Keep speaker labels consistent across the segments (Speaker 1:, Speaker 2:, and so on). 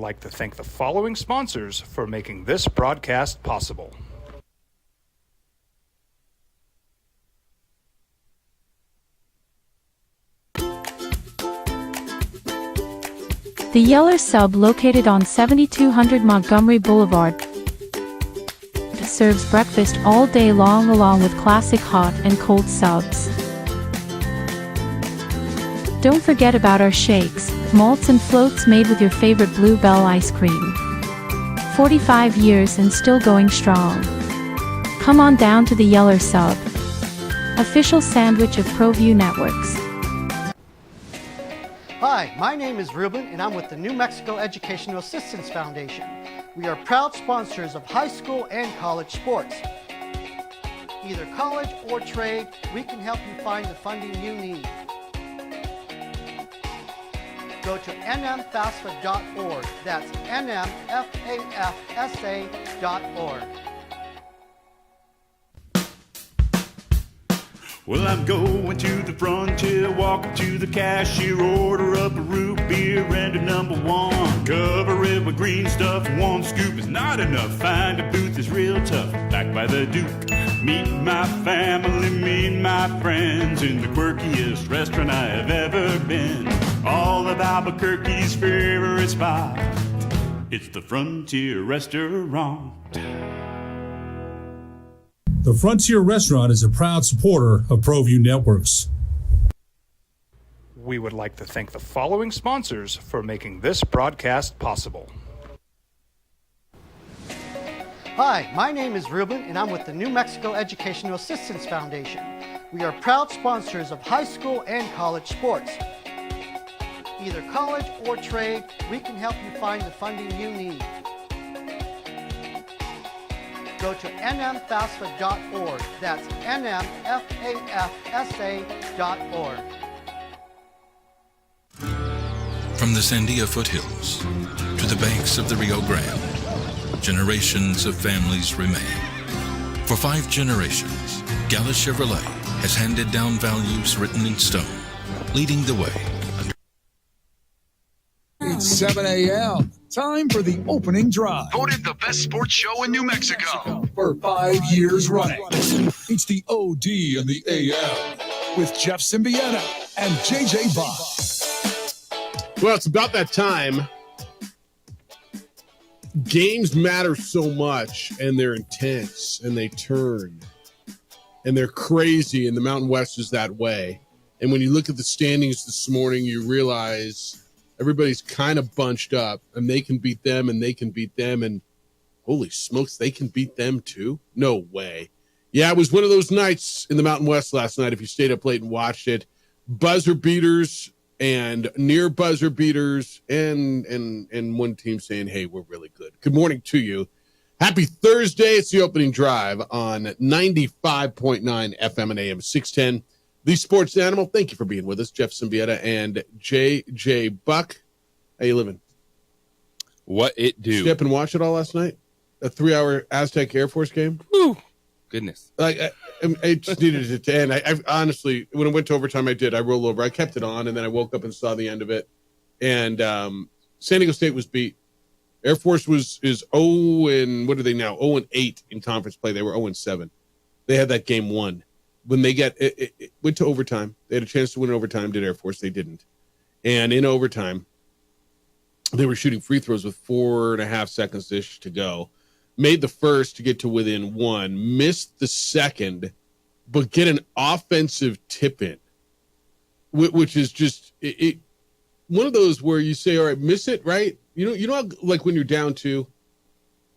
Speaker 1: like to thank the following sponsors for making this broadcast possible.
Speaker 2: The Yeller Sub, located on 7200 Montgomery Boulevard, serves breakfast all day long along with classic hot and cold subs. Don't forget about our shakes, malts and floats made with your favorite Blue Bell ice cream. 45 years and still going strong. Come on down to the Yeller Sub, official sandwich of ProView Networks.
Speaker 3: Hi, my name is Ruben and I'm with the New Mexico Educational Assistance Foundation. We are proud sponsors of high school and college sports. Either college or trade, we can help you find the funding you need. Go to nmfafsa.org. That's nmfafsa.org.
Speaker 4: Well, I'm going to the frontier, walking to the cashier, order up a root beer and a number one. Cover it with green stuff, one scoop is not enough. Find a booth is real tough, back by the Duke. Meet my family, meet my friends in the quirkiest restaurant I have ever been. All of Albuquerque's favorite spot, it's the Frontier Restaurant.
Speaker 5: The Frontier Restaurant is a proud supporter of ProView Networks.
Speaker 1: We would like to thank the following sponsors for making this broadcast possible.
Speaker 3: Hi, my name is Ruben and I'm with the New Mexico Educational Assistance Foundation. We are proud sponsors of high school and college sports. Either college or trade, we can help you find the funding you need. Go to nmfafsa.org. That's nmfafsa.org.
Speaker 6: From the Sandia foothills to the banks of the Rio Grande, generations of families remain. For 5 generations, Gala Chevrolet has handed down values written in stone, leading the way.
Speaker 7: It's 7 a.m. Time for the opening drive.
Speaker 8: Voted the best sports show in New Mexico
Speaker 7: For 5 years running. It's the OD and the AM with Jeff Symbieta and JJ Bob.
Speaker 9: Well, it's about that time. Games matter so much, and they're intense, and they turn, and they're crazy, and the Mountain West is that way. And when you look at the standings this morning, you realize everybody's kind of bunched up, and they can beat them, and they can beat them, and holy smokes, they can beat them too? No way. Yeah, it was one of those nights in the Mountain West last night, if you stayed up late and watched it. Buzzer beaters and near buzzer beaters, and one team saying, hey, we're really good. Good morning to you. Happy Thursday. It's the opening drive on 95.9 FM and AM 610. The Sports Animal. Thank you for being with us, Jeff Symbieta and JJ Buck. How you living?
Speaker 10: What it do?
Speaker 9: Stay up and watch it all last night? A 3-hour Aztec Air Force game?
Speaker 10: Woo. Goodness.
Speaker 9: Like, I just needed it to end. I honestly, when it went to overtime, I did. I rolled over. I kept it on, and then I woke up and saw the end of it. And San Diego State was beat. Air Force is 0 and what are they now? 0 and 8 in conference play. They were 0 and 7. They had that game won. When they it went to overtime, they had a chance to win in overtime. Did Air Force? They didn't. And in overtime, they were shooting free throws with 4.5 seconds-ish to go. Made the first to get to within 1, missed the second, but get an offensive tip-in, which is just one of those where you say, all right, miss it, right? You know how, like when you're down 2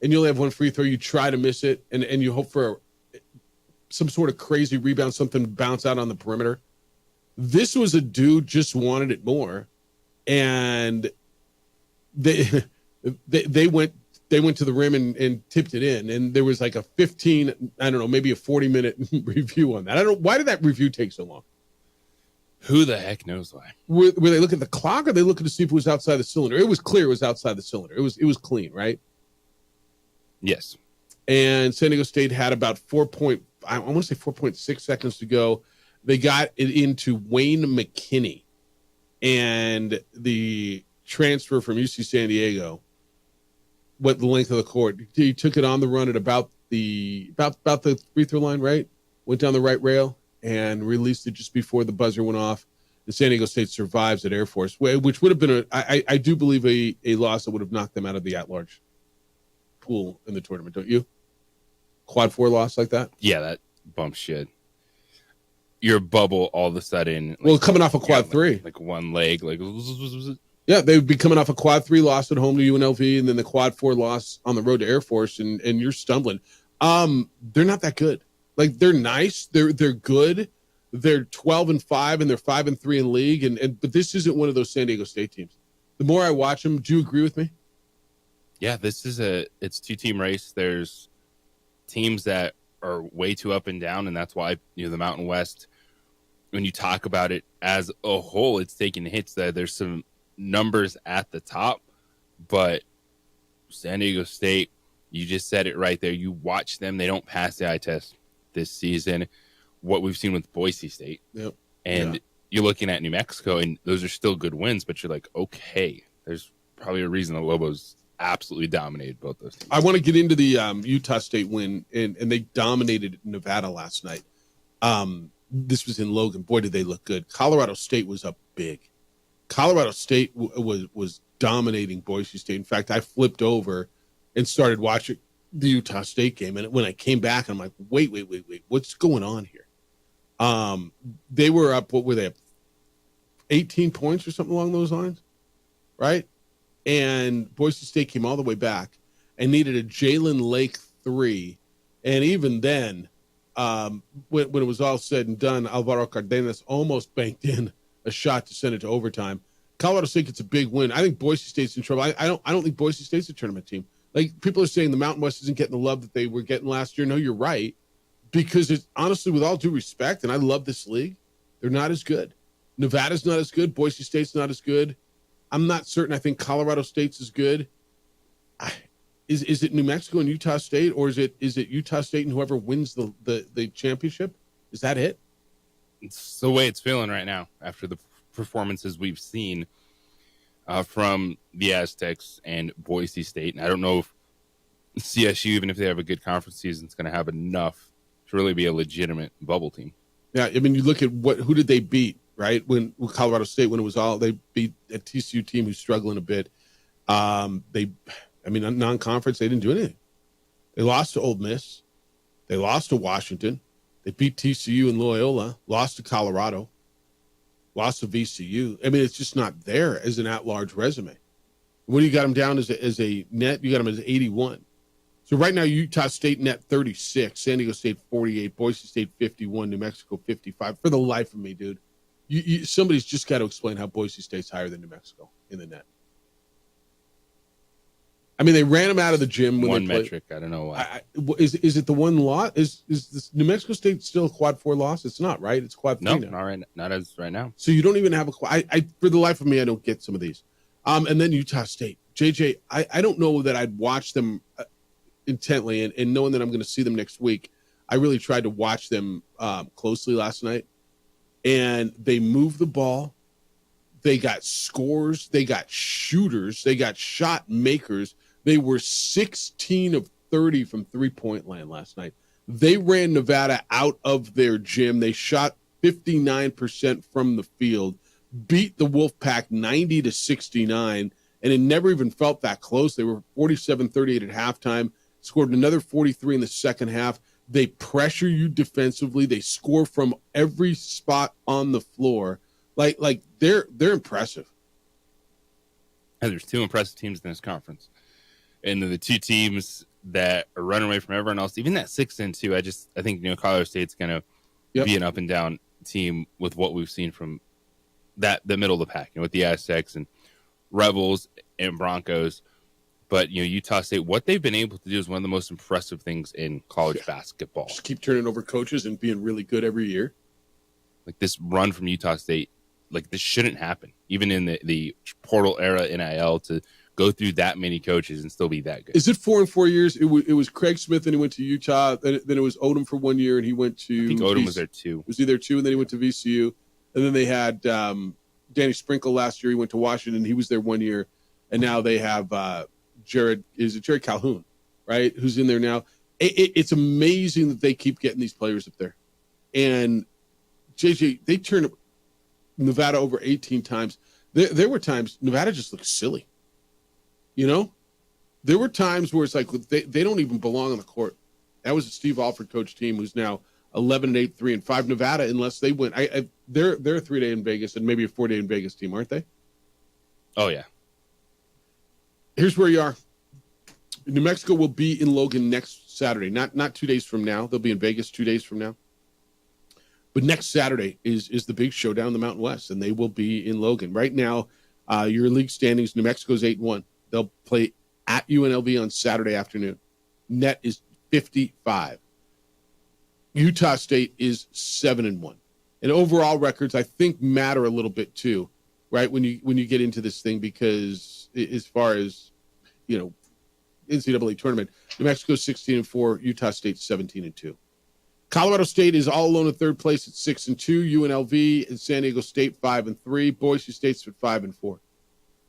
Speaker 9: and you only have one free throw, you try to miss it, and you hope for some sort of crazy rebound, something bounce out on the perimeter. This was a dude just wanted it more, and they went to the rim and tipped it in, and there was like a 15, I don't know, maybe a 40-minute review on that. I don't know. Why did that review take so long?
Speaker 10: Who the heck knows why?
Speaker 9: Were they looking at the clock, or they looking to see if it was outside the cylinder? It was clear it was outside the cylinder. It was clean, right?
Speaker 10: Yes.
Speaker 9: And San Diego State had about 4.6 seconds to go. They got it into Wayne McKinney, and the transfer from UC San Diego what the length of the court. He took it on the run at about the free throw line, right? Went down the right rail and released it just before the buzzer went off. And San Diego State survives at Air Force, which would have been I do believe a loss that would have knocked them out of the at-large pool in the tournament, don't you? Quad 4 loss like that?
Speaker 10: Yeah, that bump shit. Your bubble all of a sudden.
Speaker 9: Well, coming off a quad 3.
Speaker 10: Like one leg.
Speaker 9: Yeah, they would be coming off a quad 3 loss at home to UNLV and then the quad 4 loss on the road to Air Force, and you're stumbling. They're not that good. Like, they're nice. They're good. They're 12-5 and they're 5-3 in league. But this isn't one of those San Diego State teams. The more I watch them, do you agree with me?
Speaker 10: Yeah, it's 2-team race. There's teams that are way too up and down, and that's why the Mountain West, when you talk about it as a whole, it's taking hits. There's some numbers at the top, but San Diego State, you just said it right there. You watch them; they don't pass the eye test this season. What we've seen with Boise State, and you're looking at New Mexico, and those are still good wins, but you're like, okay, there's probably a reason the Lobos absolutely dominated both those teams.
Speaker 9: I want to get into the Utah State win, and they dominated Nevada last night. This was in Logan. Boy, did they look good. Colorado State was up big. Colorado State was dominating Boise State. In fact, I flipped over and started watching the Utah State game, and when I came back, I'm like, wait, what's going on here? They were up, what were they up? 18 points or something along those lines, right? And Boise State came all the way back and needed a Jalen Lake 3. And even then, when it was all said and done, Alvaro Cardenas almost banked in a shot to send it to overtime. Colorado State gets a big win. I think Boise State's in trouble. I don't think Boise State's a tournament team. Like, people are saying the Mountain West isn't getting the love that they were getting last year. No, you're right. Because it's honestly, with all due respect, and I love this league, they're not as good. Nevada's not as good. Boise State's not as good. I'm not certain. I think Colorado State's is good. Is it New Mexico and Utah State, or is it Utah State and whoever wins the championship? Is that it?
Speaker 10: It's the way it's feeling right now after the performances we've seen from the Aztecs and Boise State. And I don't know if CSU, even if they have a good conference season, is going to have enough to really be a legitimate bubble team.
Speaker 9: Yeah, I mean, you look at who did they beat, right? When Colorado State, when it was all, they beat a TCU team who's struggling a bit. Non-conference, they didn't do anything. They lost to Ole Miss. They lost to Washington. They beat TCU and Loyola, lost to Colorado, lost to VCU. I mean, it's just not there as an at-large resume. What do you got them down as a net? You got them as 81. So right now, Utah State net 36, San Diego State 48, Boise State 51, New Mexico 55. For the life of me, dude, somebody's just got to explain how Boise State's higher than New Mexico in the net. I mean, they ran them out of the gym when
Speaker 10: one
Speaker 9: they played.
Speaker 10: metric. I don't know why.
Speaker 9: Is it the one loss? Is this New Mexico State still a quad 4 loss? It's not, right? It's quad 3
Speaker 10: No,
Speaker 9: now.
Speaker 10: not right. Not as right now.
Speaker 9: So you don't even have a quad. For the life of me, I don't get some of these. And then Utah State, JJ. I don't know that I'd watch them intently, and knowing that I'm going to see them next week, I really tried to watch them closely last night. And they moved the ball. They got scores. They got shooters. They got shot makers. They were 16 of 30 from three-point land last night. They ran Nevada out of their gym. They shot 59% from the field, beat the Wolfpack 90-69, and it never even felt that close. They were 47-38 at halftime, scored another 43 in the second half. They pressure you defensively. They score from every spot on the floor. Like they're impressive.
Speaker 10: And there's two impressive teams in this conference. And the two teams that are running away from everyone else, even that 6-2, I think Colorado State's going to be an up and down team with what we've seen from the middle of the pack, with the Aztecs and Rebels and Broncos. But Utah State, what they've been able to do is one of the most impressive things in college basketball.
Speaker 9: Just keep turning over coaches and being really good every year.
Speaker 10: Like this run from Utah State, like this shouldn't happen, even in the portal era NIL, to go through that many coaches and still be that good.
Speaker 9: Is it 4 and 4 years? It was Craig Smith, and he went to Utah. Then it was Odom for 1 year, and he went to.
Speaker 10: I think Odom was there too.
Speaker 9: Was he there too? And then he went to VCU, and then they had Danny Sprinkle last year. He went to Washington. He was there 1 year, and now they have Jared Calhoun, right? Who's in there now. It's amazing that they keep getting these players up there. And JJ, they turned Nevada over 18 times. There were times Nevada just looked silly. You know, there were times where it's like they don't even belong on the court. That was a Steve Alford coach team who's now 11-8, 3-5. Nevada, unless they win, they're a 3-day in Vegas and maybe a 4-day in Vegas team, aren't they?
Speaker 10: Oh yeah.
Speaker 9: Here's where you are. New Mexico will be in Logan next Saturday. Not 2 days from now. They'll be in Vegas 2 days from now. But next Saturday is the big showdown in the Mountain West, and they will be in Logan. Right now, your league standings, New Mexico's 8-1. They'll play at UNLV on Saturday afternoon. Net is 55. Utah State is 7-1. And overall records, I think, matter a little bit too, right? When you get into this thing, because as far as, you know, NCAA tournament, New Mexico 16-4, Utah State 17-2. Colorado State is all alone in third place at 6-2. UNLV and San Diego State 5-3. Boise State's at 5-4.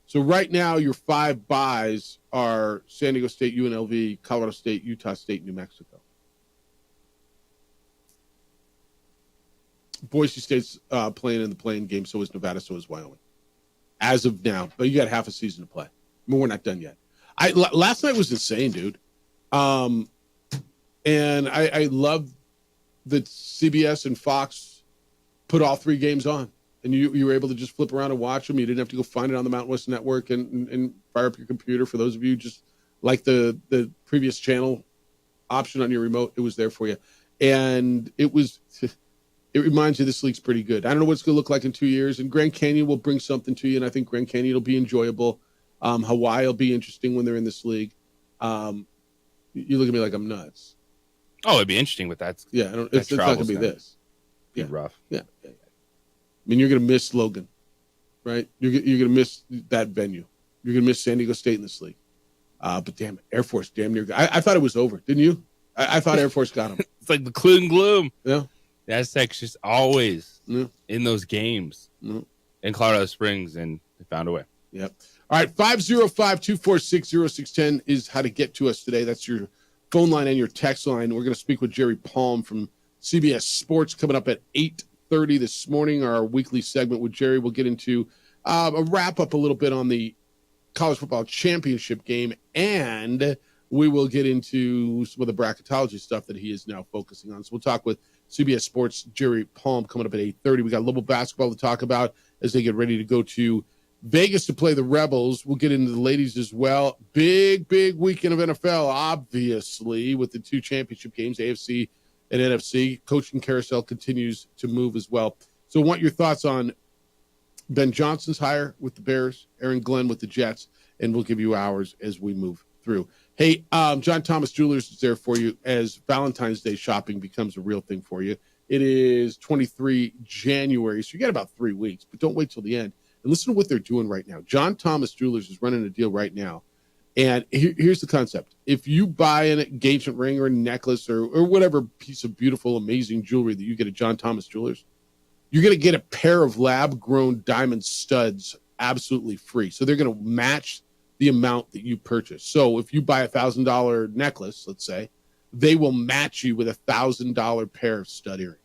Speaker 9: So right now, your 5 buys are San Diego State, UNLV, Colorado State, Utah State, New Mexico. Boise State's playing in the playing game. So is Nevada. So is Wyoming. As of now, but you got half a season to play. I mean, we're not done yet. Last night was insane, dude. And I love that CBS and Fox put all 3 games on, and you were able to just flip around and watch them. You didn't have to go find it on the Mountain West Network and fire up your computer. For those of you just like the previous channel option on your remote, it was there for you. And it reminds you this league's pretty good. I don't know what it's going to look like in 2 years, and Grand Canyon will bring something to you, and I think Grand Canyon will be enjoyable. Hawaii will be interesting when they're in this league. You look at me like I'm nuts.
Speaker 10: Oh, it'd be interesting with that.
Speaker 9: Yeah, it's not going to be this.
Speaker 10: Be rough.
Speaker 9: Yeah. I mean, you're going to miss Logan, right? You're going to miss that venue. You're going to miss San Diego State in this league. But damn it, Air Force damn near. I thought it was over, didn't you? I thought Air Force got him.
Speaker 10: It's like the clue and gloom.
Speaker 9: Yeah.
Speaker 10: That's just always in those games in Colorado Springs, and they found a way.
Speaker 9: Yep. All right, 505-246-0610 is how to get to us today. That's your phone line and your text line. We're going to speak with Jerry Palm from CBS Sports coming up at 8:30 this morning, our weekly segment with Jerry. We'll get into a wrap-up a little bit on the college football championship game, and we will get into some of the bracketology stuff that he is now focusing on. So we'll talk with CBS Sports' Jerry Palm coming up at 8:30. We got Louisville basketball to talk about as they get ready to go to Vegas to play the Rebels. We'll get into the ladies as well. Big weekend of NFL, obviously, with the 2 championship games, AFC and NFC. Coaching carousel continues to move as well. So I want your thoughts on Ben Johnson's hire with the Bears, Aaron Glenn with the Jets, and we'll give you ours as we move through. Hey, John Thomas Jewelers is there for you as Valentine's Day shopping becomes a real thing for you. It is 23 January, so you got about 3 weeks, but don't wait till the end. And listen to what they're doing right now. John Thomas Jewelers is running a deal right now. And here's the concept. If you buy an engagement ring or a necklace or whatever piece of beautiful, amazing jewelry that you get at John Thomas Jewelers, you're going to get a pair of lab-grown diamond studs absolutely free. So they're going to match the amount that you purchase. So if you buy a $1,000 necklace, let's say, they will match you with a $1,000 pair of stud earrings.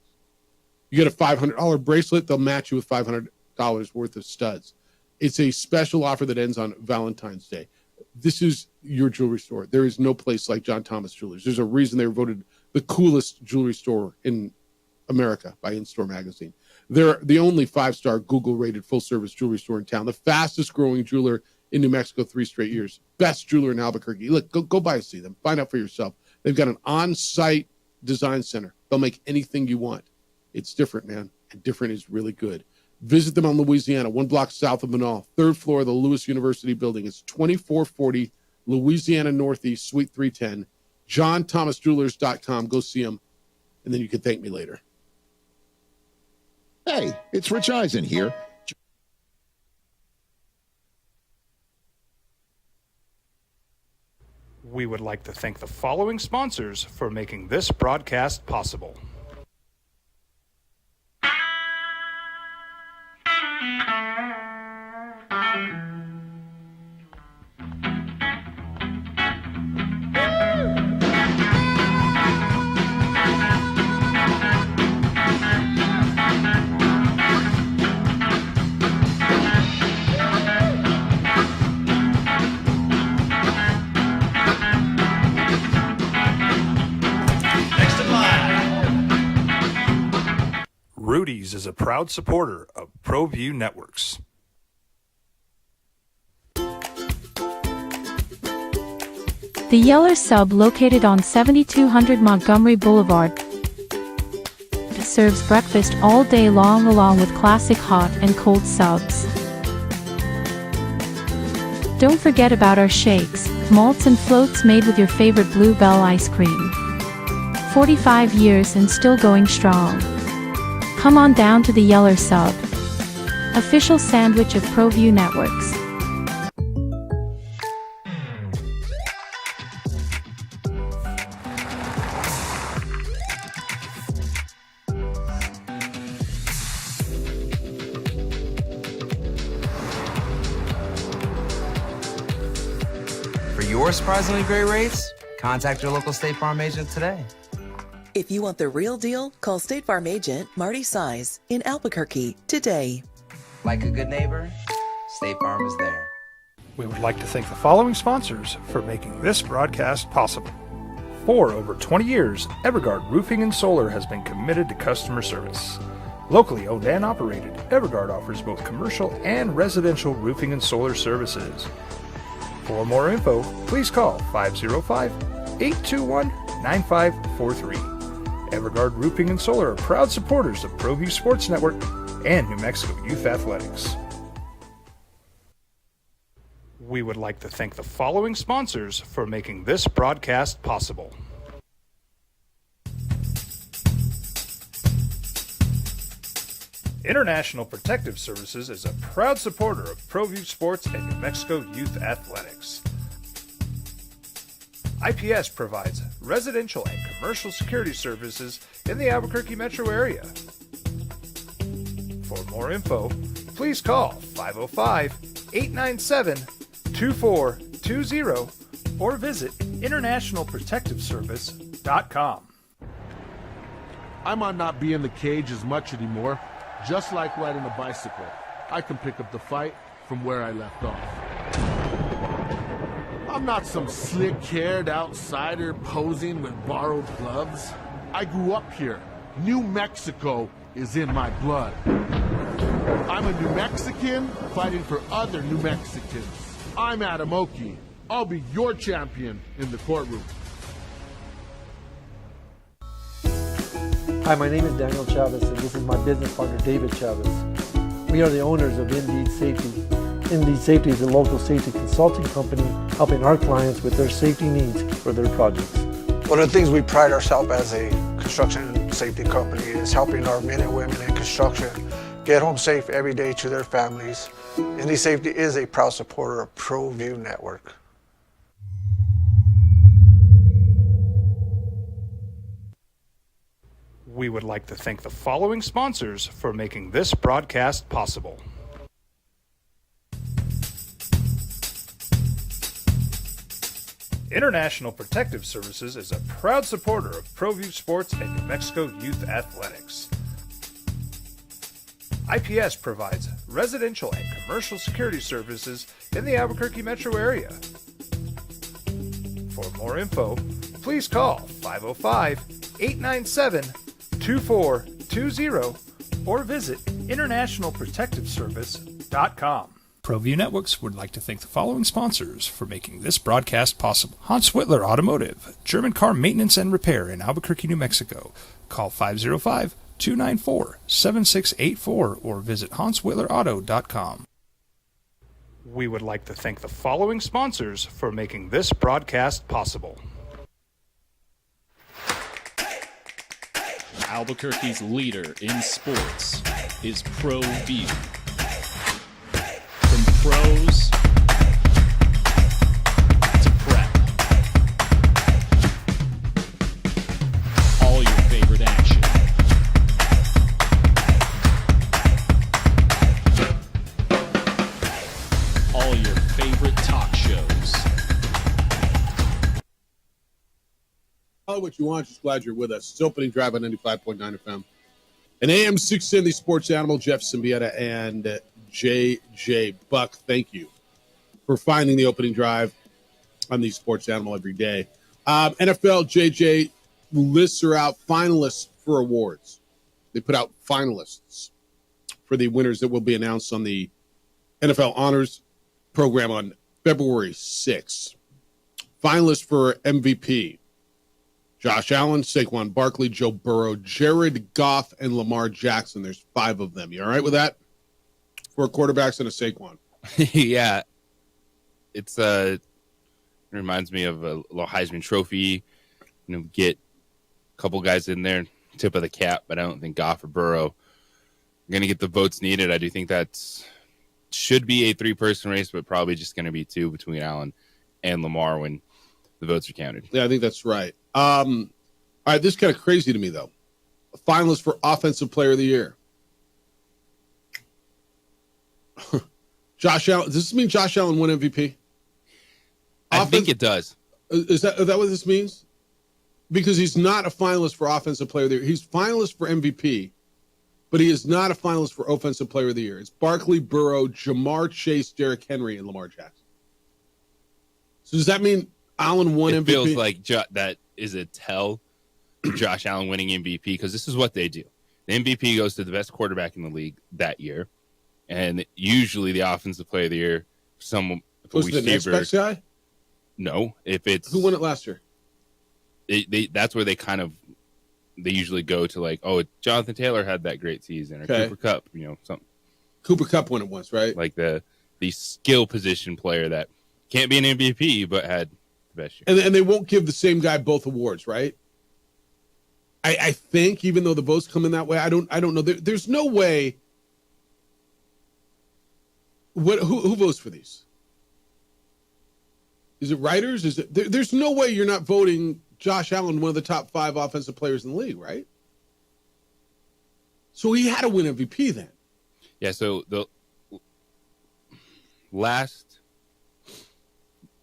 Speaker 9: You get a $500 bracelet, they'll match you with $500 worth of studs. It's a special offer that ends on Valentine's Day. This is your jewelry store. There is no place like John Thomas Jewelers. There's a reason they were voted the coolest jewelry store in America by In-Store Magazine. They're the only 5-star Google-rated full-service jewelry store in town, the fastest-growing jeweler in New Mexico 3 straight years, best jeweler in Albuquerque. Look, go by and see them. Find out for yourself. They've got an on-site design center. They'll make anything you want. It's different, man, and different is really good. Visit them on Louisiana, 1 block south of Manal, 3rd floor of the Lewis University building. It's 2440 Louisiana Northeast, Suite 310, JohnThomasJewelers.com. Go see them, and then you can thank me later.
Speaker 11: Hey, it's Rich Eisen here.
Speaker 1: We would like to thank the following sponsors for making this broadcast possible. Industries is a proud supporter of ProView Networks.
Speaker 2: The Yeller Sub, located on 7200 Montgomery Boulevard, serves breakfast all day long along with classic hot and cold subs. Don't forget about our shakes, malts and floats made with your favorite Bluebell ice cream. 45 years and still going strong. Come on down to the Yeller Sub, official sandwich of ProView Networks.
Speaker 12: For your surprisingly great rates, contact your local State Farm agent today.
Speaker 13: If you want the real deal, call State Farm agent Marty Size in Albuquerque today.
Speaker 12: Like a good neighbor, State Farm is there.
Speaker 1: We would like to thank the following sponsors for making this broadcast possible. For over 20 years, Evergard Roofing and Solar has been committed to customer service. Locally owned and operated, Evergard offers both commercial and residential roofing and solar services. For more info, please call 505-821-9543. Evergard Roofing and Solar are proud supporters of ProView Sports Network and New Mexico Youth Athletics. We would like to thank the following sponsors for making this broadcast possible. International Protective Services is a proud supporter of ProView Sports and New Mexico Youth Athletics. IPS provides residential and commercial security services in the Albuquerque metro area. For more info, please call 505-897-2420 or visit internationalprotectiveservice.com.
Speaker 14: I might not be in the cage as much anymore. Just like riding a bicycle, I can pick up the fight from where I left off. I'm not some slick-haired outsider posing with borrowed gloves. I grew up here. New Mexico is in my blood. I'm a New Mexican fighting for other New Mexicans. I'm Adam Oki. I'll be your champion in the courtroom.
Speaker 15: Hi, my name is Daniel Chavez, and this is my business partner, David Chavez. We are the owners of Indeed Safety. Indeed Safety is a local safety consulting company helping our clients with their safety needs for their projects.
Speaker 16: One of the things we pride ourselves as a construction safety company is helping our men and women in construction get home safe every day to their families. Indeed Safety is a proud supporter of ProView Network.
Speaker 1: We would like to thank the following sponsors for making this broadcast possible. International Protective Services is a proud supporter of ProView Sports and New Mexico Youth Athletics. IPS provides residential and commercial security services in the Albuquerque metro area. For more info, please call 505-897-2420 or visit internationalprotectiveservice.com. ProView Networks would like to thank the following sponsors for making this broadcast possible. Hans Whitler Automotive, German car maintenance and repair in Albuquerque, New Mexico. Call 505-294-7684 or visit hanswhitlerauto.com. We would like to thank the following sponsors for making this broadcast possible.
Speaker 17: Albuquerque's leader in sports is ProView. From pros to prep, all your favorite action. All your favorite talk shows.
Speaker 9: Call it what you want. Just glad you're with us. It's Opening Drive on 95.9 FM. An AM 670 Sports Animal, Jeff Symbieta and JJ Buck. Thank you for finding the Opening Drive on the Sports Animal every day. NFL, JJ, lists are out, finalists for awards. They put out finalists for the winners that will be announced on the NFL Honors Program on February 6th. Finalists for MVP: Josh Allen, Saquon Barkley, Joe Burrow, Jared Goff, and Lamar Jackson. There's 5 of them. You all right with that? 4 quarterbacks and a Saquon.
Speaker 10: Yeah. It reminds me of a little Heisman Trophy. Get a couple guys in there, tip of the cap, but I don't think Goff or Burrow are going to get the votes needed. I do think that should be a 3-person race, but probably just going to be 2 between Allen and Lamar when the votes are counted.
Speaker 9: Yeah, I think that's right. All right, this is kind of crazy to me, though. A finalist for Offensive Player of the Year. Josh Allen. Does this mean Josh Allen won MVP?
Speaker 10: I think it does.
Speaker 9: Is that what this means? Because he's not a finalist for Offensive Player of the Year. He's finalist for MVP, but he is not a finalist for Offensive Player of the Year. It's Barkley, Burrow, Jamar Chase, Derrick Henry, and Lamar Jackson. So does that mean Allen won MVP?
Speaker 10: It feels like that is a tell for Josh Allen winning MVP, because this is what they do. The MVP goes to the best quarterback in the league that year, and usually the Offensive Player of the Year,
Speaker 9: Was it the next best guy?
Speaker 10: No, if it's
Speaker 9: who won it last year.
Speaker 10: That's where they usually go to, like, oh, Jonathan Taylor had that great season, or
Speaker 9: Okay.
Speaker 10: Cooper Kupp, something.
Speaker 9: Cooper Kupp won it once, right?
Speaker 10: Like the skill position player that can't be an MVP but had the best year.
Speaker 9: And they won't give the same guy both awards, right? I think, even though the votes come in that way, I don't know. There's no way. Who votes for these? Is it writers? There's no way you're not voting Josh Allen one of the top 5 offensive players in the league, right? So he had to win MVP then.
Speaker 10: Yeah, so the last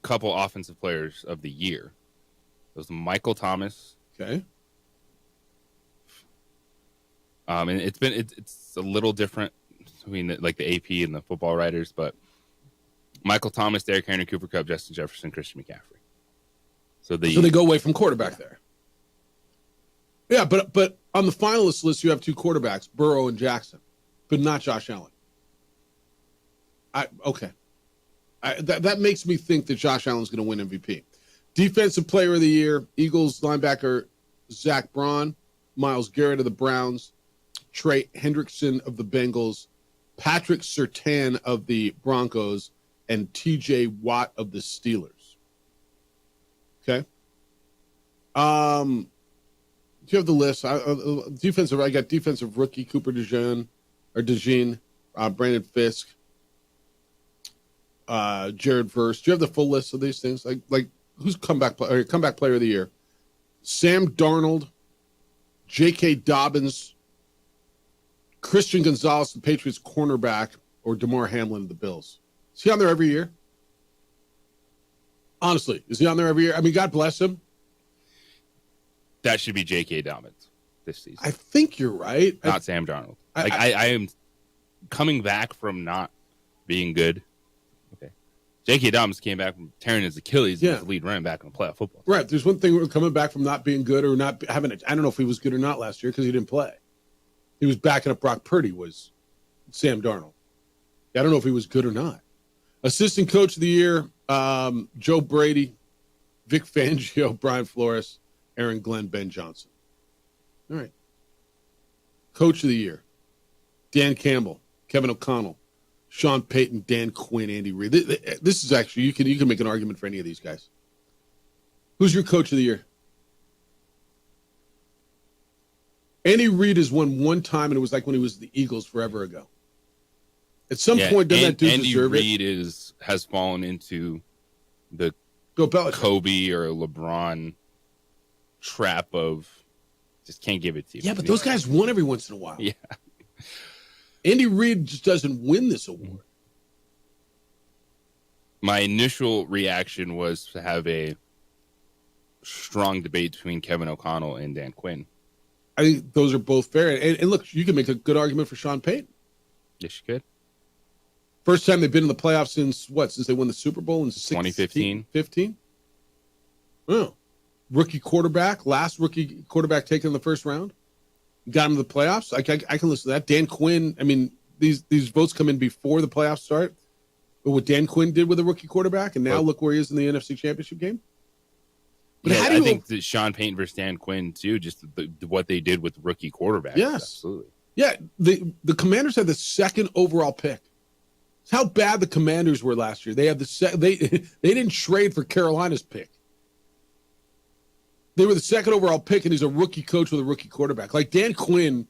Speaker 10: couple offensive players of the year was Michael Thomas.
Speaker 9: Okay.
Speaker 10: And it's a little different between like the AP and the football writers, but Michael Thomas, Derrick Henry, Cooper Kupp, Justin Jefferson, Christian McCaffrey. So
Speaker 9: they go away from quarterback there. Yeah, but on the finalist list, you have 2 quarterbacks, Burrow and Jackson, but not Josh Allen. That makes me think that Josh Allen's going to win MVP. Defensive Player of the Year: Eagles linebacker Zach Braun, Myles Garrett of the Browns, Trey Hendrickson of the Bengals, Patrick Surtain of the Broncos, and T.J. Watt of the Steelers. Okay. Do you have the list? Defensive. I got defensive rookie Cooper DeJean, Brandon Fisk, Jared Verse. Do you have the full list of these things? Like who's comeback player of the year? Sam Darnold, J.K. Dobbins, Christian Gonzalez, the Patriots cornerback, or DeMar Hamlin of the Bills. Is he on there every year? Honestly, is he on there every year? I mean, God bless him.
Speaker 10: That should be J.K. Dobbins this season.
Speaker 9: I think you're right.
Speaker 10: Not Sam Darnold. I am coming back from not being good. Okay. J.K. Dobbins came back from tearing his Achilles and was the lead running back in the playoff football.
Speaker 9: Right. There's one thing, we're coming back from not being good or not having it. I don't know if he was good or not last year because he didn't play. He was backing up Brock Purdy, was Sam Darnold. I don't know if he was good or not. Assistant Coach of the Year, Joe Brady, Vic Fangio, Brian Flores, Aaron Glenn, Ben Johnson. All right. Coach of the Year, Dan Campbell, Kevin O'Connell, Sean Payton, Dan Quinn, Andy Reid. This is actually, you can make an argument for any of these guys. Who's your Coach of the Year? Andy Reid has won one time, and it was like when he was the Eagles forever ago. At some point, doesn't that dude deserve it?
Speaker 10: Andy Reid has fallen into the Kobe or LeBron trap of just can't give it to you.
Speaker 9: Yeah, but those guys won every once in a while.
Speaker 10: Yeah.
Speaker 9: Andy Reid just doesn't win this award.
Speaker 10: My initial reaction was to have a strong debate between Kevin O'Connell and Dan Quinn.
Speaker 9: I think those are both fair. And look, you can make a good argument for Sean Payton.
Speaker 10: Yes, you could.
Speaker 9: First time they've been in the playoffs since they won the Super Bowl in
Speaker 10: 2015.
Speaker 9: 15? Oh. Last rookie quarterback taken in the first round. got them to the playoffs. I can listen to that. Dan Quinn, I mean, these votes come in before the playoffs start. But what Dan Quinn did with a rookie quarterback, and now look where he is in the NFC Championship game. But
Speaker 10: yeah, I think that Sean Payton versus Dan Quinn, too, just what they did with rookie quarterbacks.
Speaker 9: Yes.
Speaker 10: Absolutely.
Speaker 9: Yeah, the Commanders had the second overall pick. That's how bad the Commanders were last year. They had they didn't trade for Carolina's pick. They were the second overall pick, and he's a rookie coach with a rookie quarterback. Like Dan Quinn,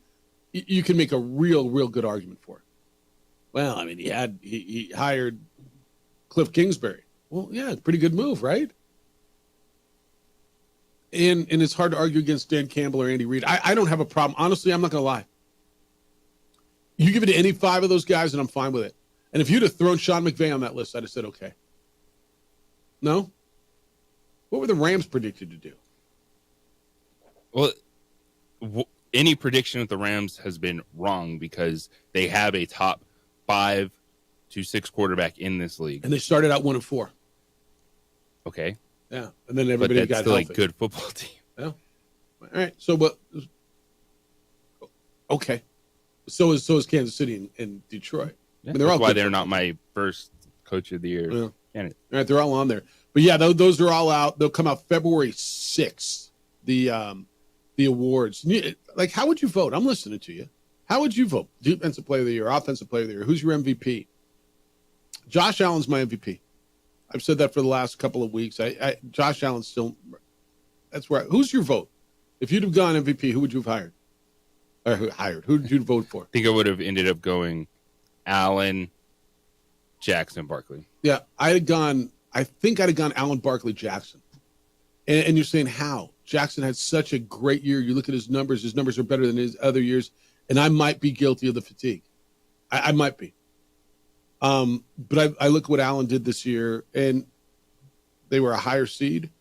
Speaker 9: you can make a real good argument for it. Well, I mean, he hired Cliff Kingsbury. Well, yeah, pretty good move, right? And it's hard to argue against Dan Campbell or Andy Reid. I don't have a problem. Honestly, I'm not going to lie. You give it to any five of those guys, and I'm fine with it. And if you'd have thrown Sean McVay on that list, I'd have said, okay. No? What were the Rams predicted to do?
Speaker 10: Well, any prediction with the Rams has been wrong because they have a top 5 to 6 quarterback in this league.
Speaker 9: And they started out 1-4.
Speaker 10: Okay.
Speaker 9: Yeah. And then everybody
Speaker 10: but that's
Speaker 9: got
Speaker 10: still
Speaker 9: healthy.
Speaker 10: a good football team.
Speaker 9: Yeah. All right. So, but okay. So is Kansas City and Detroit.
Speaker 10: Yeah,
Speaker 9: I mean,
Speaker 10: that's why they're not my first coach of the year.
Speaker 9: Yeah.
Speaker 10: Candidate.
Speaker 9: All right, they're all on there. But yeah, those are all out. They'll come out February 6th. The awards. Like, how would you vote? I'm listening to you. How would you vote? Defensive player of the year, offensive player of the year. Who's your MVP? Josh Allen's my MVP. I've said that for the last couple of weeks. Josh Allen's still. That's where. Who's your vote? If you'd have gone MVP, who would you have hired? Or who did you vote for?
Speaker 10: I think I would have ended up going Allen, Jackson, Barkley.
Speaker 9: Yeah, I think I'd have gone Allen, Barkley, Jackson. And you're saying how? Jackson had such a great year. You look at his numbers are better than his other years. And I might be guilty of the fatigue. I might be. But I look what Allen did this year, and they were a higher seed.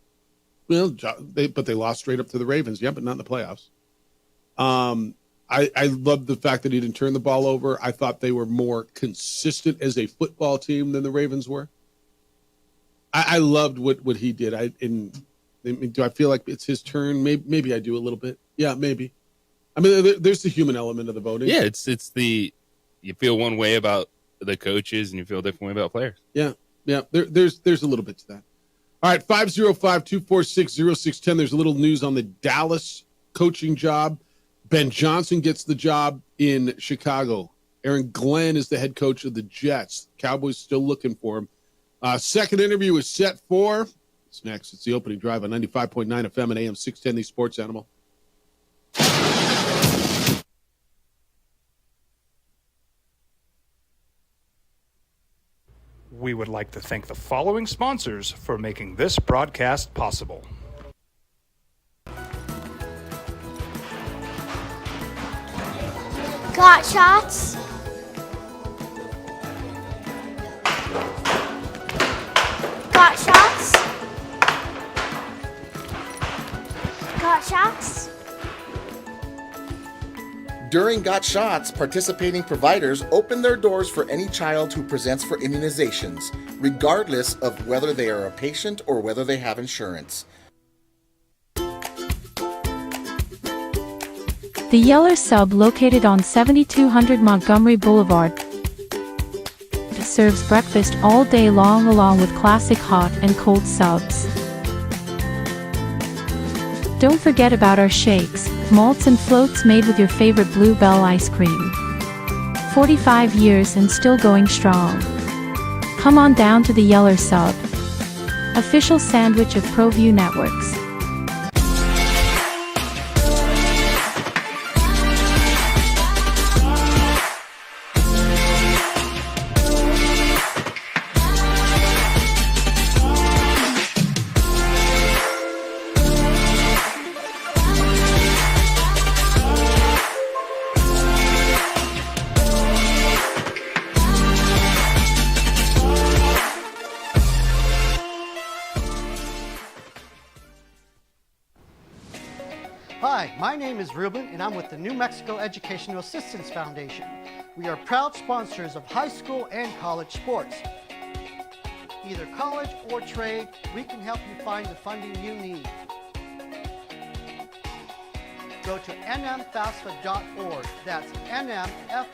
Speaker 9: Well, but they lost straight up to the Ravens. Yeah, but not in the playoffs. I love the fact that he didn't turn the ball over. I thought they were more consistent as a football team than the Ravens were. I loved what he did. Do I feel like it's his turn? Maybe I do a little bit. Yeah, maybe. I mean, there's the human element of the voting.
Speaker 10: Yeah, it's you feel one way about the coaches and you feel a different way about players.
Speaker 9: Yeah. There's a little bit to that. All right, 505-246-0610. There's a little news on the Dallas coaching job. Ben Johnson gets the job in Chicago. Aaron Glenn is the head coach of the Jets. Cowboys still looking for him. Second interview is set for. It's next. It's the opening drive on 95.9 FM and AM 610, the Sports Animal.
Speaker 1: We would like to thank the following sponsors for making this broadcast possible.
Speaker 18: Got shots? Got shots? Got shots?
Speaker 19: During Got Shots, participating providers open their doors for any child who presents for immunizations, regardless of whether they are a patient or whether they have insurance.
Speaker 2: The Yeller Sub, located on 7200 Montgomery Boulevard, serves breakfast all day long along with classic hot and cold subs. Don't forget about our shakes, malts and floats made with your favorite Blue Bell ice cream. 45 years and still going strong. Come on down to the Yeller Sub, official sandwich of ProView Networks.
Speaker 3: Hi, my name is Ruben, and I'm with the New Mexico Educational Assistance Foundation. We are proud sponsors of high school and college sports. Either college or trade, we can help you find the funding you need. go to nmfafsa.org. That's nmfafsa.org.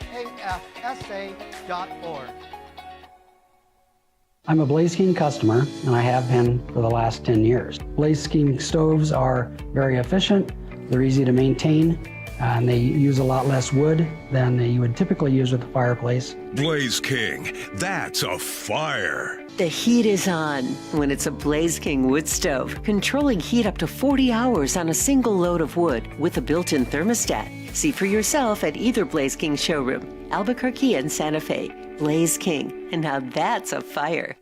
Speaker 20: I'm a Blaze King customer, and I have been for the last 10 years. Blaze King stoves are very efficient, they're easy to maintain, and they use a lot less wood than you would typically use with a fireplace.
Speaker 21: Blaze King, that's a fire.
Speaker 22: The heat is on when it's a Blaze King wood stove, controlling heat up to 40 hours on a single load of wood with a built-in thermostat. See for yourself at either Blaze King showroom, Albuquerque and Santa Fe. Blaze King, and now that's a fire.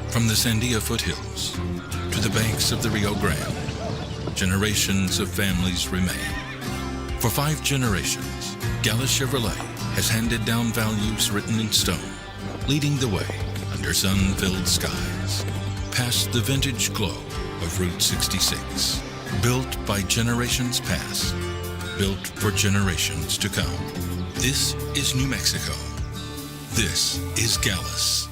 Speaker 6: From the Sandia foothills to the banks of the Rio Grande, generations of families remain. For 5 generations, Gala Chevrolet has handed down values written in stone, leading the way under sun-filled skies, past the vintage glow of Route 66. Built by generations past, built for generations to come. This is New Mexico. This is Gallus.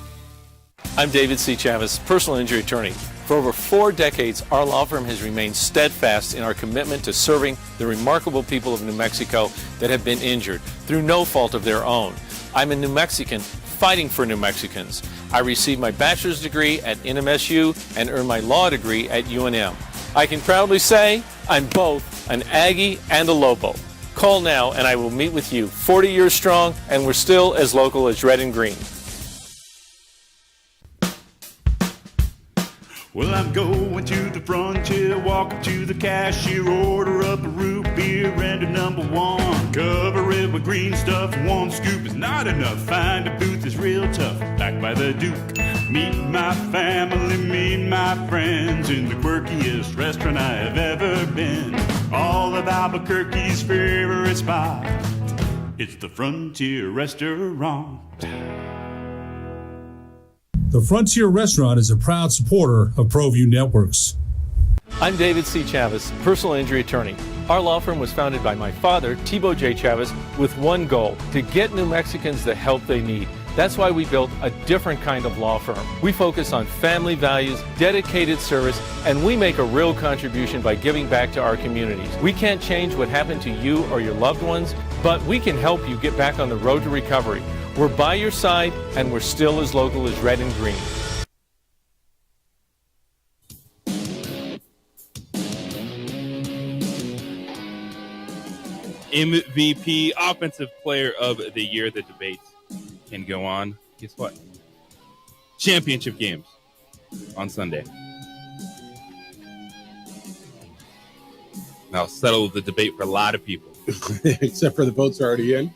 Speaker 23: I'm David C. Chavez, personal injury attorney. For over 4 decades, our law firm has remained steadfast in our commitment to serving the remarkable people of New Mexico that have been injured through no fault of their own. I'm a New Mexican fighting for New Mexicans. I received my bachelor's degree at NMSU and earned my law degree at UNM. I can proudly say I'm both an Aggie and a Lobo. Call now and I will meet with you. 40 years strong, and we're still as local as red and green.
Speaker 4: Well, I'm going to the frontier, walking to the cashier, order up a root beer and a #1. Cover it with green stuff, 1 scoop is not enough. Find a booth is real tough, back by the Duke. Meet my family, meet my friends in the quirkiest restaurant I have ever been. All of Albuquerque's favorite spot, it's the Frontier Restaurant.
Speaker 5: The Frontier Restaurant is a proud supporter of ProView Networks.
Speaker 23: I'm David C. Chavez, personal injury attorney. Our law firm was founded by my father, Thibaut J. Chavez, with one goal: to get New Mexicans the help they need. That's why we built a different kind of law firm. We focus on family values, dedicated service, and we make a real contribution by giving back to our communities. We can't change what happened to you or your loved ones, but we can help you get back on the road to recovery. We're by your side, and we're still as local as red and green.
Speaker 10: MVP, Offensive Player of the Year, the debates can go on. Guess what? Championship games on Sunday. Now settle the debate for a lot of people.
Speaker 9: Except for the votes are already in.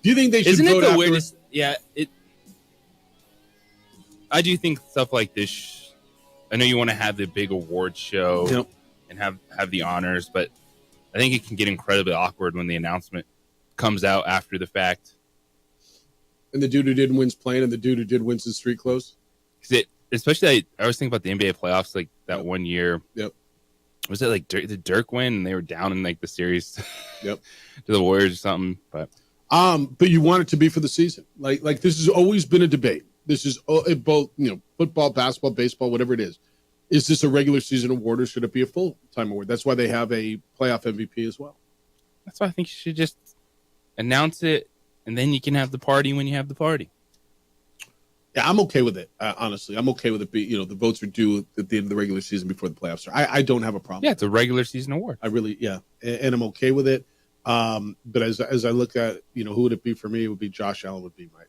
Speaker 9: Do you think they should
Speaker 10: Isn't
Speaker 9: vote
Speaker 10: it the
Speaker 9: after?
Speaker 10: weirdest? Yeah, I do think stuff like this. I know you want to have the big award show and have the honors, but I think it can get incredibly awkward when the announcement comes out after the fact.
Speaker 9: And the dude who didn't win's playing, and the dude who did wins his street clothes.
Speaker 10: Especially, I always think about the NBA playoffs, like that one year.
Speaker 9: Yep.
Speaker 10: Was it like did Dirk win and they were down in like the series?
Speaker 9: Yep.
Speaker 10: To the Warriors or something, but
Speaker 9: you want it to be for the season. Like this has always been a debate. This is both, football, basketball, baseball, whatever it is. Is this a regular season award or should it be a full-time award? That's why they have a playoff MVP as well.
Speaker 10: That's why I think you should just announce it, and then you can have the party when you have the party.
Speaker 9: Yeah, I'm okay with it. Honestly, I'm okay with it. The votes are due at the end of the regular season before the playoffs start. I don't have a problem.
Speaker 10: Yeah, it's a regular season award.
Speaker 9: I really, and I'm okay with it. But as I look at, who would it be for me? It would be Josh Allen would be my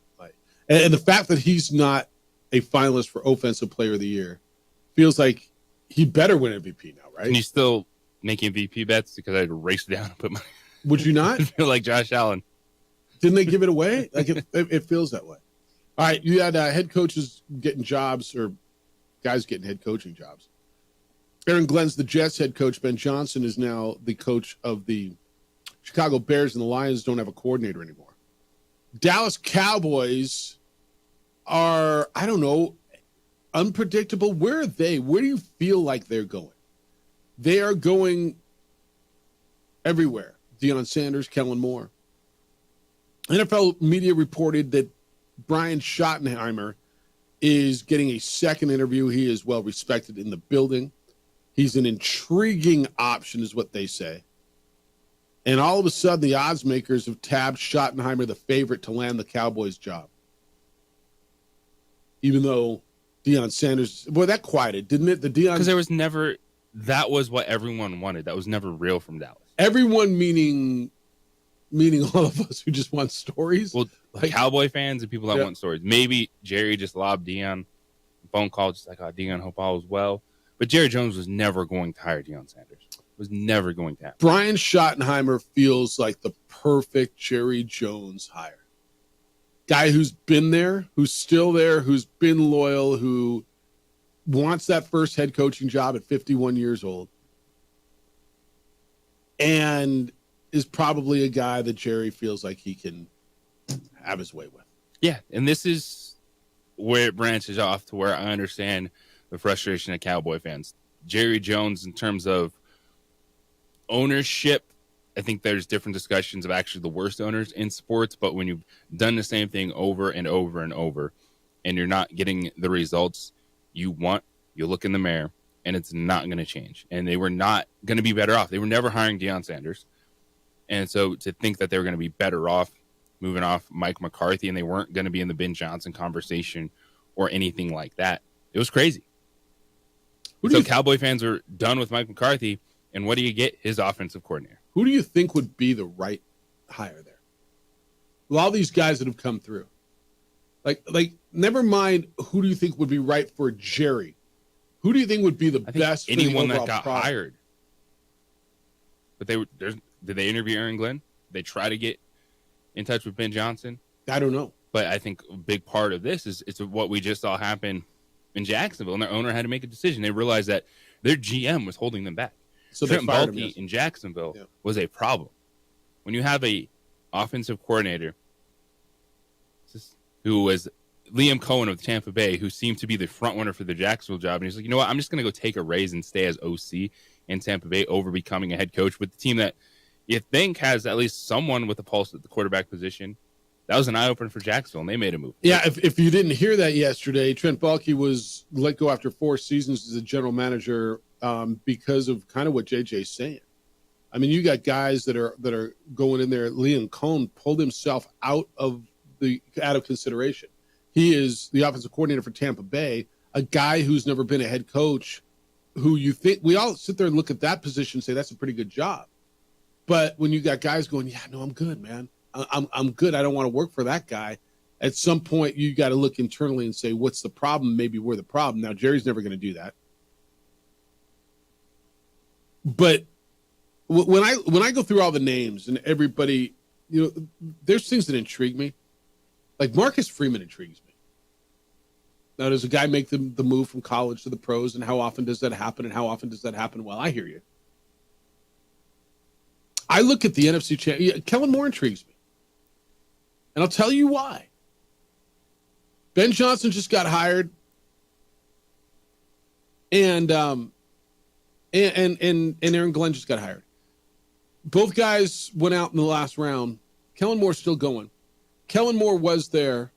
Speaker 9: and the fact that he's not a finalist for Offensive Player of the Year feels like he better win MVP now, right?
Speaker 10: Can you still make MVP bets? Because I'd race down and put my.
Speaker 9: Would you not?
Speaker 10: I feel like Josh Allen.
Speaker 9: Didn't they give it away? Like it feels that way. All right, you had head coaches getting jobs or guys getting head coaching jobs. Aaron Glenn's the Jets head coach. Ben Johnson is now the coach of the Chicago Bears, and the Lions don't have a coordinator anymore. Dallas Cowboys are, I don't know, unpredictable. Where are they? Where do you feel like they're going? They are going everywhere. Deion Sanders, Kellen Moore. NFL media reported that Brian Schottenheimer is getting a second interview. He is well respected in the building. He's an intriguing option, is what they say. And all of a sudden, the odds makers have tabbed Schottenheimer the favorite to land the Cowboys job. Even though Deion Sanders, boy, that quieted, didn't it?
Speaker 10: Because there was never, that was what everyone wanted. That was never real from Dallas.
Speaker 9: Everyone meaning all of us who just want stories.
Speaker 10: Well, like Cowboy fans and people that want stories. Maybe Jerry just lobbed Deion a phone call, just like, oh, Deion, hope all is well. But Jerry Jones was never going to hire Deion Sanders. Was never going to happen.
Speaker 9: Brian Schottenheimer feels like the perfect Jerry Jones hire. Guy who's been there, who's still there, who's been loyal, who wants that first head coaching job at 51 years old. And is probably a guy that Jerry feels like he can have his way with.
Speaker 10: Yeah, and this is where it branches off to where I understand the frustration of Cowboy fans. Jerry Jones, in terms of ownership, I think there's different discussions of actually the worst owners in sports, but when you've done the same thing over and over and over and you're not getting the results you want, you look in the mirror and it's not going to change. And they were not going to be better off. They were never hiring Deion Sanders. And so to think that they were going to be better off moving off Mike McCarthy and they weren't going to be in the Ben Johnson conversation or anything like that, it was crazy. So Cowboy fans are done with Mike McCarthy, and what do you get? His offensive coordinator.
Speaker 9: Who do you think would be the right hire there? Well, all these guys that have come through. Like, never mind who do you think would be right for Jerry? Who do you think would be the best for
Speaker 10: anyone
Speaker 9: the
Speaker 10: that got
Speaker 9: product?
Speaker 10: hired? But did they interview Aaron Glenn? Did they try to get in touch with Ben Johnson?
Speaker 9: I don't know.
Speaker 10: But I think a big part of this is it's what we just saw happen in Jacksonville, and their owner had to make a decision. They realized that their GM was holding them back.
Speaker 9: So
Speaker 10: Trent
Speaker 9: they fired him,
Speaker 10: Baalke in Jacksonville was a problem. When you have a offensive coordinator who was Liam Cohen of Tampa Bay, who seemed to be the front runner for the Jacksonville job, and he's like, you know what, I'm just going to go take a raise and stay as OC in Tampa Bay over becoming a head coach with the team that you think has at least someone with a pulse at the quarterback position. That was an eye-opener for Jacksonville, and they made a move.
Speaker 9: Yeah, if you didn't hear that yesterday, Trent Baalke was let go after 4 seasons as a general manager because of kind of what JJ's saying. I mean, you got guys that are going in there. Liam Cohen pulled himself out of consideration. He is the offensive coordinator for Tampa Bay, a guy who's never been a head coach, who you think we all sit there and look at that position and say that's a pretty good job. But when you got guys going, yeah, no, I'm good, man. I'm good. I don't want to work for that guy. At some point, you got to look internally and say, what's the problem? Maybe we're the problem. Now, Jerry's never going to do that. But when I go through all the names and everybody, you know, there's things that intrigue me. Like Marcus Freeman intrigues me. Now, does a guy make the move from college to the pros, and how often does that happen? And how often does that happen? Well, I hear you. I look at the NFC champ. Kellen Moore intrigues me. And I'll tell you why. Ben Johnson just got hired. And Aaron Glenn just got hired. Both guys went out in the last round. Kellen Moore's still going. Kellen Moore was there.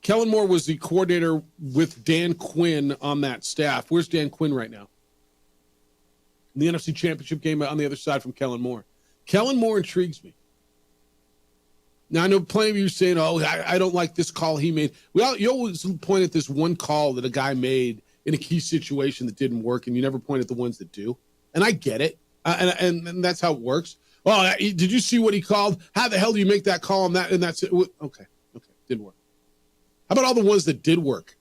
Speaker 9: Kellen Moore was the coordinator with Dan Quinn on that staff. Where's Dan Quinn right now? In the NFC Championship game on the other side from Kellen Moore. Kellen Moore intrigues me. Now, I know plenty of you saying, oh, I don't like this call he made. You always point at this one call that a guy made in a key situation that didn't work, and you never point at the ones that do. And I get it. And that's how it works. Oh, did you see what he called? How the hell do you make that call on that? And that's it. Okay. Didn't work. How about all the ones that did work?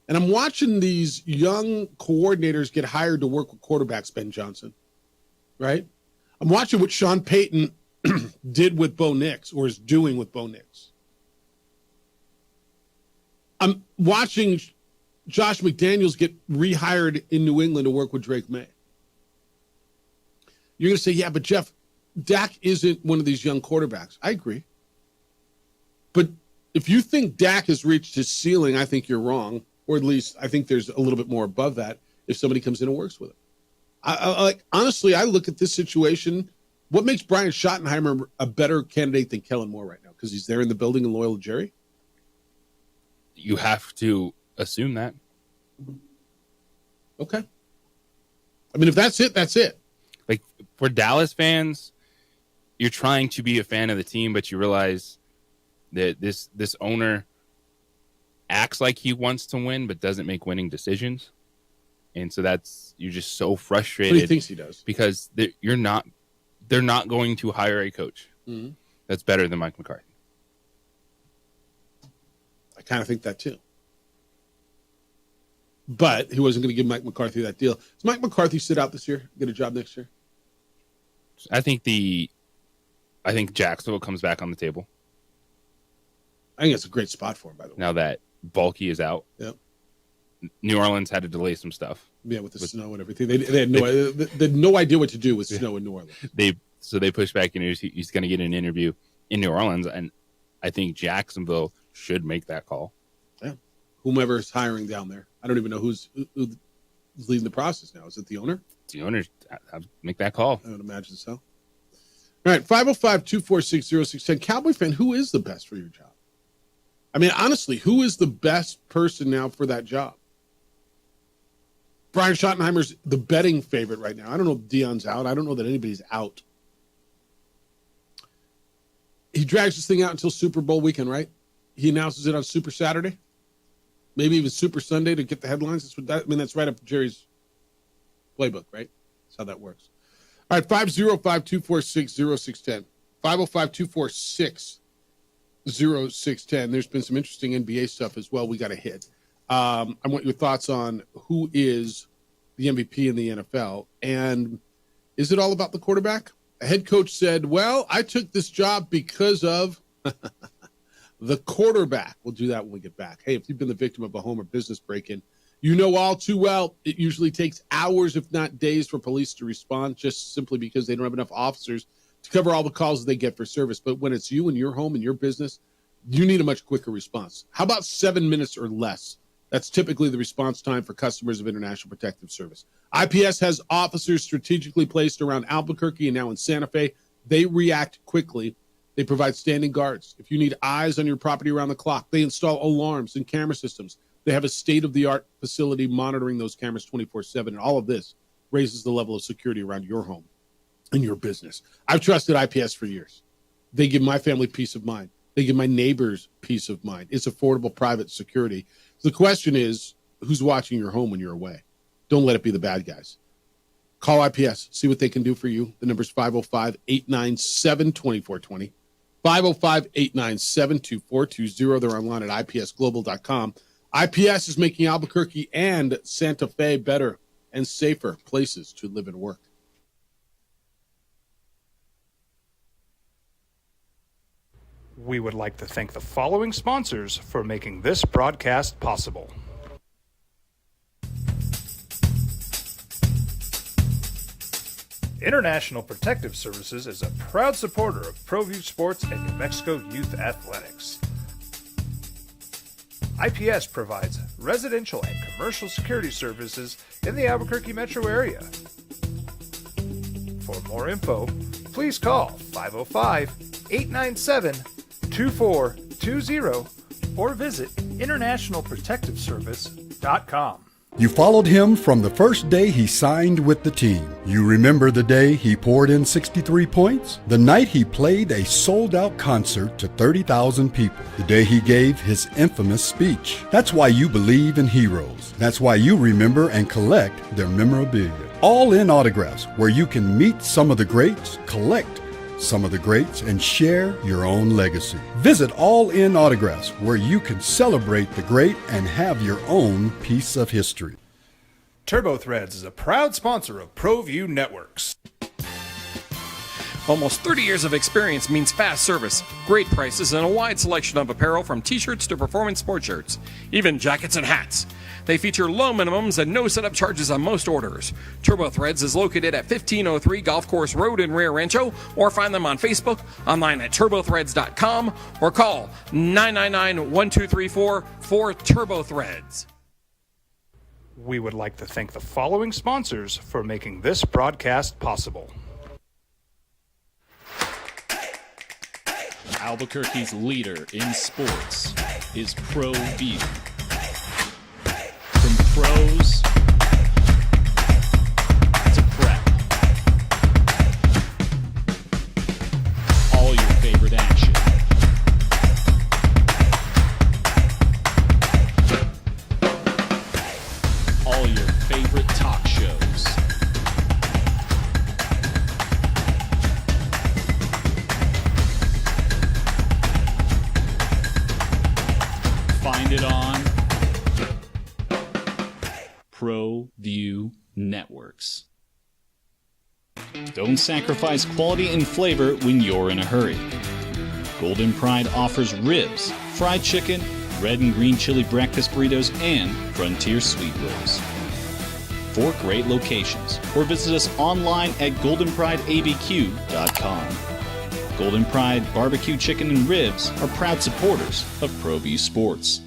Speaker 9: And I'm watching these young coordinators get hired to work with quarterbacks, Ben Johnson, right? I'm watching what Sean Payton did with Bo Nix, or is doing with Bo Nix. I'm watching Josh McDaniels get rehired in New England to work with Drake May. You're going to say, yeah, but Jeff, Dak isn't one of these young quarterbacks. I agree. But if you think Dak has reached his ceiling, I think you're wrong. Or at least I think there's a little bit more above that if somebody comes in and works with him. Honestly, I look at this situation. What makes Brian Schottenheimer a better candidate than Kellen Moore right now? Because he's there in the building and loyal to Jerry?
Speaker 10: You have to assume that.
Speaker 9: Okay. I mean, if that's it, that's it.
Speaker 10: Like for Dallas fans, you're trying to be a fan of the team, but you realize that this owner acts like he wants to win, but doesn't make winning decisions. And so you're just so frustrated.
Speaker 9: So he thinks he does.
Speaker 10: Because they're not going to hire a coach that's better than Mike McCarthy.
Speaker 9: I kind of think that too. But he wasn't going to give Mike McCarthy that deal. Does Mike McCarthy sit out this year, get a job next year?
Speaker 10: I think Jacksonville comes back on the table.
Speaker 9: I think it's a great spot for him, by the way.
Speaker 10: Now that Bulky is out.
Speaker 9: Yep.
Speaker 10: New Orleans had to delay some stuff.
Speaker 9: Yeah, with the snow and everything. They had no idea what to do with snow in New Orleans.
Speaker 10: They pushed back and he's going to get an interview in New Orleans, and I think Jacksonville should make that call.
Speaker 9: Yeah. Whomever is hiring down there. I don't even know who's leading the process now. Is it the owner?
Speaker 10: The owner. Make that call.
Speaker 9: I would imagine so. All right, 505-246-0610. Cowboy fan, who is the best for your job? I mean, honestly, who is the best person now for that job? Brian Schottenheimer's the betting favorite right now. I don't know if Dion's out. I don't know that anybody's out. He drags this thing out until Super Bowl weekend, right? He announces it on Super Saturday. Maybe even Super Sunday to get the headlines. That's right up Jerry's playbook, right? That's how that works. All right, 505-246-0610. 505-246-0610. There's been some interesting NBA stuff as well we got to hit. I want your thoughts on who is the MVP in the NFL. And is it all about the quarterback? A head coach said, well, I took this job because of the quarterback. We'll do that when we get back. Hey, if you've been the victim of a home or business break-in, you know all too well it usually takes hours, if not days, for police to respond just simply because they don't have enough officers to cover all the calls they get for service. But when it's you and your home and your business, you need a much quicker response. How about 7 minutes or less? That's typically the response time for customers of International Protective Service. IPS has officers strategically placed around Albuquerque and now in Santa Fe. They react quickly. They provide standing guards. If you need eyes on your property around the clock, they install alarms and camera systems. They have a state-of-the-art facility monitoring those cameras 24/7, and all of this raises the level of security around your home and your business. I've trusted IPS for years. They give my family peace of mind. They give my neighbors peace of mind. It's affordable private security. So the question is, who's watching your home when you're away? Don't let it be the bad guys. Call IPS. See what they can do for you. The number's 505-897-2420. 505-897-2420. They're online at ipsglobal.com. IPS is making Albuquerque and Santa Fe better and safer places to live and work.
Speaker 1: We would like to thank the following sponsors for making this broadcast possible. International Protective Services is a proud supporter of ProView Sports and New Mexico Youth Athletics. IPS provides residential and commercial security services in the Albuquerque metro area. For more info, please call 505-897-2420 or visit internationalprotectiveservice.com.
Speaker 7: You followed him from the first day he signed with the team. You remember the day he poured in 63 points? The night he played a sold-out concert to 30,000 people. The day he gave his infamous speech. That's why you believe in heroes. That's why you remember and collect their memorabilia. All in Autographs, where you can meet some of the greats, collect some of the greats, and share your own legacy. Visit All In Autographs, where you can celebrate the great and have your own piece of history.
Speaker 1: TurboThreads is a proud sponsor of ProView Networks.
Speaker 8: Almost 30 years of experience means fast service, great prices, and a wide selection of apparel from t-shirts to performance sport shirts, even jackets and hats. They feature low minimums and no setup charges on most orders. TurboThreads is located at 1503 Golf Course Road in Rio Rancho, or find them on Facebook, online at turbothreads.com, or call 999-1234 for TurboThreads.
Speaker 1: We would like to thank the following sponsors for making this broadcast possible.
Speaker 17: Albuquerque's leader in sports is ProView. From pros Don't sacrifice quality and flavor when you're in a hurry. Golden Pride offers ribs, fried chicken, red and green chili breakfast burritos, and frontier sweet rolls. 4 great locations, or visit us online at goldenprideabq.com. Golden Pride Barbecue Chicken and Ribs are proud supporters of ProView Sports.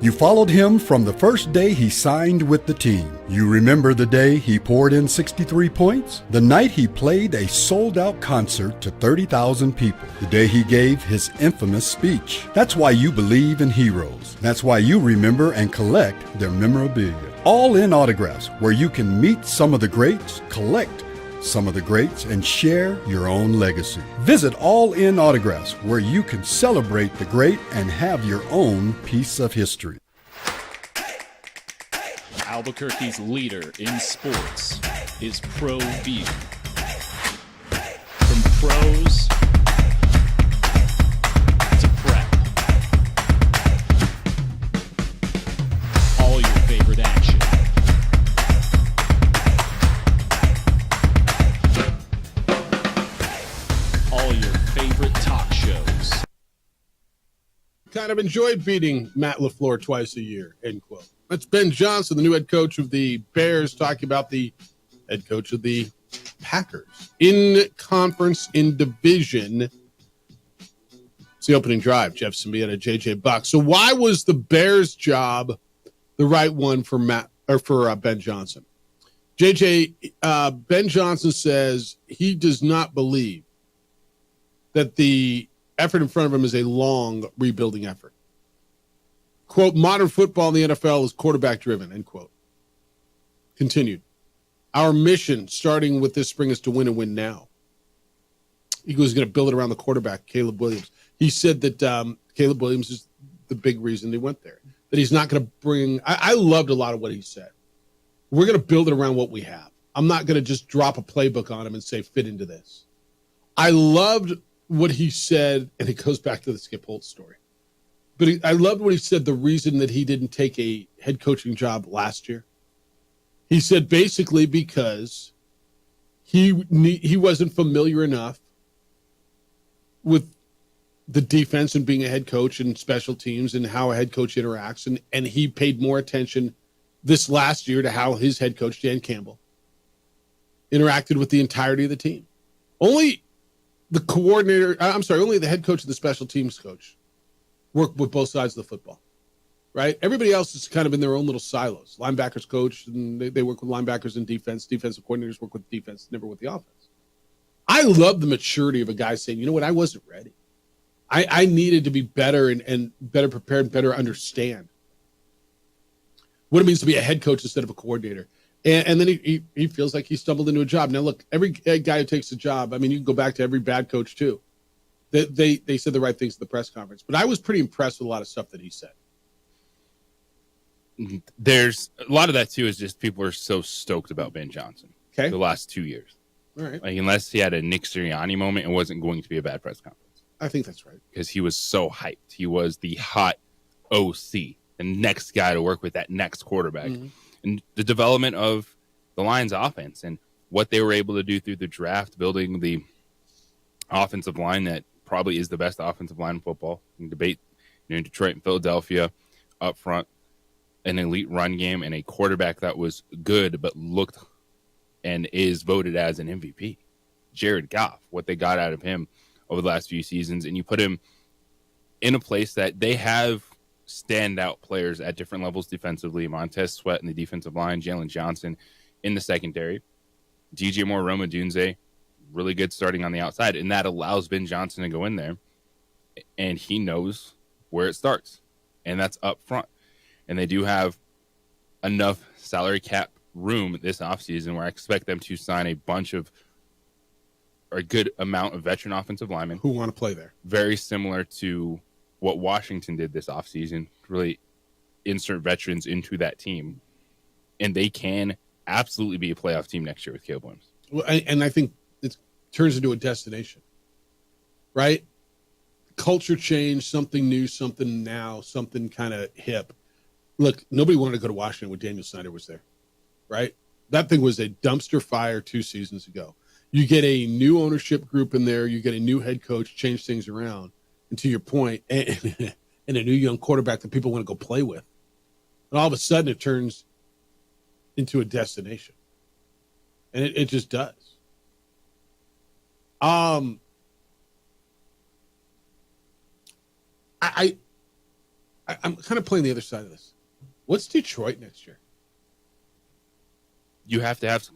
Speaker 7: You followed him from the first day he signed with the team. You remember the day he poured in 63 points? The night he played a sold-out concert to 30,000 people. The day he gave his infamous speech. That's why you believe in heroes. That's why you remember and collect their memorabilia. All in autographs, where you can meet some of the greats, collect some of the greats, and share your own legacy. Visit All In Autographs, where you can celebrate the great and have your own piece of history.
Speaker 17: Albuquerque's leader in sports is ProView. From pros to prep, all your favorite action. All your favorite talk shows.
Speaker 9: Kind of enjoyed beating Matt LaFleur twice a year, end quote. That's Ben Johnson, the new head coach of the Bears, talking about the head coach of the Packers. In conference, in division, it's the opening drive. Jeff Symbieta, J.J. Buck. So why was the Bears' job the right one for Ben Johnson? Ben Johnson says he does not believe that the effort in front of him is a long rebuilding effort. Quote, modern football in the NFL is quarterback-driven, end quote. Continued. Our mission, starting with this spring, is to win and win now. He was going to build it around the quarterback, Caleb Williams. He said that Caleb Williams is the big reason they went there, that he's not going to bring – I loved a lot of what he said. We're going to build it around what we have. I'm not going to just drop a playbook on him and say, fit into this. I loved what he said, and it goes back to the Skip Holtz story. But I loved what he said, the reason that he didn't take a head coaching job last year. He said basically because he wasn't familiar enough with the defense and being a head coach and special teams and how a head coach interacts. And he paid more attention this last year to how his head coach, Dan Campbell, interacted with the entirety of the team. Only the head coach and the special teams coach work with both sides of the football, right? Everybody else is kind of in their own little silos. Linebackers coach, and they work with linebackers and defense. Defensive coordinators work with defense, never with the offense. I love the maturity of a guy saying, you know what, I wasn't ready. I needed to be better and better prepared, better understand what it means to be a head coach instead of a coordinator. And then he feels like he stumbled into a job. Now, look, every guy who takes a job, I mean, you can go back to every bad coach, too. They said the right things at the press conference. But I was pretty impressed with a lot of stuff that he said.
Speaker 10: There's a lot of that, too, is just people are so stoked about Ben Johnson the last 2 years.
Speaker 9: All right.
Speaker 10: Like, unless he had a Nick Sirianni moment, it wasn't going to be a bad press conference.
Speaker 9: I think that's right.
Speaker 10: Because he was so hyped. He was the hot OC, the next guy to work with, that next quarterback. Mm-hmm. And the development of the Lions offense and what they were able to do through the draft, building the offensive line that probably is the best offensive line in football. You can debate in Detroit and Philadelphia up front, an elite run game, and a quarterback that was good but looked and is voted as an MVP. Jared Goff, what they got out of him over the last few seasons, and you put him in a place that they have standout players at different levels defensively. Montez Sweat in the defensive line, Jalen Johnson in the secondary, DJ Moore, Roma Dunze, really good starting on the outside, and that allows Ben Johnson to go in there, and he knows where it starts, and that's up front. And they do have enough salary cap room this offseason where I expect them to sign a good amount of veteran offensive linemen
Speaker 9: who want to play there.
Speaker 10: Very similar to what Washington did this offseason, really insert veterans into that team. And they can absolutely be a playoff team next year with Caleb Williams.
Speaker 9: Well, and I think it turns into a destination, right? Culture change, something new, something now, something kind of hip. Look, nobody wanted to go to Washington when Daniel Snyder was there, right? That thing was a dumpster fire 2 seasons ago. You get a new ownership group in there. You get a new head coach, change things around. And to your point, and a new young quarterback that people want to go play with. And all of a sudden it turns into a destination. And it just does. I'm kind of playing the other side of this. What's Detroit next year?
Speaker 10: You have to have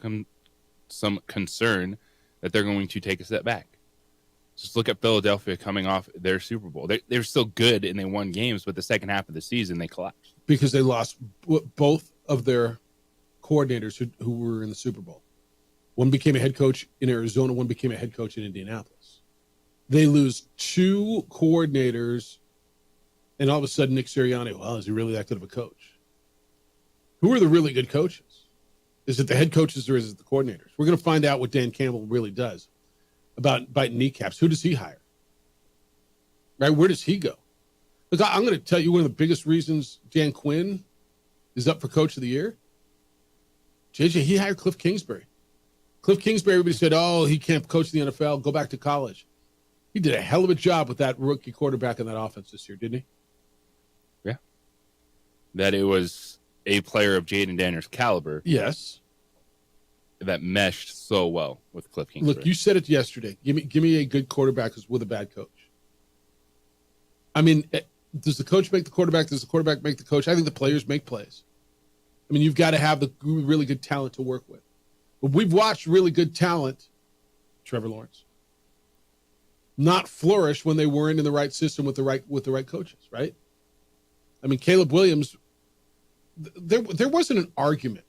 Speaker 10: some concern that they're going to take a step back. Just look at Philadelphia coming off their Super Bowl. They're still good and they won games, but the second half of the season they collapsed.
Speaker 9: Because they lost both of their coordinators who were in the Super Bowl. One became a head coach in Arizona, one became a head coach in Indianapolis. They lose 2 coordinators, and all of a sudden Nick Sirianni, well, is he really that good of a coach? Who are the really good coaches? Is it the head coaches or is it the coordinators? We're going to find out what Dan Campbell really does about biting kneecaps. Who does he hire? Right? Where does he go? Look, I'm going to tell you one of the biggest reasons Dan Quinn is up for Coach of the Year. JJ, he hired Cliff Kingsbury. Cliff Kingsbury, everybody said, oh, he can't coach the NFL, go back to college. He did a hell of a job with that rookie quarterback in that offense this year, didn't he?
Speaker 10: Yeah. That it was a player of Jaden Daniels' caliber.
Speaker 9: Yes.
Speaker 10: That meshed so well with Cliff Kingsbury.
Speaker 9: Look, you said it yesterday. Give me a good quarterback with a bad coach. I mean, does the coach make the quarterback? Does the quarterback make the coach? I think the players make plays. I mean, you've got to have the really good talent to work with. But we've watched really good talent, Trevor Lawrence, not flourish when they weren't in the right system with the right coaches, right? I mean, Caleb Williams, there wasn't an argument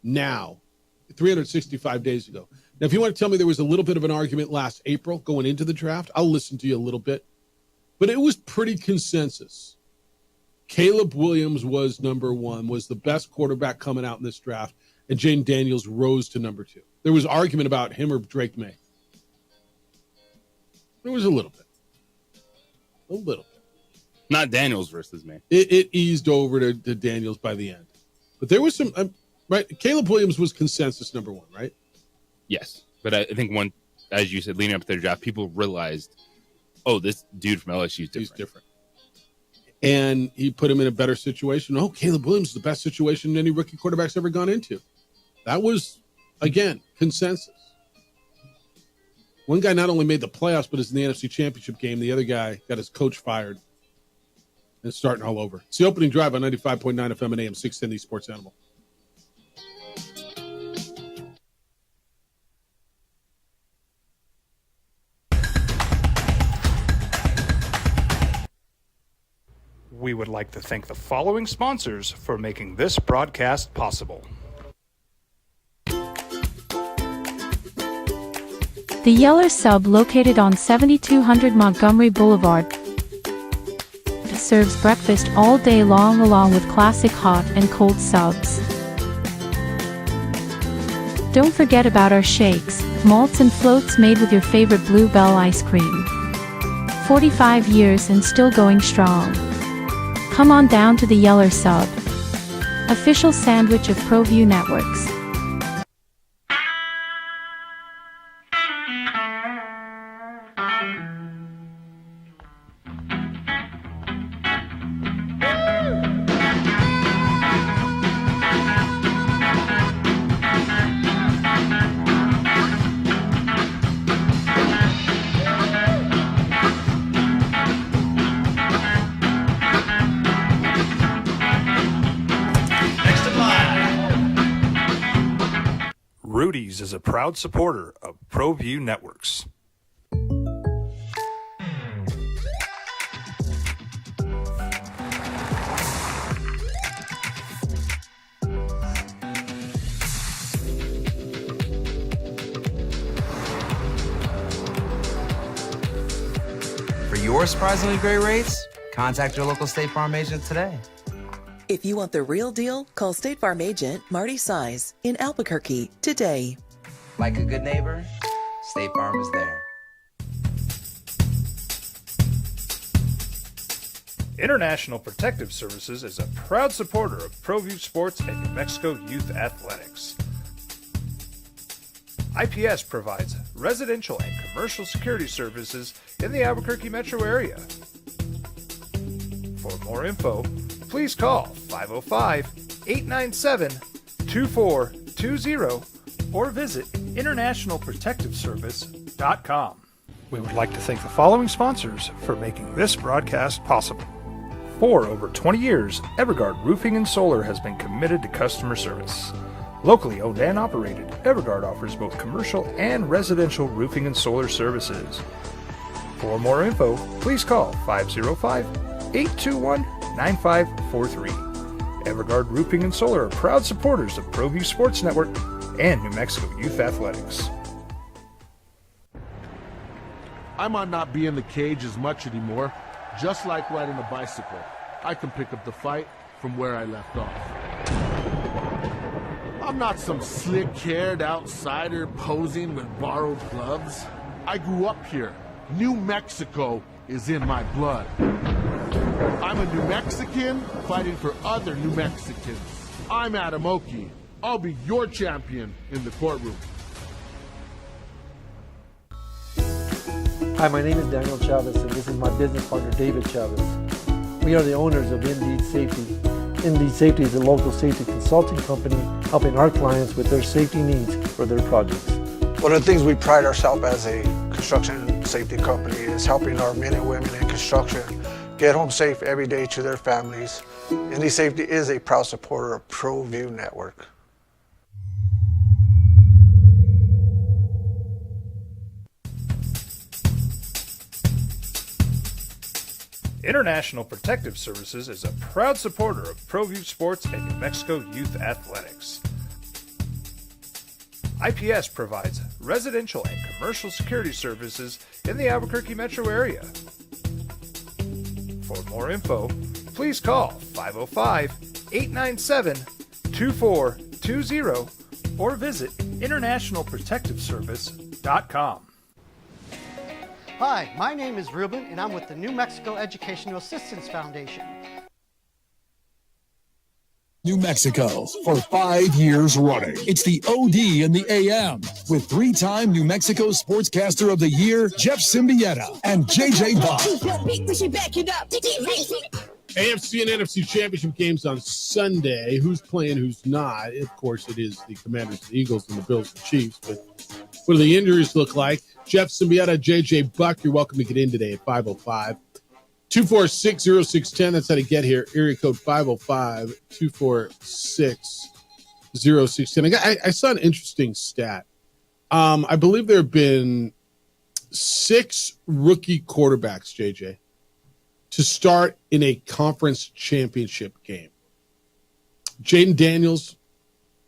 Speaker 9: now, 365 days ago. Now, if you want to tell me there was a little bit of an argument last April going into the draft, I'll listen to you a little bit. But it was pretty consensus. Caleb Williams was number 1, was the best quarterback coming out in this draft, and Jaden Daniels rose to number 2. There was argument about him or Drake May. There was a little bit. A little bit.
Speaker 10: Not Daniels versus May.
Speaker 9: It eased over to Daniels by the end. But there was some, right? Caleb Williams was consensus number 1, right?
Speaker 10: Yes. But I think as you said, leading up to their draft, people realized, oh, this dude from LSU is different.
Speaker 9: He's different. And he put him in a better situation. Oh, Caleb Williams is the best situation any rookie quarterback's ever gone into. That was, again, consensus. One guy not only made the playoffs, but is in the NFC Championship game. The other guy got his coach fired. And it's starting all over. It's the opening drive on 95.9 FM and AM 610, the Sports Animal.
Speaker 1: We would like to thank the following sponsors for making this broadcast possible.
Speaker 2: The Yeller Sub, located on 7200 Montgomery Boulevard, serves breakfast all day long along with classic hot and cold subs. Don't forget about our shakes, malts and floats made with your favorite Blue Bell ice cream. 45 years and still going strong. Come on down to the Yeller Sub, official sandwich of ProView Networks.
Speaker 1: Rudy's is a proud supporter of ProView Networks.
Speaker 11: your surprisingly great rates? Contact your local State Farm agent today.
Speaker 12: If you want the real deal, call State Farm agent Marty Size in Albuquerque today.
Speaker 11: Like a good neighbor, State Farm is there.
Speaker 1: International Protective Services is a proud supporter of ProView Sports and New Mexico Youth Athletics. IPS provides residential and commercial security services in the Albuquerque metro area. For more info, please call 505-897-2420 or visit internationalprotectiveservice.com. We would like to thank the following sponsors for making this broadcast possible. For over 20 years, Evergard Roofing and Solar has been committed to customer service. Locally owned and operated, Evergard offers both commercial and residential roofing and solar services. For more info, please call 505-821-9543. Evergard Roofing and Solar are proud supporters of ProView Sports Network and New Mexico Youth Athletics.
Speaker 14: I might not be in the cage as much anymore. Just like riding a bicycle, I can pick up the fight from where I left off. I'm not some slick-haired outsider posing with borrowed gloves. I grew up here. New Mexico is in my blood. I'm a New Mexican fighting for other New Mexicans. I'm Adam Oki. I'll be your champion in the courtroom.
Speaker 15: Hi, my name is Daniel Chavez, and this is my business partner, David Chavez. We are the owners of Indeed Safety. Indeed Safety is a local safety consulting company helping our clients with their safety needs for their projects.
Speaker 16: One of the things we pride ourselves as a construction safety company is helping our men and women in construction get home safe every day to their families. Indeed Safety is a proud supporter of ProView Network.
Speaker 1: International Protective Services is a proud supporter of ProView Sports and New Mexico Youth Athletics. IPS provides residential and commercial security services in the Albuquerque metro area. For more info, please call 505-897-2420 or visit internationalprotectiveservice.com.
Speaker 3: Hi, my name is Ruben, and I'm with the New Mexico Educational Assistance Foundation.
Speaker 13: New Mexico for 5 years running. It's the OD in the AM with three-time New Mexico Sportscaster of the Year, Jeff Symbieta and JJ Bach.
Speaker 9: AFC and NFC Championship games on Sunday. Who's playing, who's not? Of course, it is the Commanders, the Eagles, and the Bills, and Chiefs. But what do the injuries look like? Jeff Symbieta, JJ Buck, you're welcome to get in today at 505-246-0610. That's how to get here. Area code 505-246-0610. I saw an interesting stat. I believe there have been 6 rookie quarterbacks, JJ, to start in a conference championship game. Jaden Daniels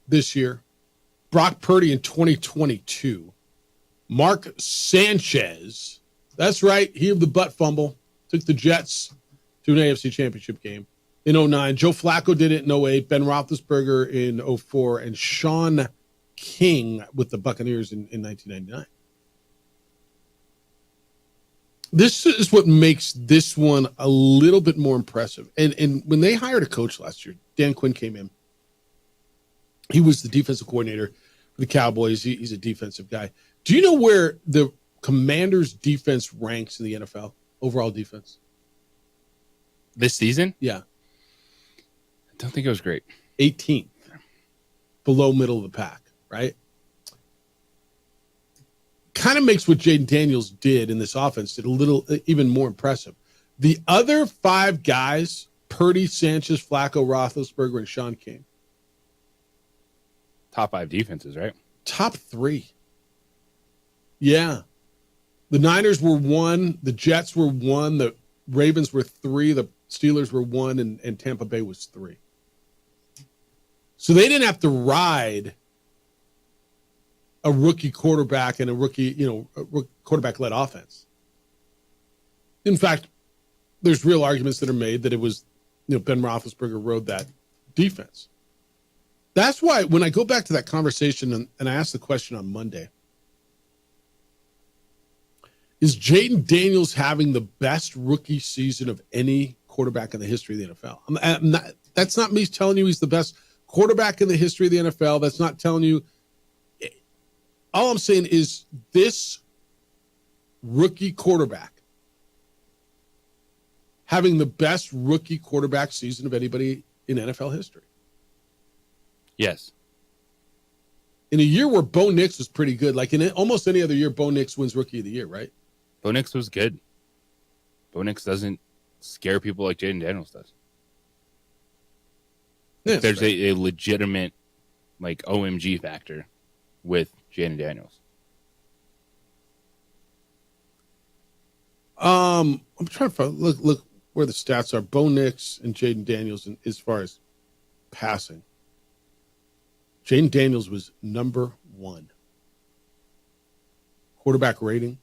Speaker 9: this year, Brock Purdy in 2022, Mark Sanchez, that's right, he of the butt fumble, took the Jets to an AFC championship game in 2009. Joe Flacco did it in 2008, Ben Roethlisberger in 2004, and Sean King with the Buccaneers in 1999. This is what makes this one a little bit more impressive. And when they hired a coach last year, Dan Quinn came in. He was the defensive coordinator for the Cowboys. He's a defensive guy. Do you know where the Commanders' defense ranks in the NFL, overall defense?
Speaker 10: This season?
Speaker 9: Yeah.
Speaker 10: I don't think it was great.
Speaker 9: 18th. Below middle of the pack, right? Kind of makes what Jaden Daniels did in this offense a little even more impressive. The other 5 guys, Purdy, Sanchez, Flacco, Roethlisberger, and Sean King.
Speaker 10: Top 5 defenses, right?
Speaker 9: Top 3. Yeah. The Niners were 1. The Jets were 1. The Ravens were 3. The Steelers were 1. And Tampa Bay was 3. So they didn't have to ride a rookie quarterback and a rookie, quarterback-led offense. In fact, there's real arguments that are made that it was, Ben Roethlisberger rode that defense. That's why when I go back to that conversation and I asked the question on Monday, is Jaden Daniels having the best rookie season of any quarterback in the history of the NFL? That's not me telling you he's the best quarterback in the history of the NFL. That's not telling you. All I'm saying is this rookie quarterback having the best rookie quarterback season of anybody in NFL history.
Speaker 10: Yes.
Speaker 9: In a year where Bo Nix was pretty good, like in almost any other year, Bo Nix wins Rookie of the Year, right?
Speaker 10: Bo Nix was good. Bo Nix doesn't scare people like Jaden Daniels does.
Speaker 9: Yes,
Speaker 10: there's a legitimate, like, OMG factor with Jaden Daniels.
Speaker 9: I'm trying to find, look where the stats are. Bo Nix and Jaden Daniels, as far as passing. Jaden Daniels was number 1. Quarterback rating,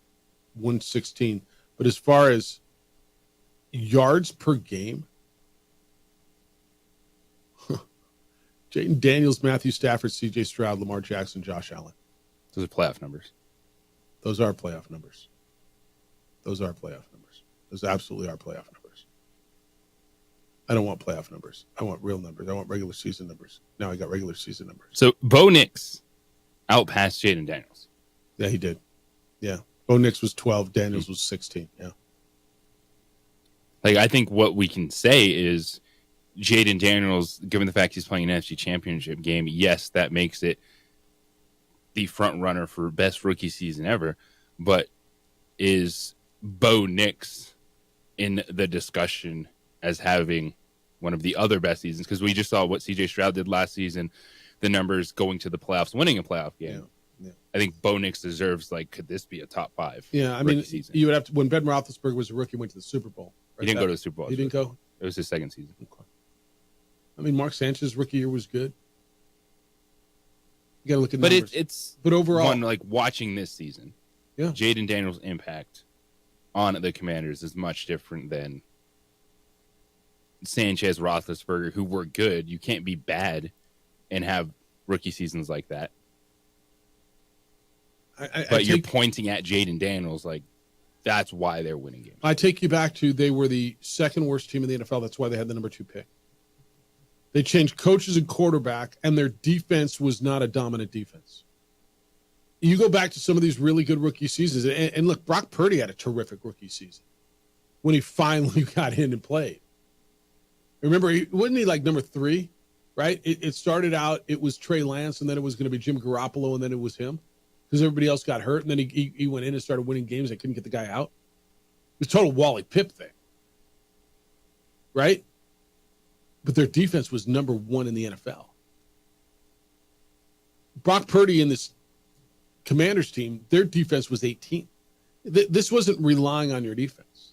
Speaker 9: 116. But as far as yards per game, Jaden Daniels, Matthew Stafford, C.J. Stroud, Lamar Jackson, Josh Allen.
Speaker 10: Those are playoff numbers.
Speaker 9: Those are playoff numbers. Those absolutely are playoff numbers. I don't want playoff numbers. I want real numbers. I want regular season numbers. Now I got regular season numbers.
Speaker 10: So Bo Nix outpassed Jaden Daniels.
Speaker 9: Yeah, he did. Yeah. Bo Nix was 12. Daniels was 16. Yeah.
Speaker 10: Like, I think what we can say is Jaden Daniels, given the fact he's playing an NFC Championship game, yes, that makes it the front runner for best rookie season ever. But is Bo Nix in the discussion as having one of the other best seasons? Because we just saw what C.J. Stroud did last season, the numbers going to the playoffs, winning a playoff game.
Speaker 9: Yeah.
Speaker 10: I think Bo Nix deserves, like, could this be a top 5?
Speaker 9: Yeah, I mean, season? You would have to, when Ben Roethlisberger was a rookie, went to the Super Bowl. Right?
Speaker 10: He didn't go to the Super Bowl.
Speaker 9: He didn't go?
Speaker 10: It was his second season.
Speaker 9: Okay. I mean, Mark Sanchez's rookie year was good. You got to look at numbers.
Speaker 10: But
Speaker 9: overall,
Speaker 10: one, like, watching this season,
Speaker 9: yeah,
Speaker 10: Jaden Daniels' impact on the Commanders is much different than Sanchez, Roethlisberger, who were good. You can't be bad and have rookie seasons like that. You're pointing at Jaden Daniels like that's why they're winning games.
Speaker 9: I take you back to they were the second worst team in the NFL. That's why they had the number 2 pick. They changed coaches and quarterback, and their defense was not a dominant defense. You go back to some of these really good rookie seasons, and look, Brock Purdy had a terrific rookie season when he finally got in and played. Remember, wasn't he like number 3, right? It started out, it was Trey Lance, and then it was going to be Jim Garoppolo, and then it was him because everybody else got hurt, and then he went in and started winning games and couldn't get the guy out. It was a total Wally Pipp thing, right? But their defense was number 1 in the NFL. Brock Purdy and this Commanders team, their defense was 18th. This wasn't relying on your defense.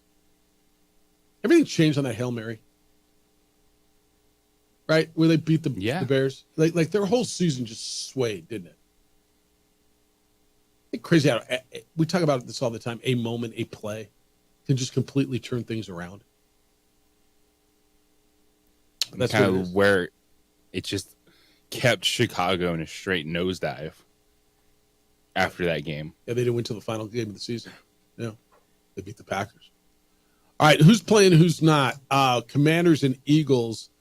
Speaker 9: Everything changed on that Hail Mary. Right? Where they beat the Bears. Like their whole season just swayed, didn't it? It's crazy how we talk about this all the time. A moment, a play can just completely turn things around.
Speaker 10: That's kind of where it just kept Chicago in a straight nosedive after that game.
Speaker 9: Yeah, they didn't win till the final game of the season. Yeah, they beat the Packers. All right, who's playing, who's not? Commanders and Eagles.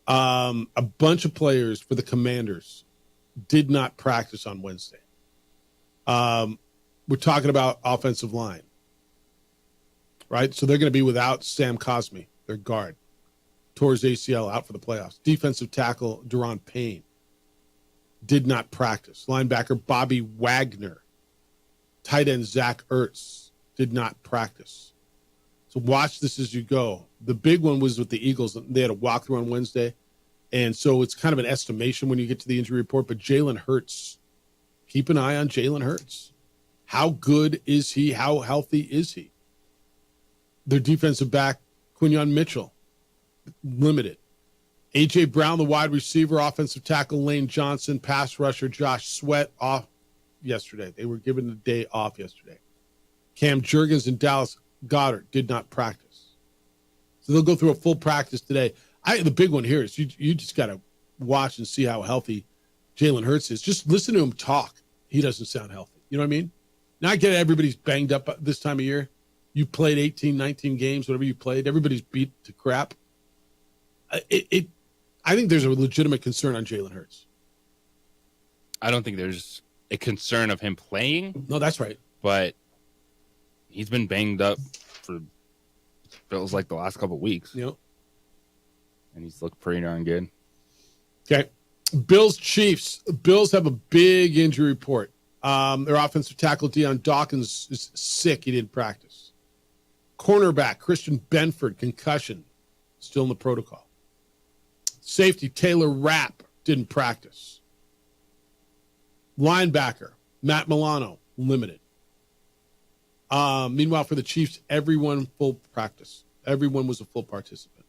Speaker 9: A bunch of players for the Commanders did not practice on Wednesday. We're talking about offensive line, right? So they're going to be without Sam Cosmi, their guard. Tore his ACL, out for the playoffs. Defensive tackle Deron Payne did not practice. Linebacker Bobby Wagner. Tight end Zach Ertz did not practice. So watch this as you go. The big one was with the Eagles. They had a walkthrough on Wednesday. And so it's kind of an estimation when you get to the injury report. But Jalen Hurts, keep an eye on Jalen Hurts. How good is he? How healthy is he? Their defensive back, Quinyon Mitchell, limited. A.J. Brown, the wide receiver, offensive tackle Lane Johnson, pass rusher Josh Sweat off yesterday. They were given the day off yesterday. Cam Jurgens and Dallas Goddard did not practice. So they'll go through a full practice today. The big one here is you just got to watch and see how healthy Jalen Hurts is. Just listen to him talk. He doesn't sound healthy. You know what I mean? Now I get everybody's banged up this time of year. You played 18, 19 games, whatever you played. Everybody's beat to crap. I think there's a legitimate concern on Jalen Hurts.
Speaker 10: I don't think there's a concern of him playing.
Speaker 9: No, that's right.
Speaker 10: But he's been banged up for feels like the last couple of weeks.
Speaker 9: Yep.
Speaker 10: And he's looked pretty darn good.
Speaker 9: Okay. Bills Chiefs. Bills have a big injury report. Their offensive tackle Deion Dawkins is sick. He didn't practice. Cornerback Christian Benford, concussion, still in the protocol. Safety Taylor Rapp didn't practice. Linebacker Matt Milano, limited. Meanwhile, for the Chiefs, everyone full practice. Everyone was a full participant.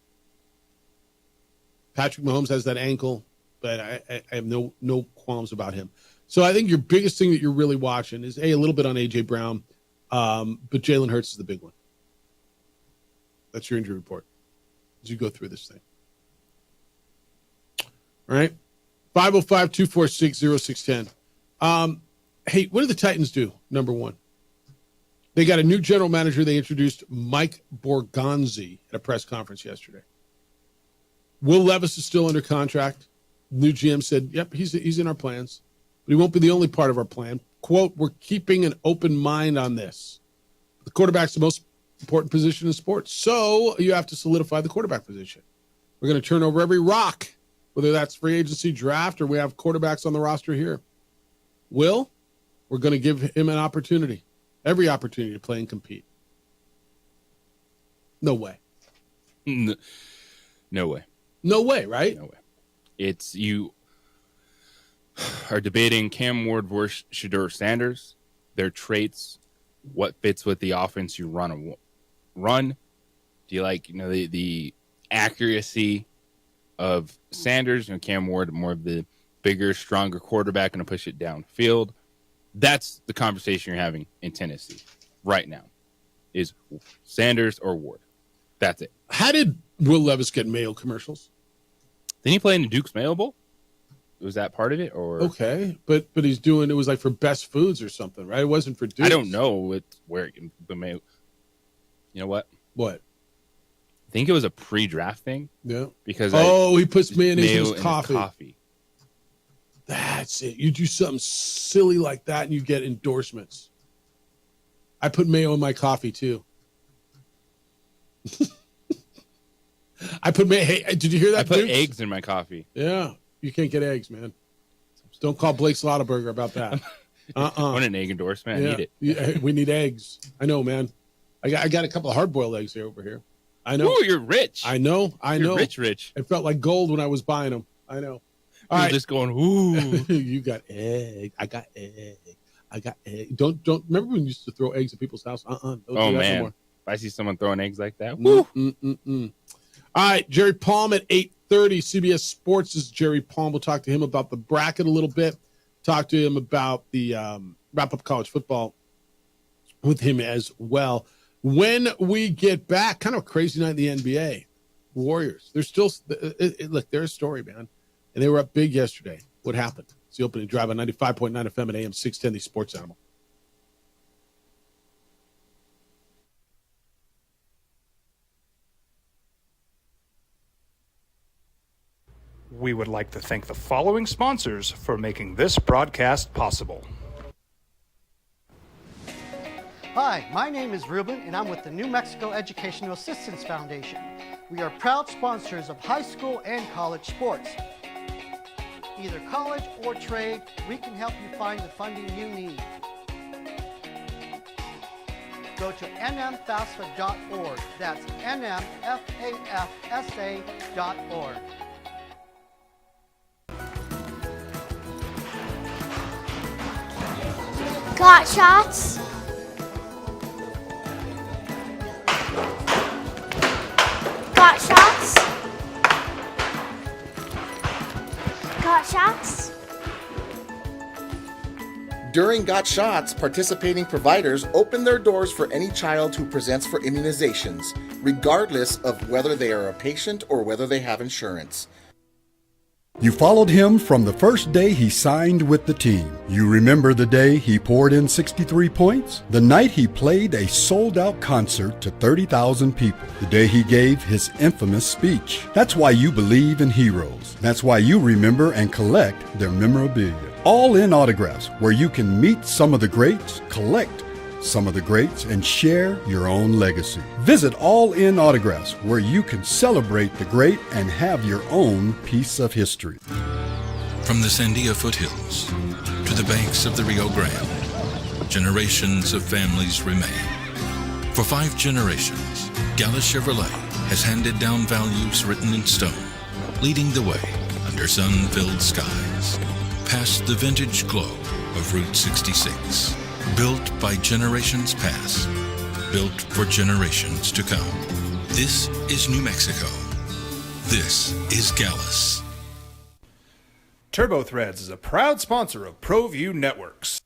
Speaker 9: Patrick Mahomes has that ankle, but I have no qualms about him. So I think your biggest thing that you're really watching is a little bit on A.J. Brown, but Jalen Hurts is the big one. That's your injury report as you go through this thing. All right. 505-246-0610. Hey, what did the Titans do, number one? They got a new general manager. They introduced Mike Borgonzi at a press conference yesterday. Will Levis is still under contract. New GM said, yep, he's in our plans, but he won't be the only part of our plan. Quote, we're keeping an open mind on this. The quarterback's the most important position in sports, so you have to solidify the quarterback position. We're going to turn over every rock, whether that's free agency, draft, or we have quarterbacks on the roster here. Will, we're going to give him an opportunity, every opportunity to play and compete. No way.
Speaker 10: No way.
Speaker 9: No way, right?
Speaker 10: No way. It's you are debating Cam Ward versus Shedeur Sanders, their traits, what fits with the offense you run. Do you like the accuracy of Sanders? Cam Ward, more of the bigger, stronger quarterback, going to push it downfield. That's the conversation you're having in Tennessee right now. Is Sanders or Ward? That's it.
Speaker 9: How did Will Levis get Mayo commercials?
Speaker 10: Didn't he play in the Duke's Mayo Bowl? Was that part of it? Or
Speaker 9: okay, but he's doing, it was like for Best Foods or something, right? It wasn't for Duke.
Speaker 10: I don't know. It's where the Mayo. You know what?
Speaker 9: What?
Speaker 10: I think it was a pre-draft thing.
Speaker 9: Yeah.
Speaker 10: Because
Speaker 9: he puts mayonnaise in his
Speaker 10: in
Speaker 9: coffee. That's it. You do something silly like that and you get endorsements. I put mayo in my coffee too. I put mayo. Hey, did you hear that?
Speaker 10: I put eggs in my coffee.
Speaker 9: Yeah. You can't get eggs, man. Don't call Blake Slaughterburger about that.
Speaker 10: I want an egg endorsement.
Speaker 9: Yeah.
Speaker 10: I need it.
Speaker 9: Yeah, we need eggs. I know, man. I got a couple of hard-boiled eggs here over here. I know.
Speaker 10: Ooh, you're rich.
Speaker 9: I know.
Speaker 10: You're rich.
Speaker 9: It felt like gold when I was buying them. I know. All
Speaker 10: You're
Speaker 9: right.
Speaker 10: just going, ooh.
Speaker 9: You got egg. I got egg. Don't remember when you used to throw eggs at people's house? Don't do that
Speaker 10: man.
Speaker 9: no more.
Speaker 10: If I see someone throwing eggs like that, woo.
Speaker 9: All right, Jerry Palm at 8:30. CBS Sports' Jerry Palm. We'll talk to him about the bracket a little bit. Talk to him about the wrap-up college football with him as well. When we get back, kind of a crazy night in the NBA. Warriors. They're still look, they're a story, man. And they were up big yesterday. What happened? It's the opening drive on 95.9 FM and AM 610, the Sports Animal.
Speaker 1: We would like to thank the following sponsors for making this broadcast possible.
Speaker 3: Hi, my name is Ruben, and I'm with the New Mexico Educational Assistance Foundation. We are proud sponsors of high school and college sports. Either college or trade, we can help you find the funding you need. Go to nmfafsa.org. That's nmfafsa.org.
Speaker 18: Got shots? Got shots? Got shots?
Speaker 19: During Got Shots, participating providers open their doors for any child who presents for immunizations, regardless of whether they are a patient or whether they have insurance.
Speaker 7: You followed him from the first day he signed with the team. You remember the day he poured in 63 points? The night he played a sold-out concert to 30,000 people. The day he gave his infamous speech. That's why you believe in heroes. That's why you remember and collect their memorabilia. All in autographs, where you can meet some of the greats, collect some of the greats, and share your own legacy. Visit All In Autographs, where you can celebrate the great and have your own piece of history.
Speaker 6: From the Sandia foothills to the banks of the Rio Grande, generations of families remain. For 5 generations, Gala Chevrolet has handed down values written in stone, leading the way under sun-filled skies, past the vintage glow of Route 66. Built by generations past, built for generations to come. This is New Mexico. This is Gallus.
Speaker 1: TurboThreads is a proud sponsor of ProView Networks.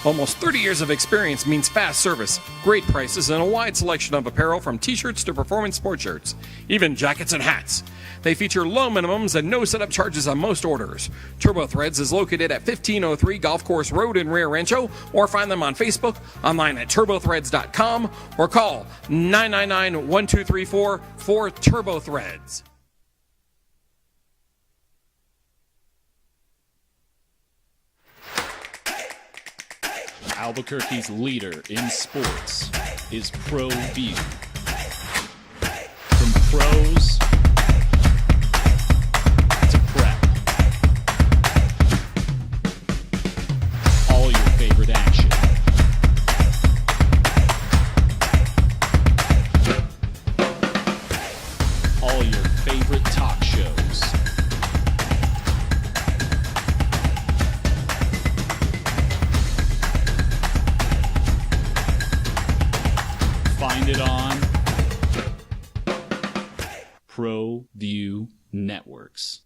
Speaker 8: Almost 30 years of experience means fast service, great prices, and a wide selection of apparel from t-shirts to performance sport shirts, even jackets and hats. They feature low minimums and no setup charges on most orders. TurboThreads is located at 1503 Golf Course Road in Rio Rancho, or find them on Facebook, online at turbothreads.com, or call 999-1234 for TurboThreads.
Speaker 17: Albuquerque's leader in sports is ProView. From pros to prep, all your favorite action. All your favorite talk shows. Find it on ProView Networks.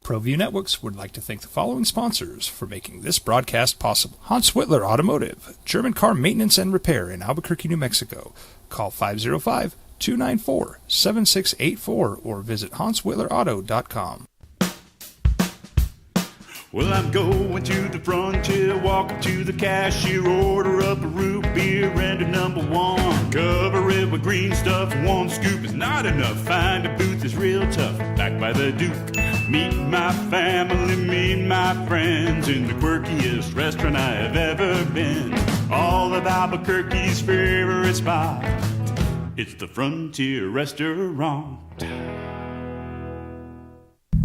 Speaker 1: ProView Networks would like to thank the following sponsors for making this broadcast possible. Hans Whitler Automotive, German car maintenance and repair in Albuquerque, New Mexico. Call 505-294-7684 or visit hanswhitlerauto.com.
Speaker 4: Well, I'm going to the frontier, walking to the cashier, order up a root beer and a number 1. Cover it with green stuff, 1 scoop is not enough. Find a booth is real tough, back by the Duke. Meet my family, meet my friends in the quirkiest restaurant I have ever been. All of Albuquerque's favorite spot, it's the Frontier Restaurant.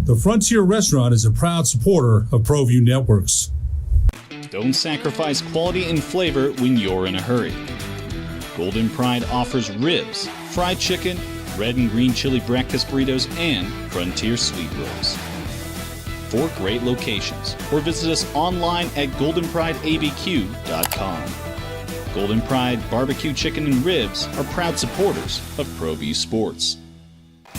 Speaker 5: The Frontier Restaurant is a proud supporter of ProView Networks.
Speaker 17: Don't sacrifice quality and flavor when you're in a hurry. Golden Pride offers ribs, fried chicken, red and green chili breakfast burritos, and Frontier sweet rolls. 4 great locations, or visit us online at goldenprideabq.com. Golden Pride Barbecue Chicken and Ribs are proud supporters of ProView Sports.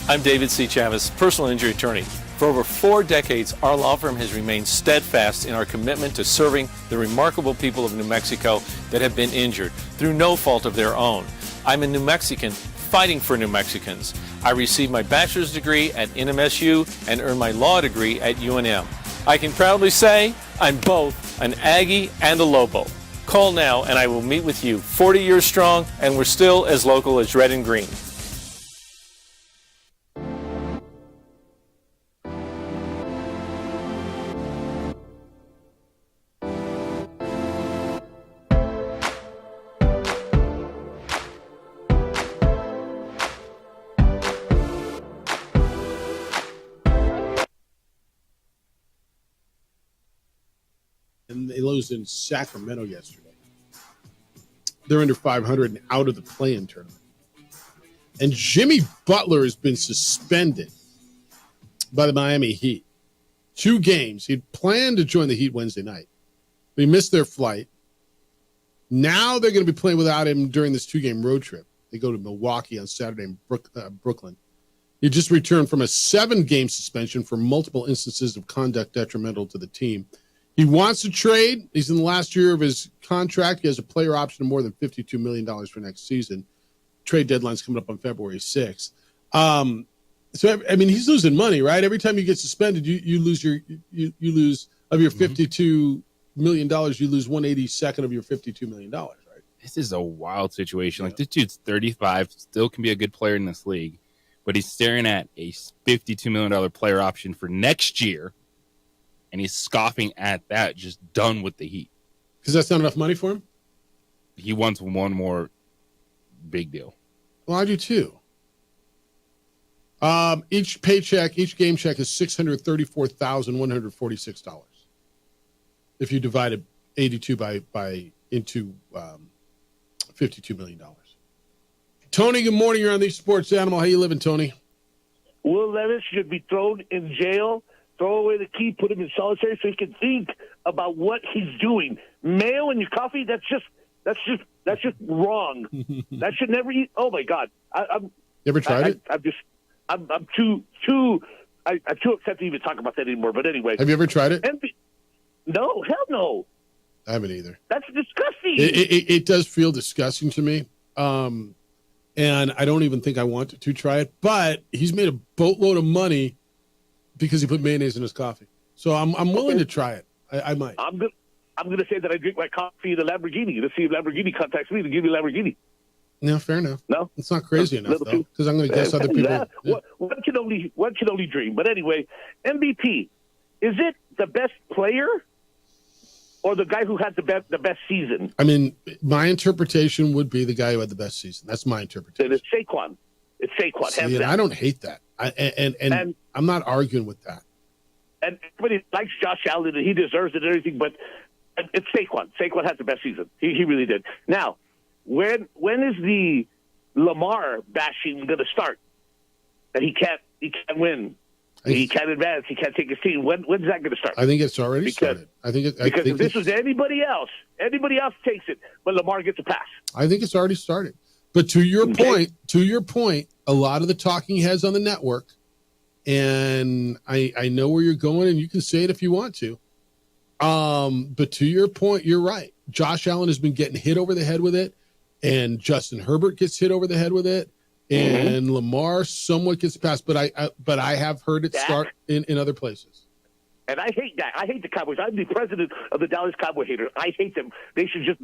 Speaker 23: I'm David C. Chavez, personal injury attorney. For over 4 decades, our law firm has remained steadfast in our commitment to serving the remarkable people of New Mexico that have been injured through no fault of their own. I'm a New Mexican fighting for New Mexicans. I received my bachelor's degree at NMSU and earned my law degree at UNM. I can proudly say I'm both an Aggie and a Lobo. Call now and I will meet with you. 40 years strong, and we're still as local as red and green.
Speaker 9: And they lost in Sacramento yesterday. They're under 500 and out of the play-in tournament. And Jimmy Butler has been suspended by the Miami Heat. 2 games. He'd planned to join the Heat Wednesday night. But he missed their flight. Now they're going to be playing without him during this 2-game road trip. They go to Milwaukee on Saturday in Brooklyn. He just returned from a 7-game suspension for multiple instances of conduct detrimental to the team. He wants to trade. He's in the last year of his contract. He has a player option of more than $52 million for next season. Trade deadline's coming up on February 6th. So I mean, he's losing money, right? Every time you get suspended, you lose you lose of your $52 million, you lose 1/82nd of your $52 million, right?
Speaker 10: This is a wild situation. Like, this dude's 35, still can be a good player in this league, but he's staring at a $52 million player option for next year, and he's scoffing at that, just done with the Heat.
Speaker 9: Because that's not enough money for him?
Speaker 10: He wants one more big deal.
Speaker 9: Well, I do too. Each paycheck, each game check is $634,146. If you divided 82 into $52 million. Tony, good morning. You're on the Sports Animal. How you living, Tony?
Speaker 20: Will Levis should be thrown in jail. Throw away the key, put him in solitary so he can think about what he's doing. Mayo in your coffee, that's just wrong. That should never eat. Oh my God.
Speaker 9: You ever tried it?
Speaker 20: I'm too upset to even talk about that anymore. But anyway.
Speaker 9: Have you ever tried it?
Speaker 20: No, hell no.
Speaker 9: I haven't either.
Speaker 20: That's disgusting.
Speaker 9: It does feel disgusting to me. And I don't even think I want to try it. But he's made a boatload of money because he put mayonnaise in his coffee. So I'm willing to try it. I might.
Speaker 20: I'm going to say that I drink my coffee in a Lamborghini. Let's see if Lamborghini contacts me to give me a Lamborghini.
Speaker 9: No, fair enough.
Speaker 20: No,
Speaker 9: it's not crazy enough though, because I'm going to guess other people.
Speaker 20: Yeah. One can only dream. But anyway, MVP, is it the best player or the guy who had the best season?
Speaker 9: I mean, my interpretation would be the guy who had the best season. That's my interpretation.
Speaker 20: It's Saquon. It's Saquon.
Speaker 9: See, and I don't hate that. And I'm not arguing with that.
Speaker 20: And everybody likes Josh Allen, and he deserves it and everything, but it's Saquon. Saquon had the best season. He really did. Now, when is the Lamar bashing going to start? That he can't win. He can't advance. He can't take his team. When's that going to start?
Speaker 9: I think it's already started.
Speaker 20: Because if this was anybody else takes it, but Lamar gets a pass.
Speaker 9: I think it's already started. But to your point, a lot of the talking heads on the network, and I know where you're going, and you can say it if you want to. But to your point, you're right. Josh Allen has been getting hit over the head with it, and Justin Herbert gets hit over the head with it, and Lamar somewhat gets past. But I have heard it start in other places.
Speaker 20: And I hate that. I hate the Cowboys. I'm the president of the Dallas Cowboy haters. I hate them. They should just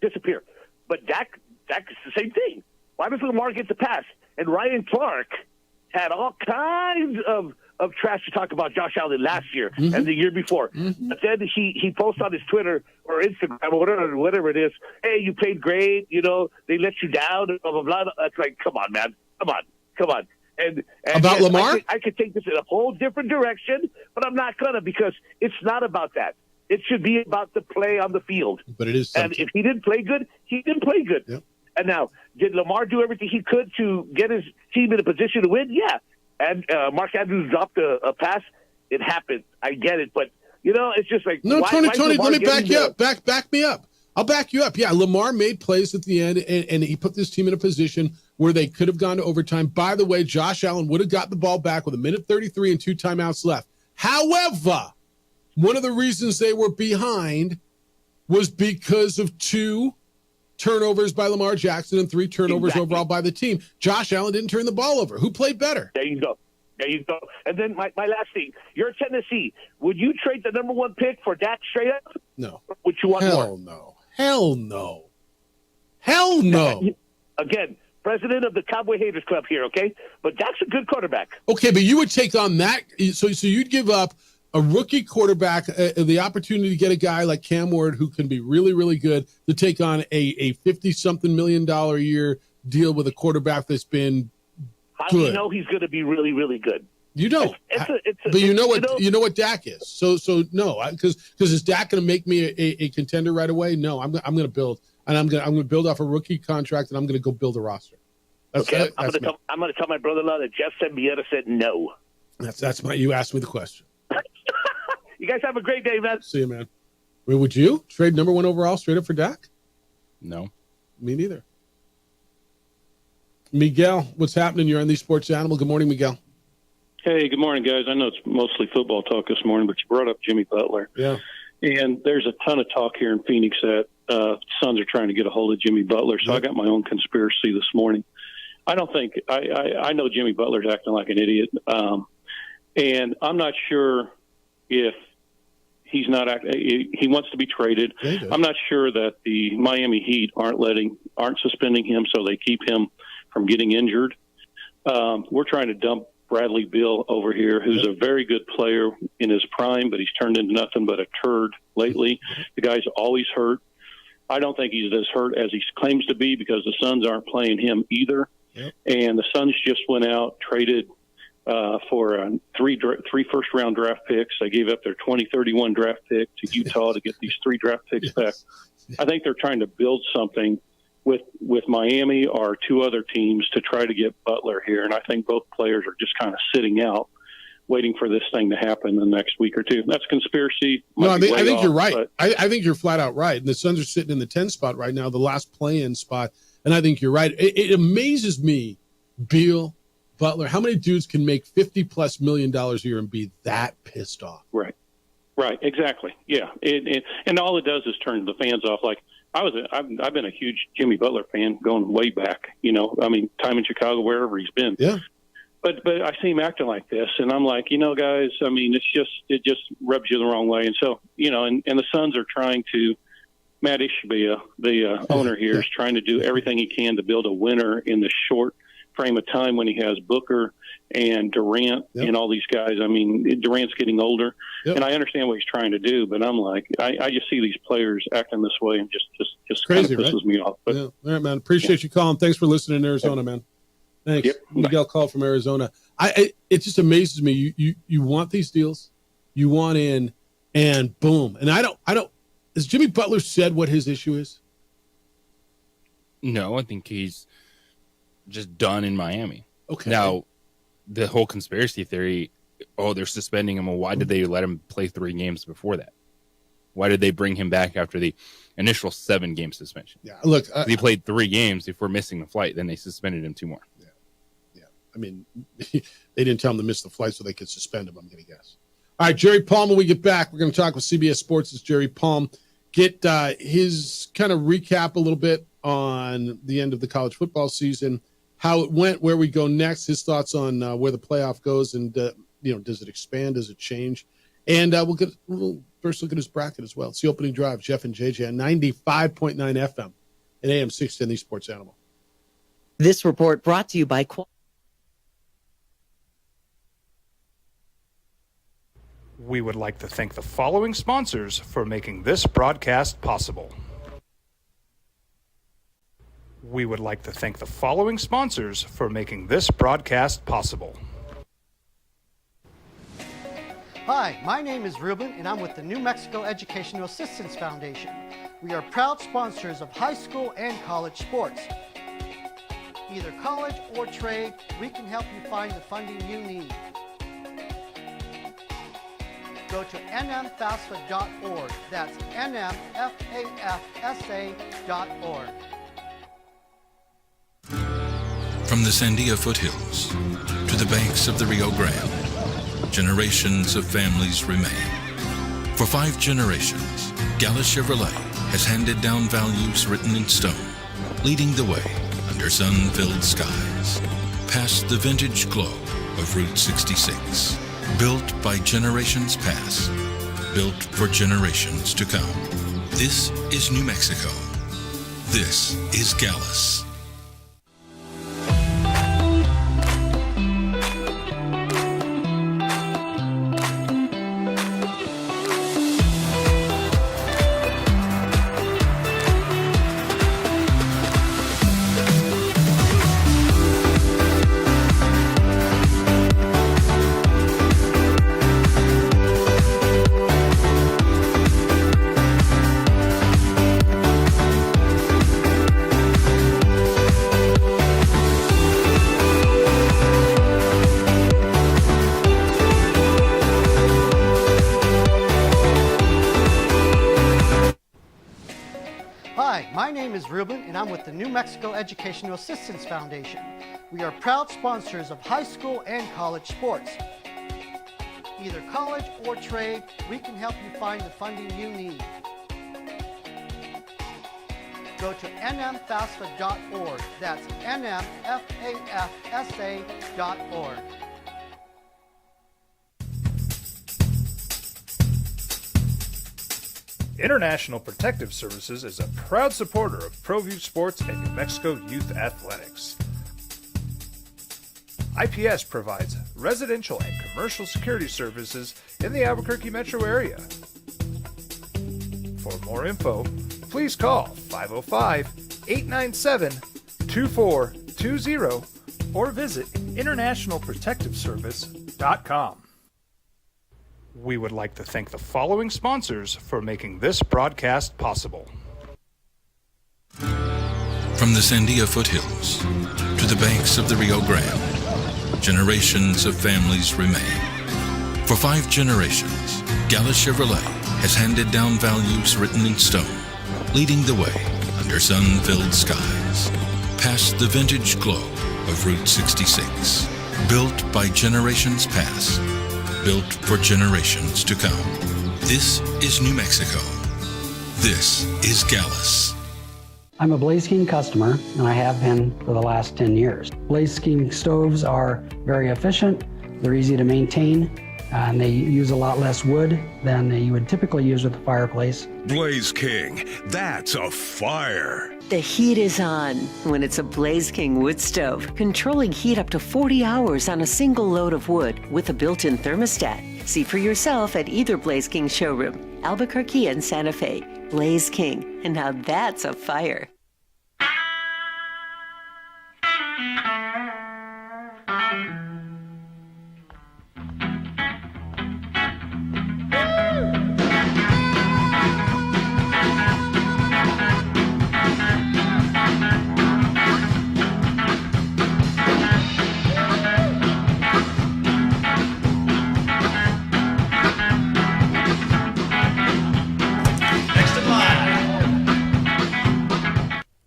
Speaker 20: disappear. But Dak is the same thing. Why does Lamar get the pass? And Ryan Clark had all kinds of trash to talk about Josh Allen last year and the year before. But then he posts on his Twitter or Instagram or whatever it is, hey, you played great, they let you down, and blah, blah, blah. It's like, come on, man. Come on. And
Speaker 9: about Lamar?
Speaker 20: I could take this in a whole different direction, but I'm not going to, because it's not about that. It should be about the play on the field.
Speaker 9: But it is something.
Speaker 20: And if he didn't play good, he didn't play good.
Speaker 9: Yep.
Speaker 20: And now, did Lamar do everything he could to get his team in a position to win? Yeah. And Mark Andrews dropped a pass. It happened. I get it. But, it's just like...
Speaker 9: No, Tony, let me back you up. Back me up. I'll back you up. Yeah, Lamar made plays at the end, and he put this team in a position where they could have gone to overtime. By the way, Josh Allen would have got the ball back with 1:33 and 2 timeouts left. However, one of the reasons they were behind was because of 2 turnovers by Lamar Jackson and 3 turnovers overall by the team. Josh Allen didn't turn the ball over. Who played better?
Speaker 20: There you go. And then my last thing. You're Tennessee. Would you trade the number 1 pick for Dak straight up?
Speaker 9: No.
Speaker 20: Or would you want more?
Speaker 9: Hell no.
Speaker 20: Again, president of the Cowboy Haters Club here, okay? But Dak's a good quarterback.
Speaker 9: Okay, but you would take on that. So you'd give up a rookie quarterback the opportunity to get a guy like Cam Ward who can be really, really good to take on a $50-something million a year deal with a quarterback that's been
Speaker 20: How
Speaker 9: good.
Speaker 20: do you know he's going to be really, really good?
Speaker 9: You don't. But you know what Dak is. So no, because is Dak going to make me a contender right away? No, I'm going to build, and I'm going to build off a rookie contract, and I'm going to go build a roster.
Speaker 20: I'm going to tell my brother-in-law that Jeff Sembieta said no.
Speaker 9: That's my. You asked me the question.
Speaker 20: You guys have a great day, man.
Speaker 9: See you, man. Would you trade number 1 overall straight up for Dak?
Speaker 10: No.
Speaker 9: Me neither. Miguel, what's happening? You're on the Sports Animal. Good morning, Miguel.
Speaker 2: Hey, good morning, guys. I know it's mostly football talk this morning, but you brought up Jimmy Butler.
Speaker 9: Yeah.
Speaker 2: And there's a ton of talk here in Phoenix that Suns are trying to get a hold of Jimmy Butler. So I got my own conspiracy this morning. I don't think I know Jimmy Butler's acting like an idiot, and I'm not sure if he's not he wants to be traded.
Speaker 9: Yeah,
Speaker 2: I'm not sure that the Miami Heat aren't suspending him so they keep him from getting injured. We're trying to dump Bradley Beal over here, who's a very good player in his prime, but he's turned into nothing but a turd lately. The guy's always hurt. I don't think he's as hurt as he claims to be because the Suns aren't playing him either.
Speaker 9: Yep.
Speaker 2: And the Suns just went out, traded for three first-round draft picks. They gave up their 2031 draft pick to Utah to get these 3 draft picks back. I think they're trying to build something with Miami or 2 other teams to try to get Butler here. And I think both players are just kind of sitting out, waiting for this thing to happen in the next week or two. That's conspiracy.
Speaker 9: No, I think you're right. I think you're flat out right. And the Suns are sitting in the 10 spot right now, the last play-in spot. And I think you're right. It amazes me, Beal, Butler, how many dudes can make $50+ million a year and be that pissed off?
Speaker 2: Right, exactly. Yeah, and all it does is turn the fans off. Like I've been a huge Jimmy Butler fan going way back. You know, I mean, time in Chicago, wherever he's been.
Speaker 9: Yeah.
Speaker 2: But I see him acting like this, and I'm like, guys, I mean, it just rubs you the wrong way. And so, and the Suns are trying to. Matt Ishbia, the owner here, is trying to do everything he can to build a winner in the short frame of time when he has Booker and Durant and all these guys. I mean, Durant's getting older, and I understand what he's trying to do, but I'm like, I just see these players acting this way and just
Speaker 9: crazy,
Speaker 2: kind of pisses me off. But,
Speaker 9: All right, man. Appreciate you calling. Thanks for listening in Arizona, man. Thanks.
Speaker 2: Yep.
Speaker 9: Miguel called from Arizona. It just amazes me. You want these deals, you want in, and boom. And I don't. Has Jimmy Butler said what his issue is?
Speaker 10: No, I think he's just done in Miami.
Speaker 9: Okay.
Speaker 10: Now, the whole conspiracy theory, they're suspending him. Well, why did they let him play 3 games before that? Why did they bring him back after the initial 7-game suspension?
Speaker 9: Yeah, look.
Speaker 10: He played 3 games before missing the flight. Then they suspended him 2 more.
Speaker 9: Yeah. I mean, they didn't tell him to miss the flight so they could suspend him, I'm going to guess. All right, Jerry Palm, when we get back, we're going to talk with CBS Sports' Jerry Palm, get his kind of recap a little bit on the end of the college football season, how it went, where we go next, his thoughts on where the playoff goes, and, does it expand, does it change? And we'll first look at his bracket as well. It's the opening drive, Jeff and JJ on 95.9 FM and AM 610, the Sports Animal.
Speaker 21: This report brought to you by
Speaker 1: We would like to thank the following sponsors for making this broadcast possible. We would like to thank the following sponsors for making this broadcast possible.
Speaker 3: Hi, my name is Ruben, and I'm with the New Mexico Educational Assistance Foundation. We are proud sponsors of high school and college sports. Either college or trade, we can help you find the funding you need. Go to nmfafsa.org. That's nmfafsa.org.
Speaker 6: From the Sandia foothills to the banks of the Rio Grande, generations of families remain. For 5 generations, Gallus Chevrolet has handed down values written in stone, leading the way under sun-filled skies, past the vintage glow of Route 66. Built by generations past, built for generations to come. This is New Mexico. This is Gallus.
Speaker 3: My name is Ruben, and I'm with the New Mexico Educational Assistance Foundation. We are proud sponsors of high school and college sports. Either college or trade, we can help you find the funding you need. Go to nmfafsa.org. That's nmfafsa.org.
Speaker 1: International Protective Services is a proud supporter of ProView Sports and New Mexico Youth Athletics. IPS provides residential and commercial security services in the Albuquerque metro area. For more info, please call 505-897-2420 or visit internationalprotectiveservice.com. We would like to thank the following sponsors for making this broadcast possible.
Speaker 6: From the Sandia foothills to the banks of the Rio Grande, generations of families remain. For 5 generations, Gallus Chevrolet has handed down values written in stone, leading the way under sun-filled skies, past the vintage glow of Route 66, built by generations past, built for generations to come. This is New Mexico. This is Gallus.
Speaker 11: I'm a Blaze King customer, and I have been for the last 10 years. Blaze King stoves are very efficient, they're easy to maintain, and they use a lot less wood than you would typically use with a fireplace.
Speaker 12: Blaze King, that's a fire.
Speaker 22: The heat is on when it's a Blaze King wood stove, controlling heat up to 40 hours on a single load of wood with a built-in thermostat. See for yourself at either Blaze King showroom, Albuquerque and Santa Fe. Blaze King, and now that's a fire.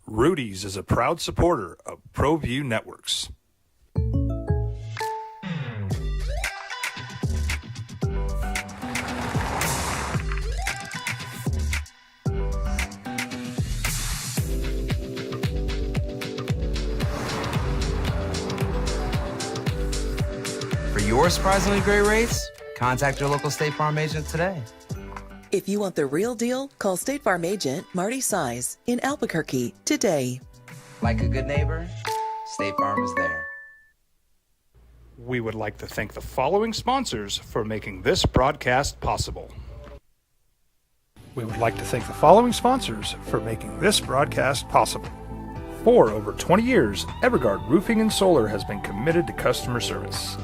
Speaker 1: Rudy's is a proud supporter of ProView Networks.
Speaker 24: For your surprisingly great rates, contact your local State Farm agent today.
Speaker 25: If you want the real deal, call State Farm agent Marty Size in Albuquerque today.
Speaker 24: Like a good neighbor, State Farm is there.
Speaker 1: We would like to thank the following sponsors for making this broadcast possible. We would like to thank the following sponsors for making this broadcast possible. For over 20 years, Evergard Roofing and Solar has been committed to customer service.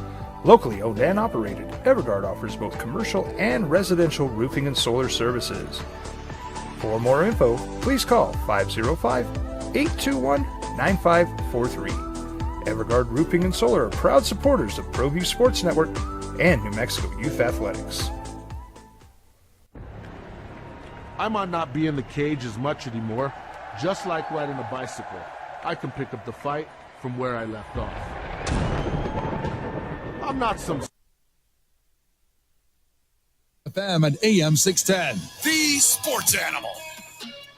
Speaker 1: Locally owned and operated, Evergard offers both commercial and residential roofing and solar services. For more info, please call 505-821-9543. Evergard Roofing and Solar are proud supporters of ProView Sports Network and New Mexico Youth Athletics.
Speaker 14: I might not be in the cage as much anymore. Just like riding a bicycle, I can pick up the fight from where I left off. I'm not some
Speaker 13: FM and AM 610.
Speaker 12: The sports animal.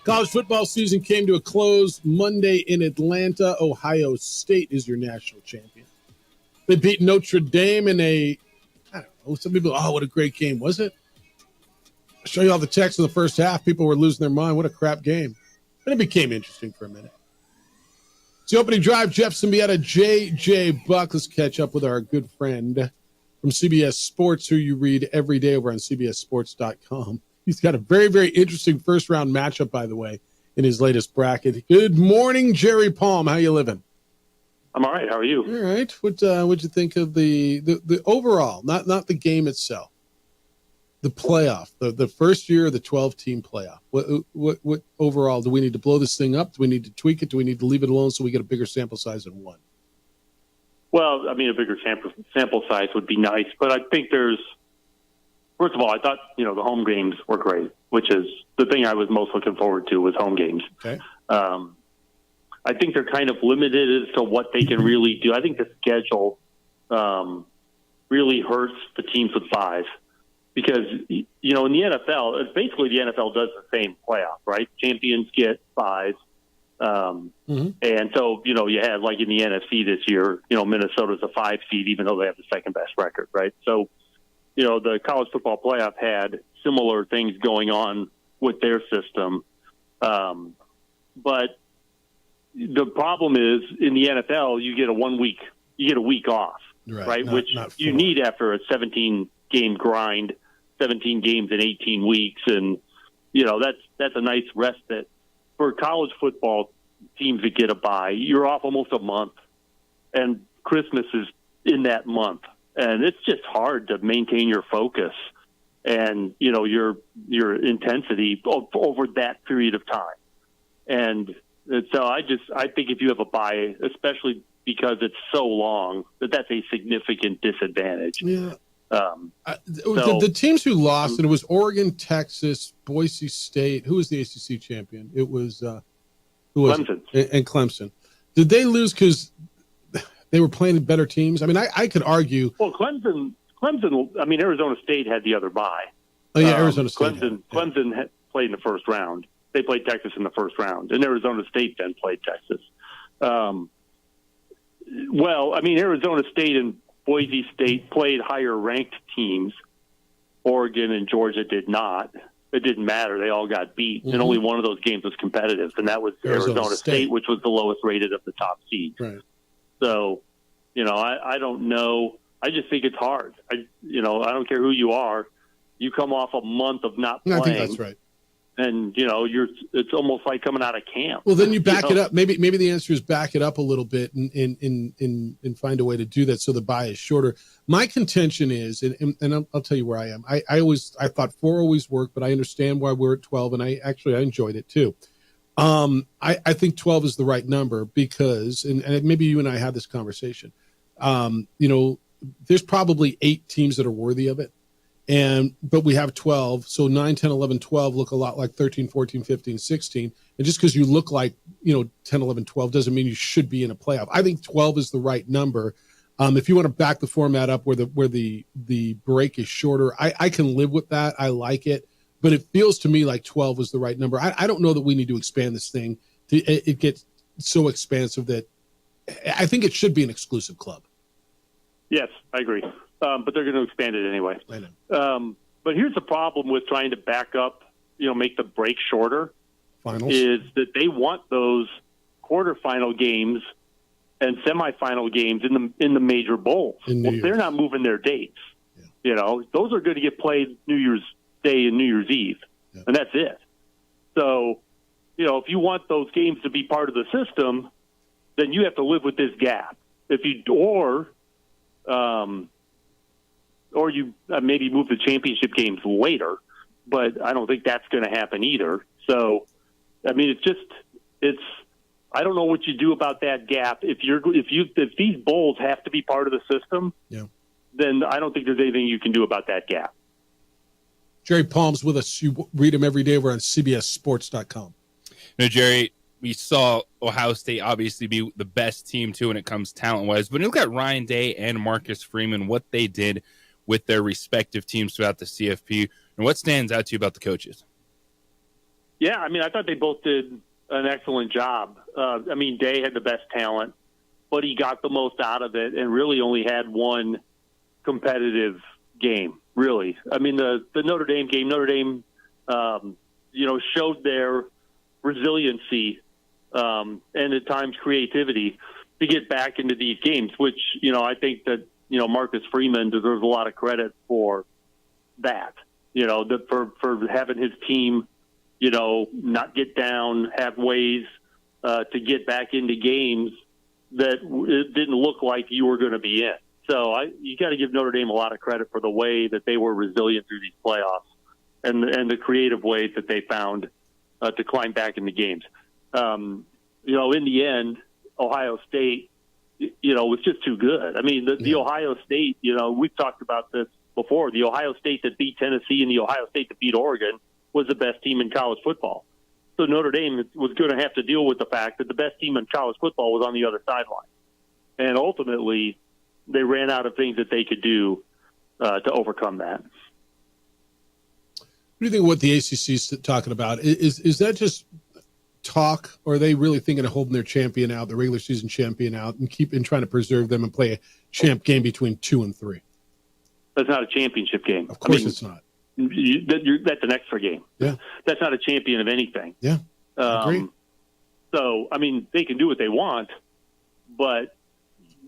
Speaker 9: College football season came to a close Monday in Atlanta. Ohio State is your national champion. They beat Notre Dame in I don't know, some people, what a great game. Was it? I'll show you all the text in the first half. People were losing their mind. What a crap game. And it became interesting for a minute. It's the opening drive. Jeff Symbieta, JJ Buck. Let's catch up with our good friend from CBS Sports, who you read every day over on CBSSports.com. He's got a very, very interesting first-round matchup, by the way, in his latest bracket. Good morning, Jerry Palm. How you living?
Speaker 26: I'm all right. How are you?
Speaker 9: All right. What'd you think of the overall, not the game itself, the playoff, the first year of the 12-team playoff? What overall, do we need to blow this thing up? Do we need to tweak it? Do we need to leave it alone so we get a bigger sample size than one?
Speaker 26: Well, I mean, a bigger sample size would be nice, but I think first of all, I thought, the home games were great, which is the thing I was most looking forward to was home games.
Speaker 9: Okay.
Speaker 26: I think they're kind of limited as to what they can really do. I think the schedule really hurts the teams with buys because, in the NFL, it's basically the NFL does the same playoff, right? Champions get buys. And so, you had like in the NFC this year, Minnesota's a 5 seed, even though they have the second best record, right? So, the college football playoff had similar things going on with their system. But the problem is in the NFL, you get a week off, right? Which you need after a 17-game grind, 17 games in 18 weeks. And, that's a nice respite. For college football teams that get a bye, you're off almost a month, and Christmas is in that month. And it's just hard to maintain your focus and, your intensity over that period of time. And so I think if you have a bye, especially because it's so long, that's a significant disadvantage.
Speaker 9: Yeah. The teams who lost, and it was Oregon, Texas, Boise State. Who was the ACC champion? It was
Speaker 26: Clemson.
Speaker 9: And Clemson. Did they lose because they were playing better teams? I mean, I could argue.
Speaker 26: Well, Clemson. I mean, Arizona State had the other bye.
Speaker 9: Oh yeah, Arizona State.
Speaker 26: Clemson had played in the first round. They played Texas in the first round, and Arizona State then played Texas. Arizona State and Boise State played higher-ranked teams. Oregon and Georgia did not. It didn't matter. They all got beat, and only one of those games was competitive, and that was Arizona State, which was the lowest rated of the top seeds.
Speaker 9: Right.
Speaker 26: So, I don't know. I just think it's hard. I don't care who you are. You come off a month of not playing.
Speaker 9: I think that's right.
Speaker 26: And it's almost like coming out of camp.
Speaker 9: Well, then you back it up. Maybe the answer is back it up a little bit and find a way to do that so the bye is shorter. My contention is, and I'll tell you where I am. I thought 4 always worked, but I understand why we're at 12, and I enjoyed it too. I think 12 is the right number because, and maybe you and I had this conversation. There's probably 8 teams that are worthy of it. But we have 12, so 9, 10, 11, 12 look a lot like 13, 14, 15, 16. And just because you look like, 10, 11, 12 doesn't mean you should be in a playoff. I think 12 is the right number. If you want to back the format up where the break is shorter, I can live with that. I like it. But it feels to me like 12 is the right number. I don't know that we need to expand this thing. It gets so expansive that I think it should be an exclusive club.
Speaker 26: Yes, I agree. But they're going to expand it anyway.
Speaker 9: I know.
Speaker 26: But here's the problem with trying to back up, make the break shorter.
Speaker 9: Finals.
Speaker 26: Is that they want those quarterfinal games and semifinal games in the major bowls. They're not moving their dates. Yeah. Those are going to get played New Year's Day and New Year's Eve, and that's it. So, if you want those games to be part of the system, then you have to live with this gap. Or you maybe move the championship games later, but I don't think that's going to happen either. So, I mean, I don't know what you do about that gap. If these bowls have to be part of the system, then I don't think there's anything you can do about that gap.
Speaker 9: Jerry Palm's with us. You read him every day. We're on CBSSports.com.
Speaker 10: Jerry, we saw Ohio State obviously be the best team, too, when it comes talent-wise. But look at Ryan Day and Marcus Freeman, what they did with their respective teams throughout the CFP. And what stands out to you about the coaches?
Speaker 26: Yeah, I mean, I thought they both did an excellent job. Day had the best talent, but he got the most out of it and really only had one competitive game, really. I mean, the Notre Dame game, Notre Dame, showed their resiliency and at times creativity to get back into these games, which, I think that, Marcus Freeman deserves a lot of credit for that, for having his team, not get down, have ways to get back into games that it didn't look like you were going to be in. So you got to give Notre Dame a lot of credit for the way that they were resilient through these playoffs and the creative ways that they found to climb back in the games. In the end, Ohio State, was just too good. I mean, the Ohio State, we've talked about this before. The Ohio State that beat Tennessee and the Ohio State that beat Oregon was the best team in college football. So Notre Dame was going to have to deal with the fact that the best team in college football was on the other sideline. And ultimately, they ran out of things that they could do to overcome that.
Speaker 9: What do you think of what the ACC is talking about? Is that just talk, or are they really thinking of holding their champion out, the regular season champion out, and trying to preserve them and play a champ game between 2 and 3?
Speaker 26: That's not a championship game.
Speaker 9: Of course, it's not.
Speaker 26: That's an extra game.
Speaker 9: Yeah,
Speaker 26: that's not a champion of anything.
Speaker 9: Yeah, agree.
Speaker 26: So, I mean, they can do what they want, but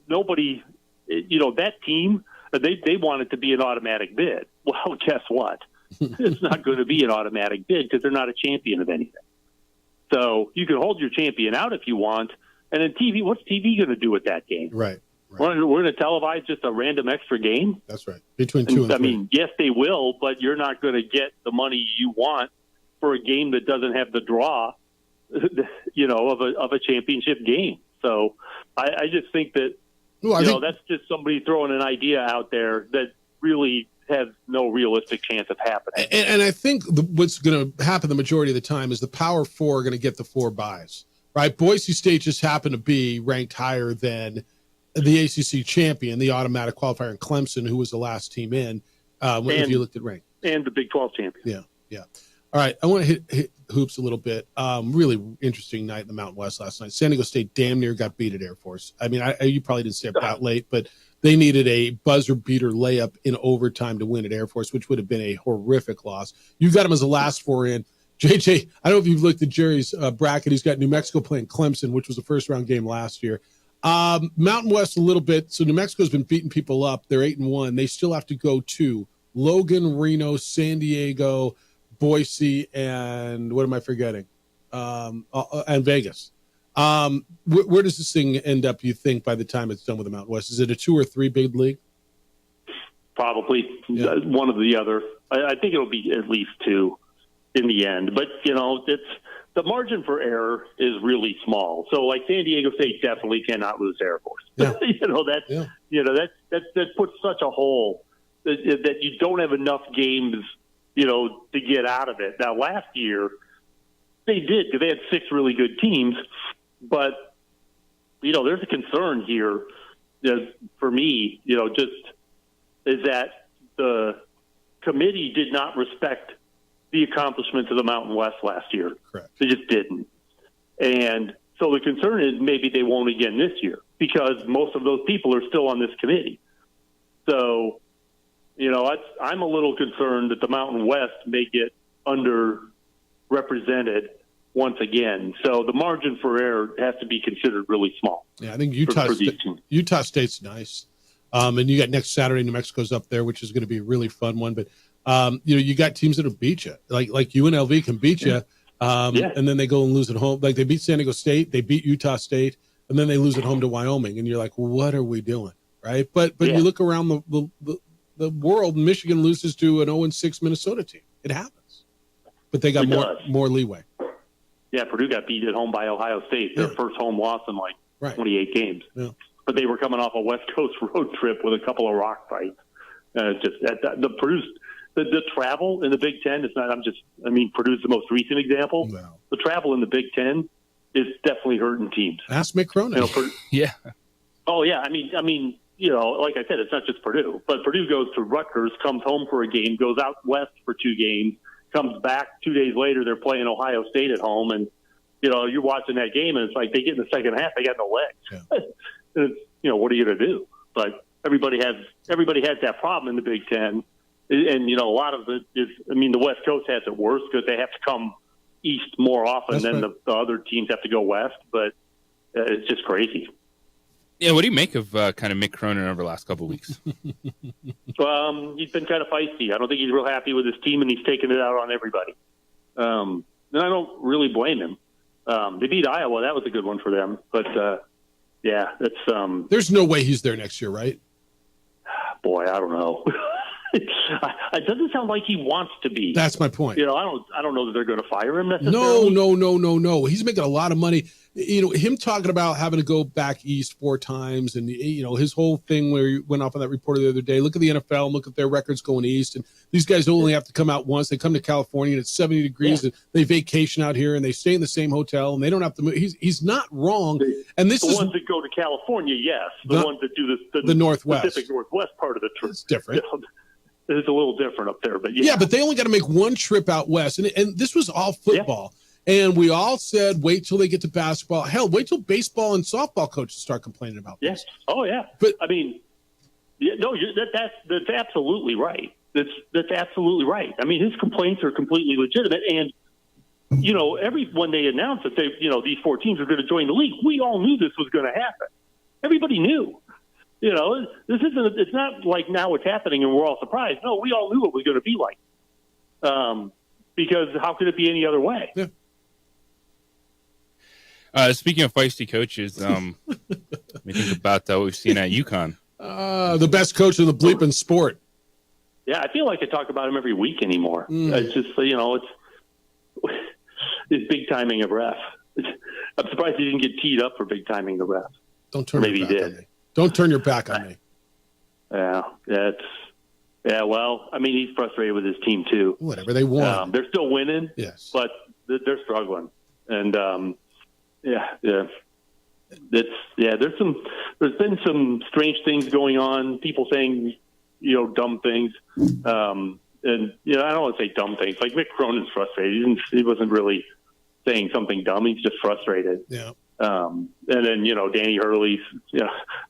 Speaker 26: nobody, that team, they want it to be an automatic bid. Well, guess what? It's not going to be an automatic bid because they're not a champion of anything. So you can hold your champion out if you want, and then TV. What's TV going to do with that game?
Speaker 9: Right.
Speaker 26: We're going to televise just a random extra game.
Speaker 9: That's right. Between 2 and 3.
Speaker 26: I mean, yes, they will, but you're not going to get the money you want for a game that doesn't have the draw, of a championship game. So I just think that that's just somebody throwing an idea out there that really has no realistic chance of happening.
Speaker 9: And I think what's going to happen the majority of the time is the Power Four are going to get the 4 buys, right? Boise State just happened to be ranked higher than the ACC champion, the automatic qualifier, in Clemson, who was the last team in, if you looked at rank.
Speaker 26: And the Big 12 champion.
Speaker 9: Yeah. All right, I want to hit hoops a little bit. Really interesting night in the Mountain West last night. San Diego State damn near got beat at Air Force. I mean, you probably didn't stay up that late, but they needed a buzzer beater layup in overtime to win at Air Force, which would have been a horrific loss. You got him as the last 4 in. JJ, I don't know if you've looked at Jerry's bracket. He's got New Mexico playing Clemson, which was a first-round game last year. Mountain West a little bit. So New Mexico's been beating people up. They're 8-1. They still have to go to Logan, Reno, San Diego, Boise, and what am I forgetting? And Vegas. Where does this thing end up, you think, by the time it's done with the Mountain West? Is it a 2 or 3 big league?
Speaker 26: Probably one of the other. I think it'll be at least 2 in the end. But, it's the margin for error is really small. So, like, San Diego State definitely cannot lose Air Force.
Speaker 9: Yeah.
Speaker 26: That puts such a hole that you don't have enough games, to get out of it. Now, last year, they did because they had 6 really good teams. But, there's a concern here for me, just is that the committee did not respect the accomplishments of the Mountain West last year.
Speaker 9: Correct.
Speaker 26: They just didn't. And so the concern is maybe they won't again this year because most of those people are still on this committee. So, I'm a little concerned that the Mountain West may get underrepresented once again. So the margin for error has to be considered really small.
Speaker 9: Yeah, I think Utah State's nice. And you got next Saturday, New Mexico's up there, which is going to be a really fun one. But, you got teams that will beat you. Like UNLV can beat you, and then they go and lose at home. Like they beat San Diego State, they beat Utah State, and then they lose at home to Wyoming. And you're like, what are we doing? Right? But you look around the world, Michigan loses to an 0-6 Minnesota team. It happens. But they got more leeway.
Speaker 26: Yeah, Purdue got beat at home by Ohio State, their first home loss in 28 games.
Speaker 9: Yeah.
Speaker 26: But they were coming off a West Coast road trip with a couple of rock fights. The travel in the Big Ten is not. Purdue's the most recent example.
Speaker 9: No.
Speaker 26: The travel in the Big Ten is definitely hurting teams.
Speaker 9: Ask Mick Cronin.
Speaker 10: Yeah.
Speaker 26: Oh yeah. Like I said, it's not just Purdue, but Purdue goes to Rutgers, comes home for a game, goes out west for 2 games, comes back 2 days later. They're playing Ohio State at home, and you're watching that game, and it's like they get in the second half, they got no legs.
Speaker 9: Yeah.
Speaker 26: What are you going to do? But everybody has that problem in the Big Ten. And, a lot of it is, the West Coast has it worse because they have to come east more often than the other teams have to go west. But it's just crazy.
Speaker 10: Yeah, what do you make of kind of Mick Cronin over the last couple of weeks?
Speaker 26: He's been kind of feisty. I don't think he's real happy with his team, and he's taking it out on everybody. And I don't really blame him. They beat Iowa. That was a good one for them. But, that's
Speaker 9: there's no way he's there next year, right?
Speaker 26: Boy, I don't know. It doesn't sound like he wants to be.
Speaker 9: That's my point.
Speaker 26: I don't know that they're going to fire him necessarily.
Speaker 9: No. He's making a lot of money. him talking about having to go back east 4 times, and his whole thing where he went off on that reporter the other day. Look at the NFL and look at their records going east, and these guys only have to come out once. They come to California and it's 70 degrees, and they vacation out here and they stay in the same hotel and they don't have to move. He's not wrong. And this is
Speaker 26: ones that go to California, yes. The ones that do the
Speaker 9: Northwest,
Speaker 26: Pacific Northwest part of the trip.
Speaker 9: It's different.
Speaker 26: It's a little different up there, but
Speaker 9: yeah, but they only got to make one trip out west, and this was all football. Yeah. And we all said, wait till they get to basketball. Hell, wait till baseball and softball coaches start complaining about this.
Speaker 26: Yes. Oh, yeah. But I mean, that's absolutely right. That's absolutely right. I mean, his complaints are completely legitimate. And, when they announced that these 4 teams are going to join the league, we all knew this was going to happen. Everybody knew. It's not like now it's happening and we're all surprised. No, we all knew it was going to be like. Because how could it be any other way?
Speaker 9: Yeah.
Speaker 10: Speaking of feisty coaches, let me think about what we've seen at UConn.
Speaker 9: The best coach in the bleeping sport.
Speaker 26: Yeah, I feel like I talk about him every week anymore. It's just, it's big timing of ref. I'm surprised he didn't get teed up for big timing the ref.
Speaker 9: Don't turn your back on me. Don't turn your back on me.
Speaker 26: Well, I mean, he's frustrated with his team too.
Speaker 9: Whatever, they won.
Speaker 26: They're still winning.
Speaker 9: Yes,
Speaker 26: but they're struggling. And there's been some strange things going on. People saying, dumb things. And I don't want to say dumb things. Like Mick Cronin's frustrated. He wasn't really saying something dumb. He's just frustrated.
Speaker 9: Yeah.
Speaker 26: And then Danny Hurley's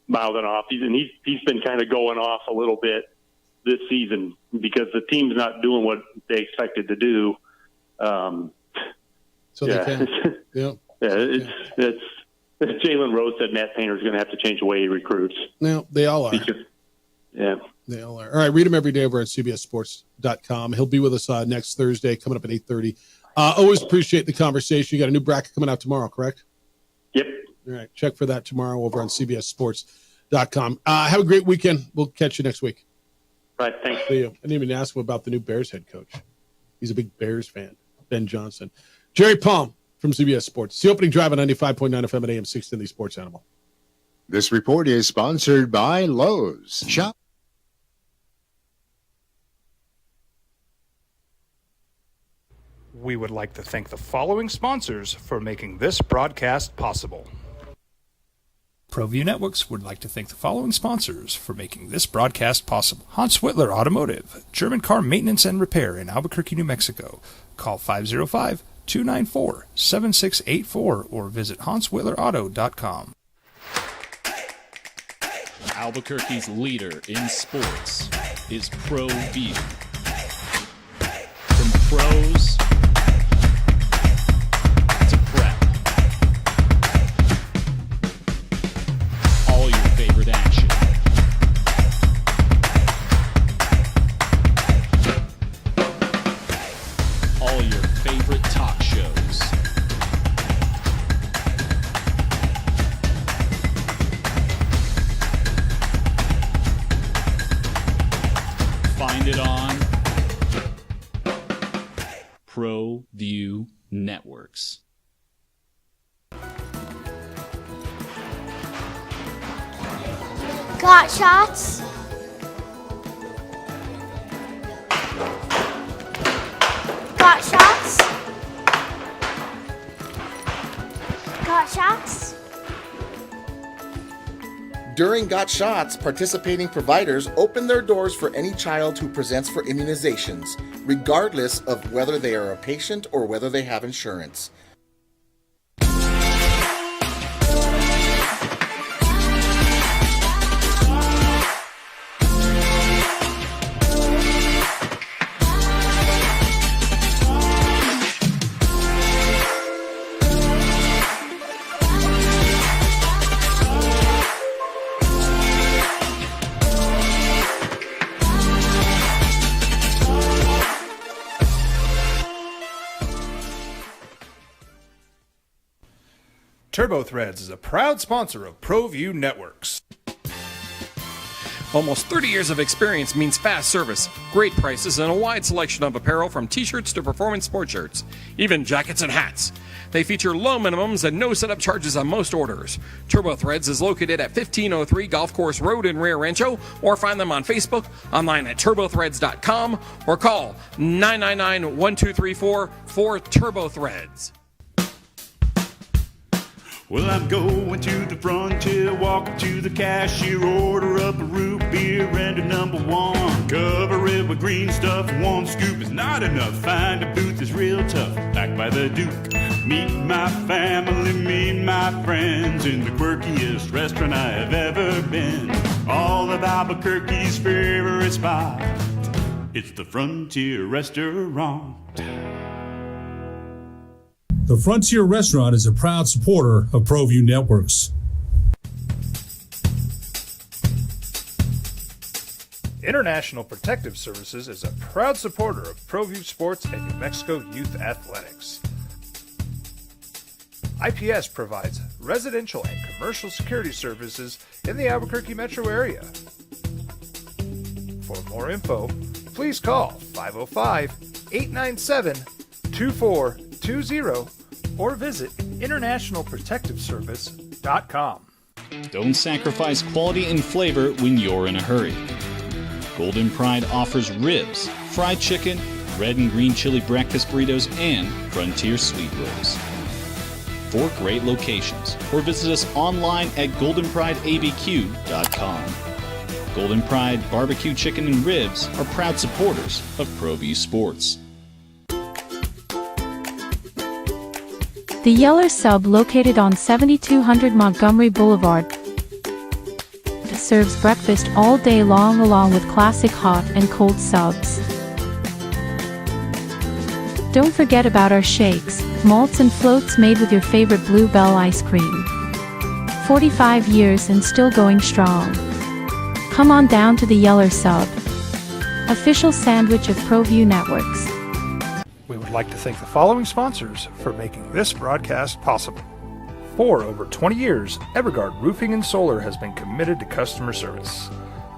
Speaker 26: mouthing off. He's been kind of going off a little bit this season because the team's not doing what they expected to do.
Speaker 9: So they can. Yeah.
Speaker 26: It's Jalen Rose said Matt Painter's going to have to change the way he recruits.
Speaker 9: No, they all are.
Speaker 26: Yeah.
Speaker 9: They all are. All right, read him every day over at CBSSports.com. He'll be with us next Thursday, coming up at 8:30. Always appreciate the conversation. You got a new bracket coming out tomorrow, correct?
Speaker 26: Yep.
Speaker 9: All right, check for that tomorrow over on CBSSports.com. Have a great weekend. We'll catch you next week.
Speaker 26: All right, thanks.
Speaker 9: See you. I didn't even ask him about the new Bears head coach. He's a big Bears fan, Ben Johnson. Jerry Palm from CBS Sports. It's the opening drive on 95.9 FM at AM 610, the Sports Animal.
Speaker 7: This report is sponsored by Lowe's. Shop.
Speaker 1: We would like to thank the following sponsors for making this broadcast possible. ProView Networks would like to thank the following sponsors for making this broadcast possible. Hans Whitler Automotive, German car maintenance and repair in Albuquerque, New Mexico. Call 505-294-7684 or visit HansWhitlerAuto.com.
Speaker 17: Albuquerque's leader in sports is ProView. From pros to prep. All your favorite action. All your favorite talk shows. Find it on ProView Networks.
Speaker 8: Got shots? Got shots? Got shots?
Speaker 15: During Got Shots, participating providers open their doors for any child who presents for immunizations, regardless of whether they are a patient or whether they have insurance.
Speaker 1: TurboThreads is a proud sponsor of ProView Networks.
Speaker 4: Almost 30 years of experience means fast service, great prices, and a wide selection of apparel from t-shirts to performance sport shirts, even jackets and hats. They feature low minimums and no setup charges on most orders. Turbo Threads is located at 1503 Golf Course Road in Rio Rancho, or find them on Facebook, online at turbothreads.com, or call 999-1234 for Turbo Threads.
Speaker 5: Well, I'm going to the frontier, walk up to the cashier, order up a root beer and a number one. Cover it with green stuff, one scoop is not enough. Find a booth is real tough, back by the Duke. Meet my family, meet my friends in the quirkiest restaurant I have ever been. All of Albuquerque's favorite spot, it's the Frontier Restaurant.
Speaker 16: The Frontier Restaurant is a proud supporter of ProView Networks.
Speaker 1: International Protective Services is a proud supporter of ProView Sports and New Mexico Youth Athletics. IPS provides residential and commercial security services in the Albuquerque metro area. For more info, please call 505-897-2420 or visit internationalprotectiveservice.com.
Speaker 17: Don't sacrifice quality and flavor when you're in a hurry. Golden Pride offers ribs, fried chicken, red and green chili breakfast burritos, and Frontier sweet rolls. 4 great locations, or visit us online at goldenprideabq.com. Golden Pride Barbecue Chicken and Ribs are proud supporters of ProView Sports.
Speaker 18: The Yeller Sub, located on 7200 Montgomery Boulevard, serves breakfast all day long along with classic hot and cold subs. Don't forget about our shakes, malts and floats made with your favorite Bluebell ice cream. 45 years and still going strong. Come on down to the Yeller Sub, official sandwich of ProView Networks.
Speaker 1: We would like to thank the following sponsors for making this broadcast possible. For over 20 years, Evergard Roofing and Solar has been committed to customer service.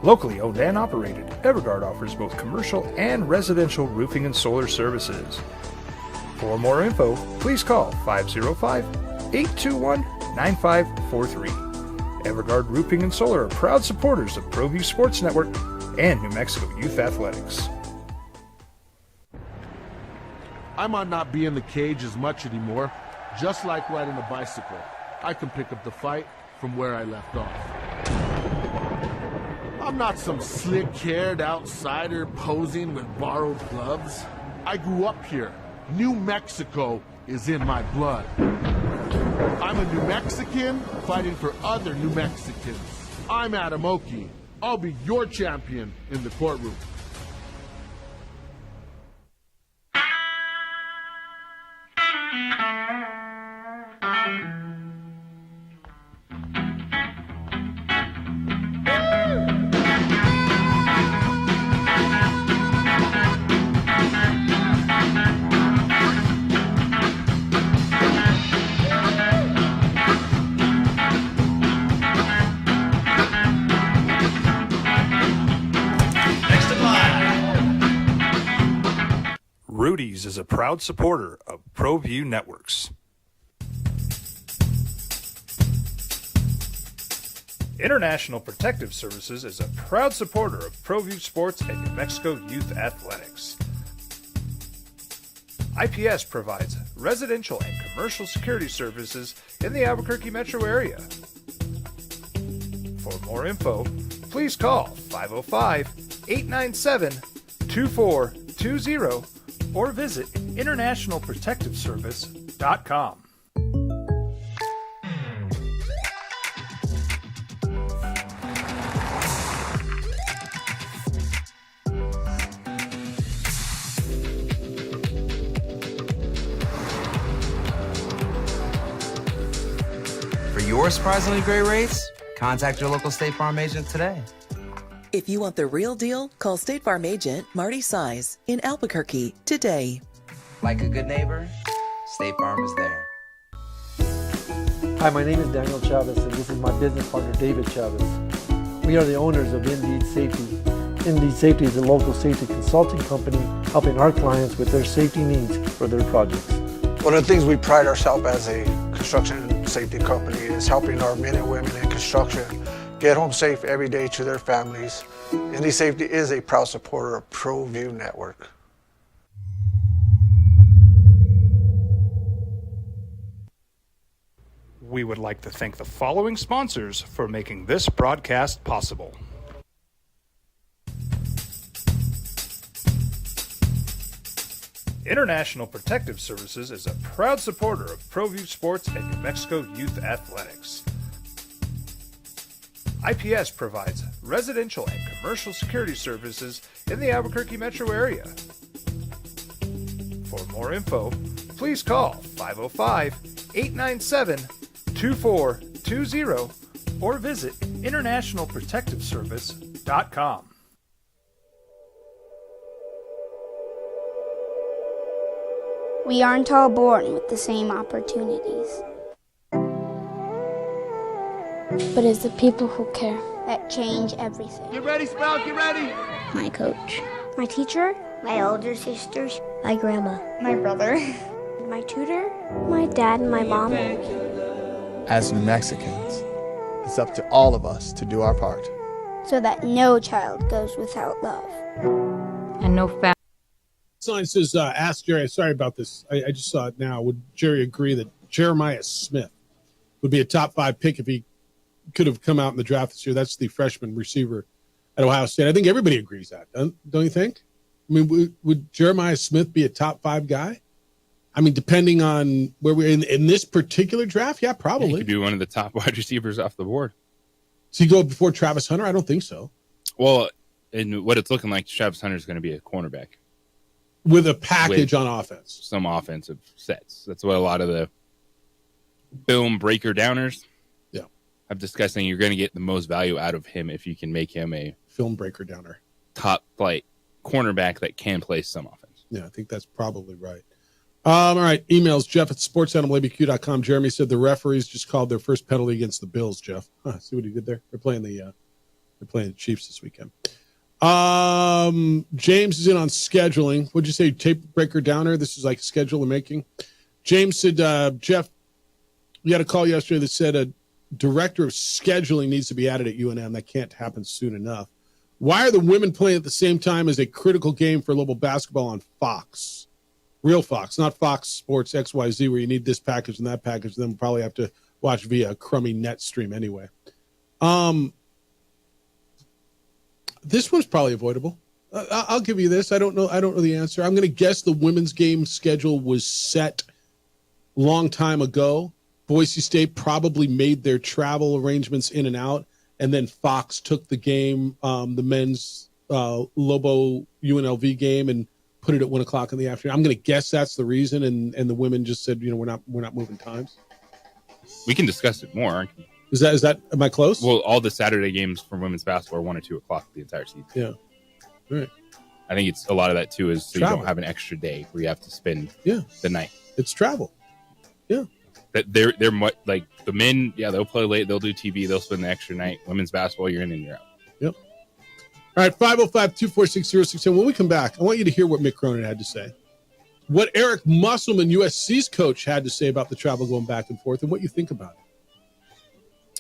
Speaker 1: Locally owned and operated, Evergard offers both commercial and residential roofing and solar services. For more info, please call 505-821-9543. Evergard Roofing and Solar are proud supporters of ProView Sports Network and New Mexico Youth Athletics.
Speaker 14: I might not be in the cage as much anymore. Just like riding a bicycle, I can pick up the fight from where I left off. I'm not some slick-haired outsider posing with borrowed gloves. I grew up here. New Mexico is in my blood. I'm a New Mexican fighting for other New Mexicans. I'm Adam Oki. I'll be your champion in the courtroom.
Speaker 1: Rudy's is a proud supporter of ProView Networks. International Protective Services is a proud supporter of ProView Sports and New Mexico Youth Athletics. IPS provides residential and commercial security services in the Albuquerque metro area. For more info, please call 505-897-2420 or visit internationalprotectiveservice.com.
Speaker 24: For your surprisingly great rates, contact your local State Farm agent today.
Speaker 25: If you want the real deal, call State Farm agent Marty Size in Albuquerque today.
Speaker 24: Like a good neighbor, State Farm is there.
Speaker 19: Hi, my name is Daniel Chavez, and this is my business partner, David Chavez.
Speaker 2: We are the owners of Indeed Safety. Indeed Safety is a local safety consulting company helping our clients with their safety needs for their projects.
Speaker 3: One of the things we pride ourselves as a construction safety company is helping our men and women in construction get home safe every day to their families. Indeed Safety is a proud supporter of ProView Network.
Speaker 1: We would like to thank the following sponsors for making this broadcast possible. International Protective Services is a proud supporter of ProView Sports and New Mexico Youth Athletics. IPS provides residential and commercial security services in the Albuquerque metro area. For more info, please call 505-897-2420 or visit internationalprotectiveservice.com.
Speaker 8: We aren't all born with the same opportunities. But it's the people who care that change everything.
Speaker 14: Get ready, Sprout, get ready!
Speaker 8: My coach. My teacher. My older sisters. My grandma. My brother. My tutor. My dad and my mom.
Speaker 19: As New Mexicans, it's up to all of us to do our part.
Speaker 8: So that no child goes without love.
Speaker 20: And no family.
Speaker 9: Sign says, ask Jerry, sorry about this. I just saw it now. Would Jerry agree that Jeremiah Smith would be a top 5 pick if he could have come out in the draft this year? That's the freshman receiver at Ohio State. I think everybody agrees that, don't you think? I mean, would Jeremiah Smith be a top 5 guy? I mean, depending on where we're in this particular draft, yeah, probably.
Speaker 10: He could be one of the top wide receivers off the board.
Speaker 9: Does he go before Travis Hunter? I don't think so.
Speaker 10: Well, and what it's looking like, Travis Hunter is going to be a cornerback.
Speaker 9: With a package on offense.
Speaker 10: Some offensive sets. That's what a lot of the film breaker downers have discussed, saying you're going to get the most value out of him if you can make him a
Speaker 9: film breaker downer,
Speaker 10: top flight cornerback that can play some offense.
Speaker 9: Yeah, I think that's probably right. All right, emails, Jeff at sportsanimalabq.com. Jeremy said the referees just called their first penalty against the Bills, Jeff. See what he did there? They're playing the Chiefs this weekend. James is in on scheduling. What'd you say, tape breaker downer? This is like schedule making. James said, Jeff, we had a call yesterday that said a director of scheduling needs to be added at UNM. That can't happen soon enough. Why are the women playing at the same time as a critical game for Lobo basketball on Fox? Real Fox, not Fox Sports XYZ, where you need this package and that package. Then we'll probably have to watch via a crummy net stream anyway. This one's probably avoidable. I'll give you this. I don't know the answer. I'm going to guess the women's game schedule was set long time ago. Boise State probably made their travel arrangements in and out, and then Fox took the game, the men's Lobo UNLV game, and put it at 1 o'clock in the afternoon. I'm going to guess that's the reason, and the women just said, we're not moving times.
Speaker 10: We can discuss it more.
Speaker 9: Is that am I close?
Speaker 10: Well, all the Saturday games for women's basketball are 1 or 2 o'clock the entire season.
Speaker 9: Yeah. All right.
Speaker 10: I think it's a lot of that too is so
Speaker 9: travel.
Speaker 10: You don't have an extra day where you have to spend the night.
Speaker 9: It's travel. Yeah.
Speaker 10: That they're like the men, they'll play late, they'll do TV, they'll spend the extra night. Women's basketball, you're in and you're out.
Speaker 9: Yep. All right, 505-246-0610. When we come back, I want you to hear what Mick Cronin had to say. What Eric Musselman, USC's coach, had to say about the travel going back and forth and what you think about it.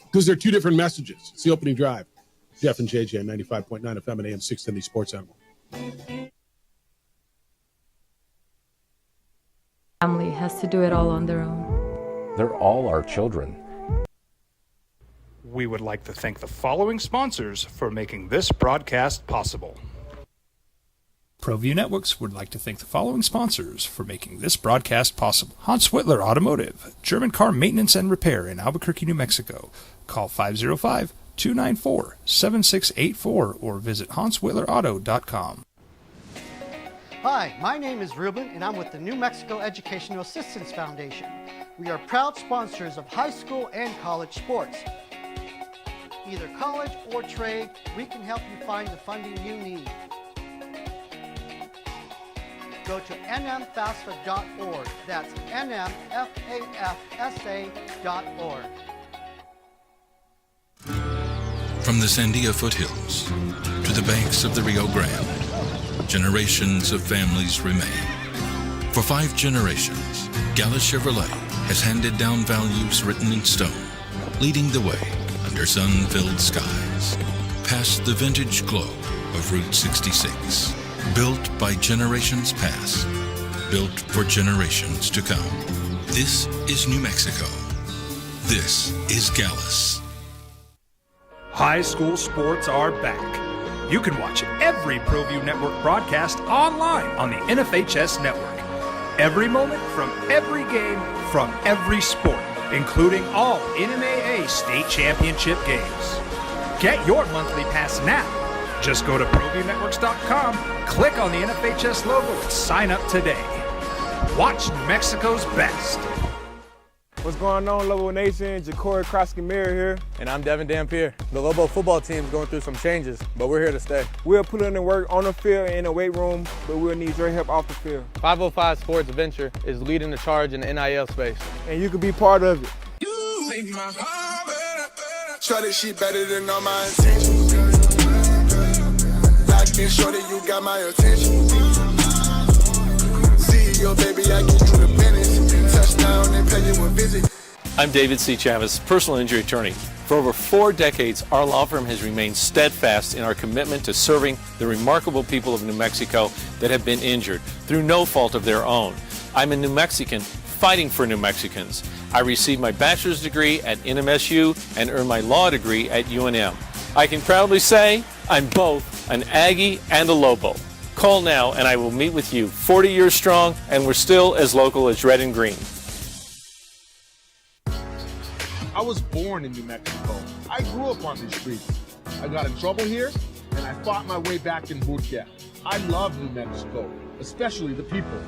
Speaker 9: Because they're two different messages. It's the opening drive. Jeff and JJ, 95.9 FM and AM 610, the Sports Animal.
Speaker 20: Family has to do it all on their own.
Speaker 21: They're all our children.
Speaker 1: We would like to thank the following sponsors for making this broadcast possible. ProView Networks would like to thank the following sponsors for making this broadcast possible. Hans Whitler Automotive, German car maintenance and repair in Albuquerque, New Mexico. Call 505-294-7684 or visit hanswhitlerauto.com.
Speaker 23: Hi, my name is Ruben, and I'm with the New Mexico Educational Assistance Foundation. We are proud sponsors of high school and college sports. Either college or trade, we can help you find the funding you need. Go to nmfafsa.org. That's nmfafsa.org.
Speaker 6: From the Sandia foothills to the banks of the Rio Grande, generations of families remain. For 5 generations, Gallus Chevrolet has handed down values written in stone, leading the way under sun-filled skies, past the vintage glow of Route 66. Built by generations past, built for generations to come. This is New Mexico. This is Gallus.
Speaker 1: High school sports are back. You can watch every ProView Network broadcast online on the NFHS network. Every moment from every game from every sport, including all NMAA state championship games. Get your monthly pass now. Just go to ProViewNetworks.com, click on the NFHS logo, and sign up today. Watch New Mexico's best.
Speaker 11: What's going on, Lobo Nation? Ja'Cory Krosky-Mir here. And I'm Devin Dampier. The Lobo football team is going through some changes, but we're here to stay. We'll put in the work on the field and in the weight room, but we'll need your help off the field. 505 Sports Venture is leading the charge in the NIL space. And you can be part of it.
Speaker 12: You make my heart better. Shorty, she better than all my intentions. Locked in, shorty, you got my attention. CEO, baby, I get you the business. Touchdown and pay you a visit.
Speaker 13: I'm David C. Chavez, personal injury attorney. For over 4 decades, our law firm has remained steadfast in our commitment to serving the remarkable people of New Mexico that have been injured through no fault of their own. I'm a New Mexican fighting for New Mexicans. I received my bachelor's degree at NMSU and earned my law degree at UNM. I can proudly say I'm both an Aggie and a Lobo. Call now and I will meet with you. 40 years strong, and we're still as local as red and green.
Speaker 14: I was born in New Mexico. I grew up on these streets. I got in trouble here, and I fought my way back in boot camp. I love New Mexico, especially the people.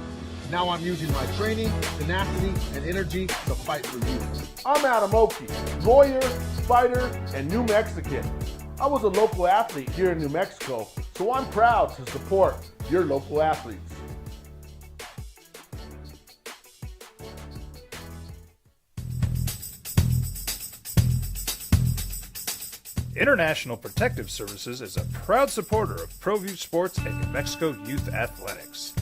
Speaker 14: Now I'm using my training, tenacity, and energy to fight for you. I'm Adam Oki, lawyer, fighter, and New Mexican. I was a local athlete here in New Mexico, so I'm proud to support your local athletes.
Speaker 1: International Protective Services is a proud supporter of ProView Sports and New Mexico Youth Athletics.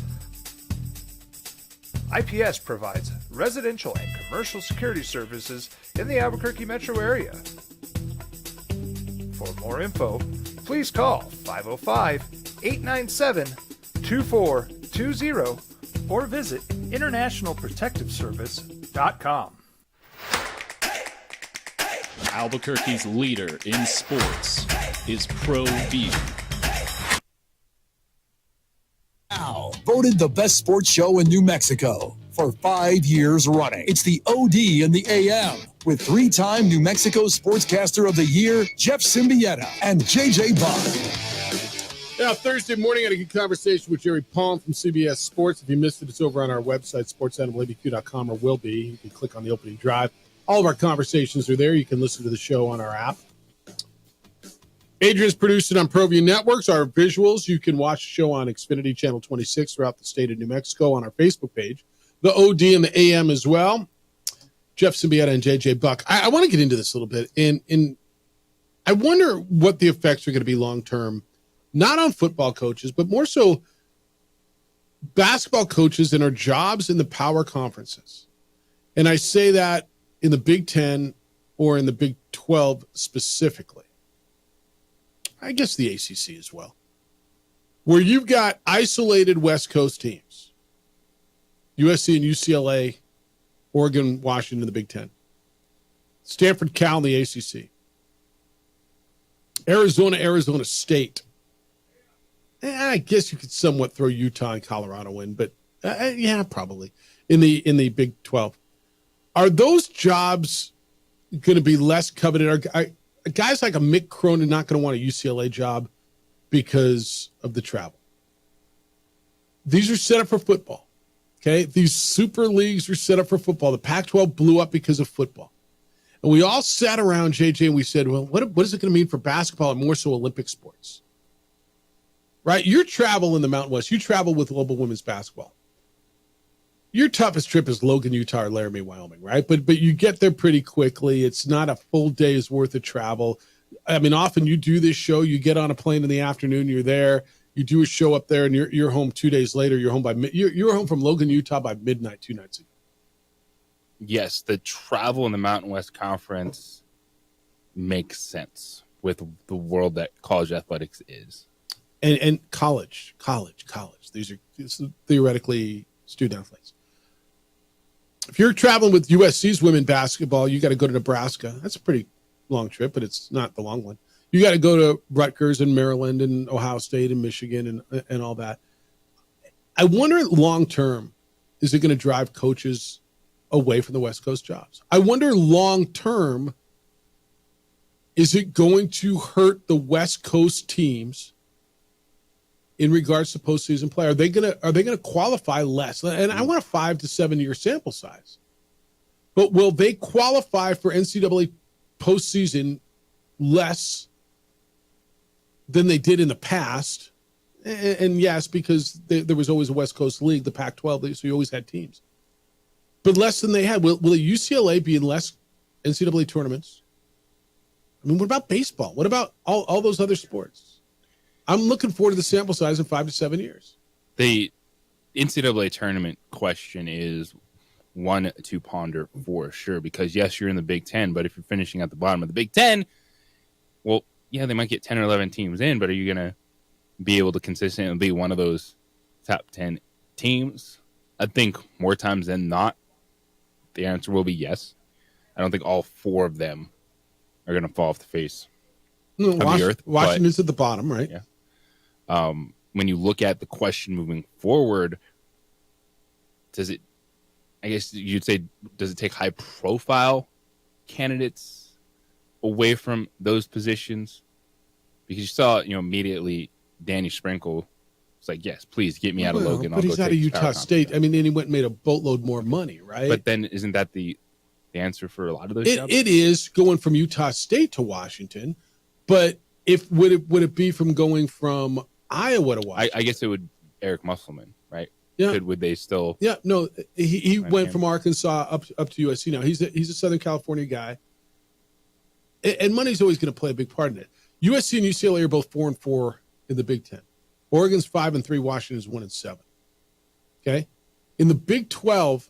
Speaker 1: IPS provides residential and commercial security services in the Albuquerque metro area. For more info, please call 505-897-2420 or visit internationalprotectiveservice.com.
Speaker 17: Albuquerque's leader in sports is ProView.
Speaker 21: Now, voted the best sports show in New Mexico for 5 years running. It's the OD in the AM with 3-time New Mexico Sportscaster of the Year, Jeff Symbieta and JJ Buck.
Speaker 9: Yeah, Thursday morning I had a good conversation with Jerry Palm from CBS Sports. If you missed it, it's over on our website, sportsanimalabq.com, or will be. You can click on the opening drive. All of our conversations are there. You can listen to the show on our app. Adrian's produced it on ProView Networks. Our visuals, you can watch the show on Xfinity Channel 26 throughout the state of New Mexico on our Facebook page. The OD and the AM as well. Jeff Symbieta and JJ Buck. I want to get into this a little bit. And I wonder what the effects are going to be long-term, not on football coaches, but more so basketball coaches and our jobs in the power conferences. And I say that in the Big Ten or in the Big 12 specifically. I guess the ACC as well. Where you've got isolated West Coast teams. USC and UCLA, Oregon, Washington, the Big Ten. Stanford, Cal, and the ACC. Arizona State. I guess you could somewhat throw Utah and Colorado in, but yeah, probably. In the Big 12. Are those jobs going to be less coveted? Are guys like a Mick Cronin not going to want a UCLA job because of the travel? These are set up for football, okay? These super leagues are set up for football. The Pac-12 blew up because of football. And we all sat around, JJ, and we said, well, what is it going to mean for basketball and more so Olympic sports? Right? You travel in the Mountain West. You travel with Global Women's Basketball. Your toughest trip is Logan, Utah, or Laramie, Wyoming, right? But you get there pretty quickly. It's not a full day's worth of travel. I mean, often you do this show, you get on a plane in the afternoon, you're there, you do a show up there, and you're home 2 days later. You're home you're home from Logan, Utah by midnight 2 nights ago.
Speaker 10: Yes, the travel in the Mountain West Conference makes sense with the world that college athletics is.
Speaker 9: And college. These are theoretically student athletes. If you're traveling with USC's women basketball, you got to go to Nebraska. That's a pretty long trip, but it's not the long one. You got to go to Rutgers and Maryland and Ohio State and Michigan and all that. I wonder long term, is it going to drive coaches away from the West Coast jobs? I wonder long term, is it going to hurt the West Coast teams in regards to postseason play? Are they gonna qualify less? And I want a 5 to 7 year sample size, but will they qualify for NCAA postseason less than they did in the past? And yes, because there was always a West Coast league, the Pac-12, so you always had teams, but less than they had. Will UCLA be in less NCAA tournaments? I mean, what about baseball? What about all those other sports? I'm looking forward to the sample size in 5 to 7 years.
Speaker 10: The NCAA tournament question is one to ponder for sure, because yes, you're in the Big Ten, but if you're finishing at the bottom of the Big Ten, well, yeah, they might get 10 or 11 teams in, but are you going to be able to consistently be one of those top 10 teams? I think more times than not, the answer will be yes. I don't think all 4 of them are going to fall off the face of the earth.
Speaker 9: Washington's at the bottom, right?
Speaker 10: Yeah. When you look at the question moving forward, does it take high profile candidates away from those positions? Because you saw, immediately Danny Sprinkle was like, yes, please get me out of Logan.
Speaker 9: But he's out of Utah State. I mean, and he went and made a boatload more money, right?
Speaker 10: But then isn't that the answer for a lot of those jobs?
Speaker 9: It is going from Utah State to Washington, but would it be from going from Iowa to Washington?
Speaker 10: I guess it would Eric Musselman, right?
Speaker 9: Yeah.
Speaker 10: Would they still?
Speaker 9: Yeah, no. He went from Arkansas up to USC. Now he's a Southern California guy, and money's always going to play a big part in it. USC and UCLA are both 4-4 in the Big Ten. Oregon's 5-3. Washington's 1-7. Okay, in the Big 12,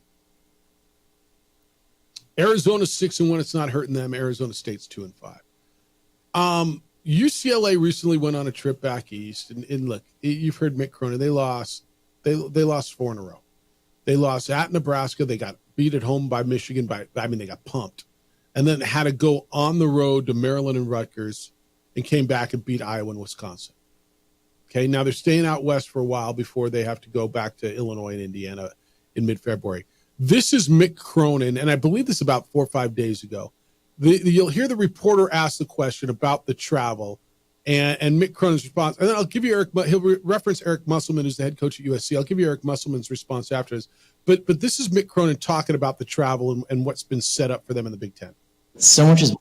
Speaker 9: Arizona's 6-1. It's not hurting them. Arizona State's 2-5. UCLA recently went on a trip back east, and look, you've heard Mick Cronin. They lost 4 in a row. They lost at Nebraska. They got beat at home by Michigan. They got pumped, and then had to go on the road to Maryland and Rutgers, and came back and beat Iowa and Wisconsin. Okay, now they're staying out west for a while before they have to go back to Illinois and Indiana in mid-February. This is Mick Cronin, and I believe this about 4 or 5 days ago. You'll hear the reporter ask the question about the travel, and Mick Cronin's response. And then I'll give you he'll reference Eric Musselman, who's the head coach at USC. I'll give you Eric Musselman's response after this. But this is Mick Cronin talking about the travel and what's been set up for them in the Big Ten.
Speaker 4: So much is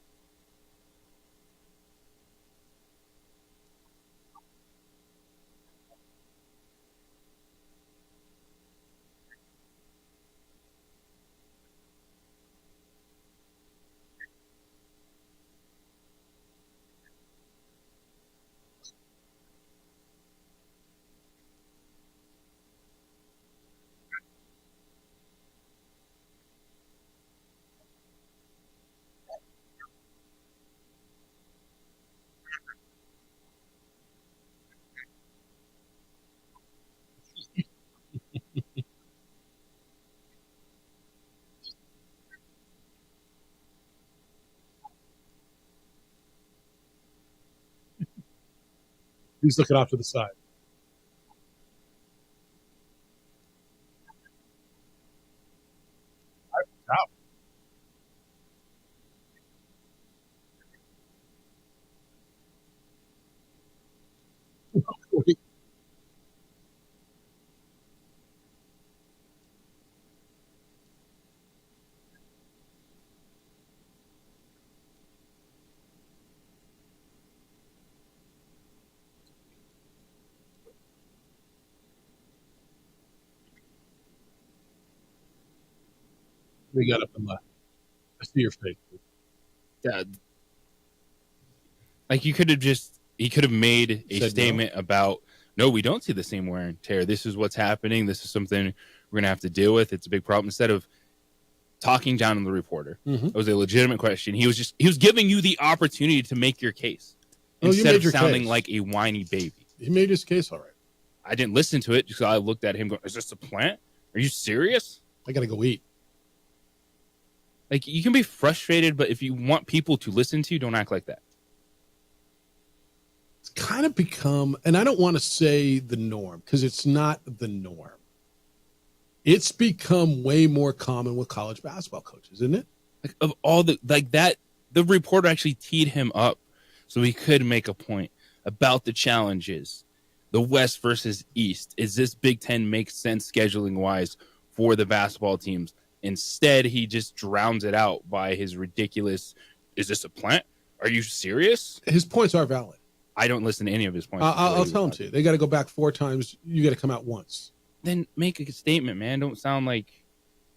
Speaker 9: He's looking off to the side. We got up and left. I see your face.
Speaker 10: Yeah. Like he could have made a statement about, no, we don't see the same wear and tear. This is what's happening. This is something we're going to have to deal with. It's a big problem. Instead of talking down on the reporter, it was a legitimate question. He was giving you the opportunity to make your case instead of sounding like a whiny baby.
Speaker 9: He made his case all right.
Speaker 10: I didn't listen to it because I looked at him going, is this a plant? Are you serious?
Speaker 9: I got to go eat.
Speaker 10: Like, you can be frustrated, but if you want people to listen to you, don't act like that.
Speaker 9: It's kind of become, and I don't want to say the norm because it's not the norm. It's become way more common with college basketball coaches, isn't it?
Speaker 10: Like, of all the, like that, the reporter actually teed him up so he could make a point about the challenges. The West versus East. Is this Big Ten make sense scheduling wise for the basketball teams? Instead, he just drowns it out by his ridiculous, is this a plant? Are you serious?
Speaker 9: His points are valid.
Speaker 10: I don't listen to any of his points.
Speaker 9: I'll tell him to. They got to go back 4 times. You got to come out once.
Speaker 10: Then make a statement, man. Don't sound like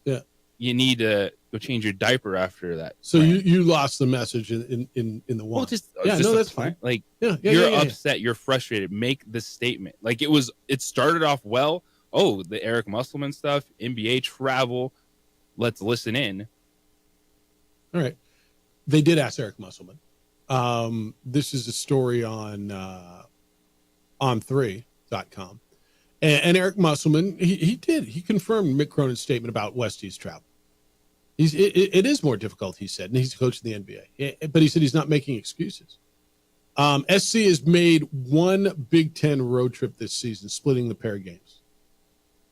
Speaker 10: you need to go change your diaper after that.
Speaker 9: So you lost the message in the one.
Speaker 10: Well, just
Speaker 9: that's fine.
Speaker 10: Like
Speaker 9: you're
Speaker 10: upset, you're frustrated. Make the statement. Like it started off well. Oh, the Eric Musselman stuff, NBA travel. Let's listen in.
Speaker 9: All right. They did ask Eric Musselman. This is a story on on3.com. And Eric Musselman, he confirmed Mick Cronin's statement about West East travel. It is more difficult, he said, and he's coaching the NBA. But he said he's not making excuses. SC has made one Big Ten road trip this season, splitting the pair of games.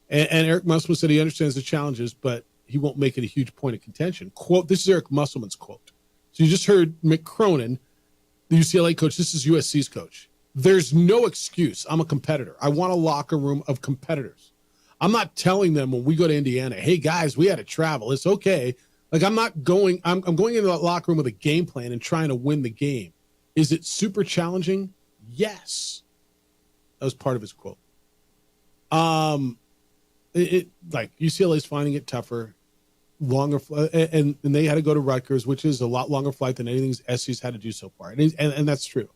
Speaker 9: And Eric Musselman said he understands the challenges, but he won't make it a huge point of contention. Quote, this is Eric Musselman's quote. So you just heard Mick Cronin, the UCLA coach. This is USC's coach. There's no excuse. I'm a competitor. I want a locker room of competitors. I'm not telling them when we go to Indiana, hey, guys, we had to travel. It's okay. Like, I'm going into that locker room with a game plan and trying to win the game. Is it super challenging? Yes. That was part of his quote. Like UCLA's finding it tougher, longer, and they had to go to Rutgers, which is a lot longer flight than anything SC's had to do so far. And that's true.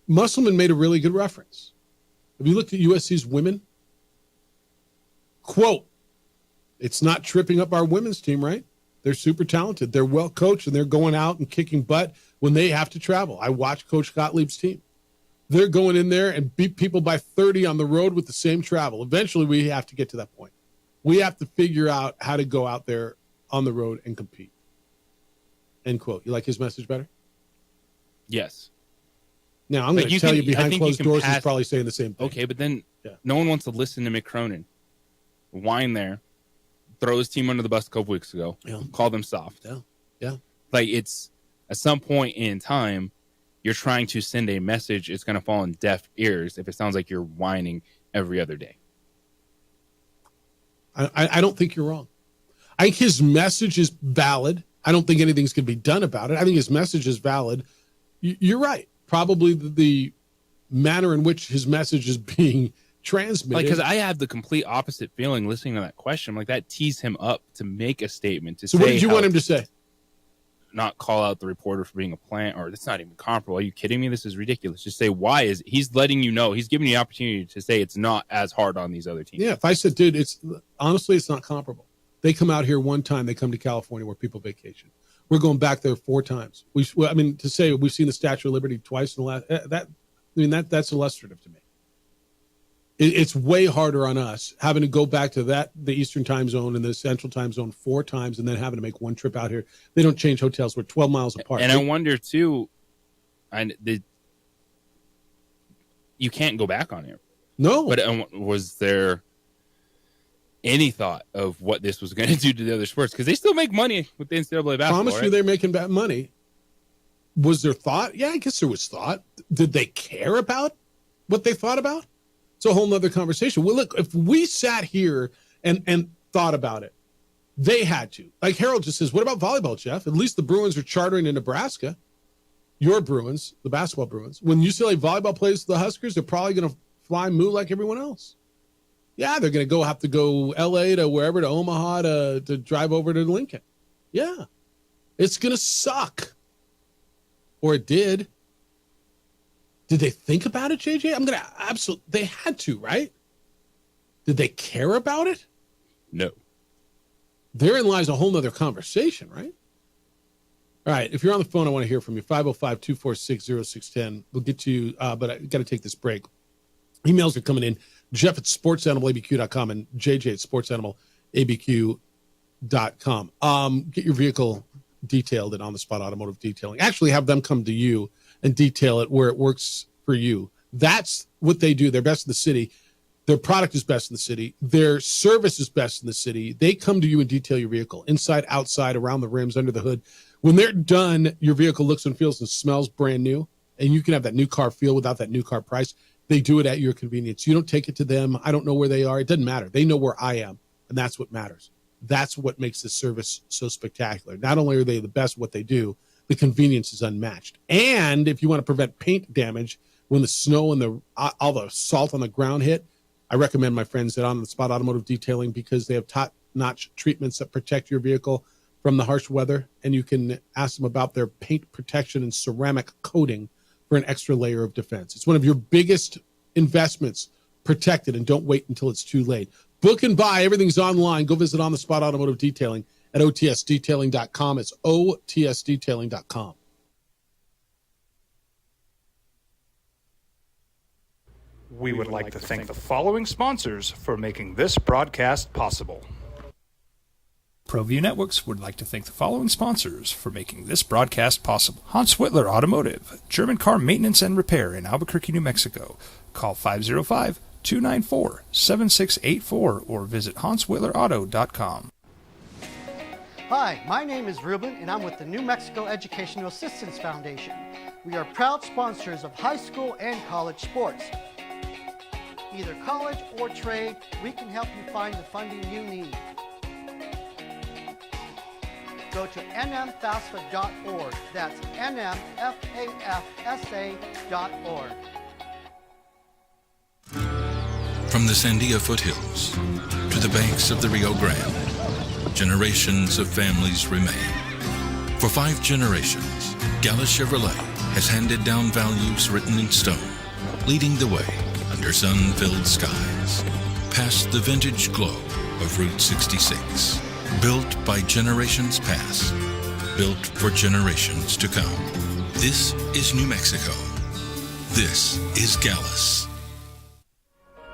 Speaker 9: Musselman made a really good reference. Have you looked at USC's women? Quote, it's not tripping up our women's team, right? They're super talented. They're well coached, and they're going out and kicking butt when they have to travel. I watch Coach Gottlieb's team. They're going in there and beat people by 30 on the road with the same travel. Eventually, we have to get to that point. We have to figure out how to go out there on the road and compete. End quote. You like his message better?
Speaker 10: Yes.
Speaker 9: Now, I'm going to tell you behind closed doors, he's probably saying the same thing.
Speaker 10: Okay, but then no one wants to listen to Mick Cronin. Whine there. Throw his team under the bus a couple weeks ago.
Speaker 9: Yeah.
Speaker 10: Call them soft.
Speaker 9: Yeah.
Speaker 10: Like, it's at some point in time, you're trying to send a message. It's going to fall on deaf ears if it sounds like you're whining every other day.
Speaker 9: I don't think you're wrong. I think his message is valid. I don't think anything's going to be done about it. I think his message is valid. You're right. Probably the manner in which his message is being transmitted.
Speaker 10: Like, because I have the complete opposite feeling listening to that question. Like, that tees him up to make a statement.
Speaker 9: So what did you want him to say?
Speaker 10: Not call out the reporter for being a plant, or that's not even comparable. Are you kidding me? This is ridiculous. Just say, why is he's letting you know, he's giving you the opportunity to say it's not as hard on these other teams.
Speaker 9: Yeah, if I said, dude, it's not comparable. They come out here one time, they come to California where people vacation. We're going back there 4 times. To say we've seen the Statue of Liberty twice in the last, that's illustrative to me. It's way harder on us having to go back to the Eastern time zone and the Central time zone 4 times and then having to make one trip out here. They don't change hotels. We're 12 miles apart.
Speaker 10: And I wonder too, you can't go back on here.
Speaker 9: No.
Speaker 10: But was there any thought of what this was going to do to the other sports? Because they still make money with the NCAA basketball.
Speaker 9: Promise you they're making bad money. Was there thought? Yeah, I guess there was thought. Did they care about what they thought about? It's a whole nother conversation. Well, look, if we sat here and thought about it, they had to. Like Harold just says, what about volleyball, Jeff? At least the Bruins are chartering in Nebraska. Your Bruins, the basketball Bruins. When UCLA volleyball plays the Huskers, they're probably going to fly moo like everyone else. Yeah, they're going to have to go L.A. to wherever, to Omaha, to drive over to Lincoln. Yeah, it's going to suck. or it did. Did they think about it, JJ? I'm going to absolutely, they had to, right? Did they care about it?
Speaker 10: No.
Speaker 9: Therein lies a whole nother conversation, right? All right. If you're on the phone, I want to hear from you. 505-246-0610. We'll get to you, but I got to take this break. Emails are coming in. Jeff at sportsanimalabq.com and JJ at sportsanimalabq.com. Get your vehicle detailed at On the Spot Automotive Detailing. Actually have them come to you and detail it where it works for you. That's what they do. They're best in the city. Their product is best in the city. Their service is best in the city. They come to you and detail your vehicle, inside, outside, around the rims, under the hood. When they're done, your vehicle looks and feels and smells brand new, and you can have that new car feel without that new car price. They do it at your convenience. You don't take it to them. I don't know where they are. It doesn't matter. They know where I am, and that's what matters. That's what makes this service so spectacular. Not only are they the best at what they do, the convenience is unmatched. And if you want to prevent paint damage when the snow and all the salt on the ground hit, I recommend my friends at On the Spot Automotive Detailing because they have top-notch treatments that protect your vehicle from the harsh weather, and you can ask them about their paint protection and ceramic coating for an extra layer of defense. It's one of your biggest investments. Protect it, and don't wait until it's too late. Book and buy. Everything's online. Go visit On the Spot Automotive Detailing at otsdetailing.com. It's otsdetailing.com.
Speaker 1: We would like to thank the following sponsors for making this broadcast possible. ProView Networks would like to thank the following sponsors for making this broadcast possible. Hans Whitler Automotive, German car maintenance and repair in Albuquerque, New Mexico. Call 505-294-7684 or visit hanswhitlerauto.com.
Speaker 23: Hi, my name is Ruben, and I'm with the New Mexico Educational Assistance Foundation. We are proud sponsors of high school and college sports. Either college or trade, we can help you find the funding you need. Go to nmfafsa.org. That's nmfafsa.org.
Speaker 6: From the Sandia foothills to the banks of the Rio Grande, generations of families remain. For 5 generations, Gallus Chevrolet has handed down values written in stone, leading the way under sun-filled skies, past the vintage glow of Route 66. Built by generations past, built for generations to come. This is New Mexico. This is Gallus.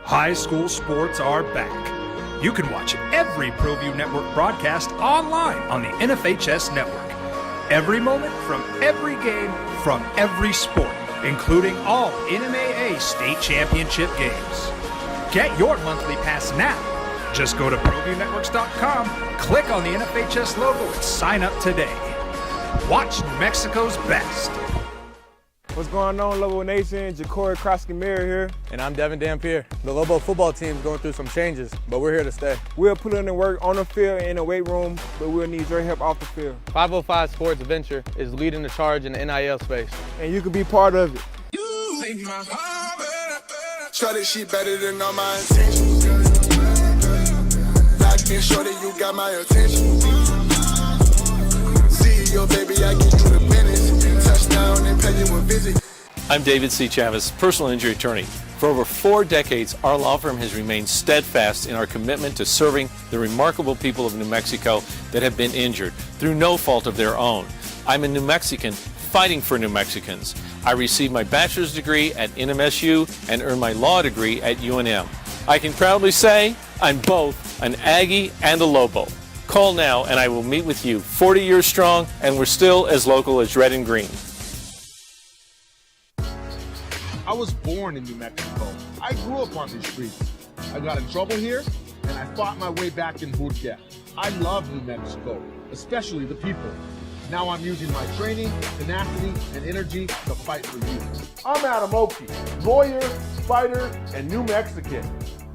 Speaker 1: High school sports are back. You can watch every ProView Network broadcast online on the NFHS network. Every moment from every game from every sport, including all NMAA state championship games. Get your monthly pass now. Just go to ProViewNetworks.com, click on the NFHS logo, and sign up today. Watch New Mexico's best.
Speaker 11: What's going on, Lobo Nation? Ja'Cory Krosky-Miller here, and I'm Devin Dampier. The Lobo football team is going through some changes, but we're here to stay. We'll put in the work on the field and in the weight room, but we'll need your help off the field. 505 Sports Venture is leading the charge in the NIL space, and you can be part of it.
Speaker 12: You make my heart better. Shorty, she better than all my intentions. Locked in, shorty, you got my attention. CEO, baby, I get you the business. Touchdown and pay you a visit.
Speaker 13: I'm David C. Chavez, personal injury attorney. For over 4 decades, our law firm has remained steadfast in our commitment to serving the remarkable people of New Mexico that have been injured through no fault of their own. I'm a New Mexican fighting for New Mexicans. I received my bachelor's degree at NMSU and earned my law degree at UNM. I can proudly say I'm both an Aggie and a Lobo. Call now and I will meet with you. 40 years strong, and we're still as local as red and green.
Speaker 14: I was born in New Mexico. I grew up on these streets. I got in trouble here, and I fought my way back in Burquia. I love New Mexico, especially the people. Now I'm using my training, tenacity, and energy to fight for you. I'm Adam Oki, lawyer, fighter, and New Mexican.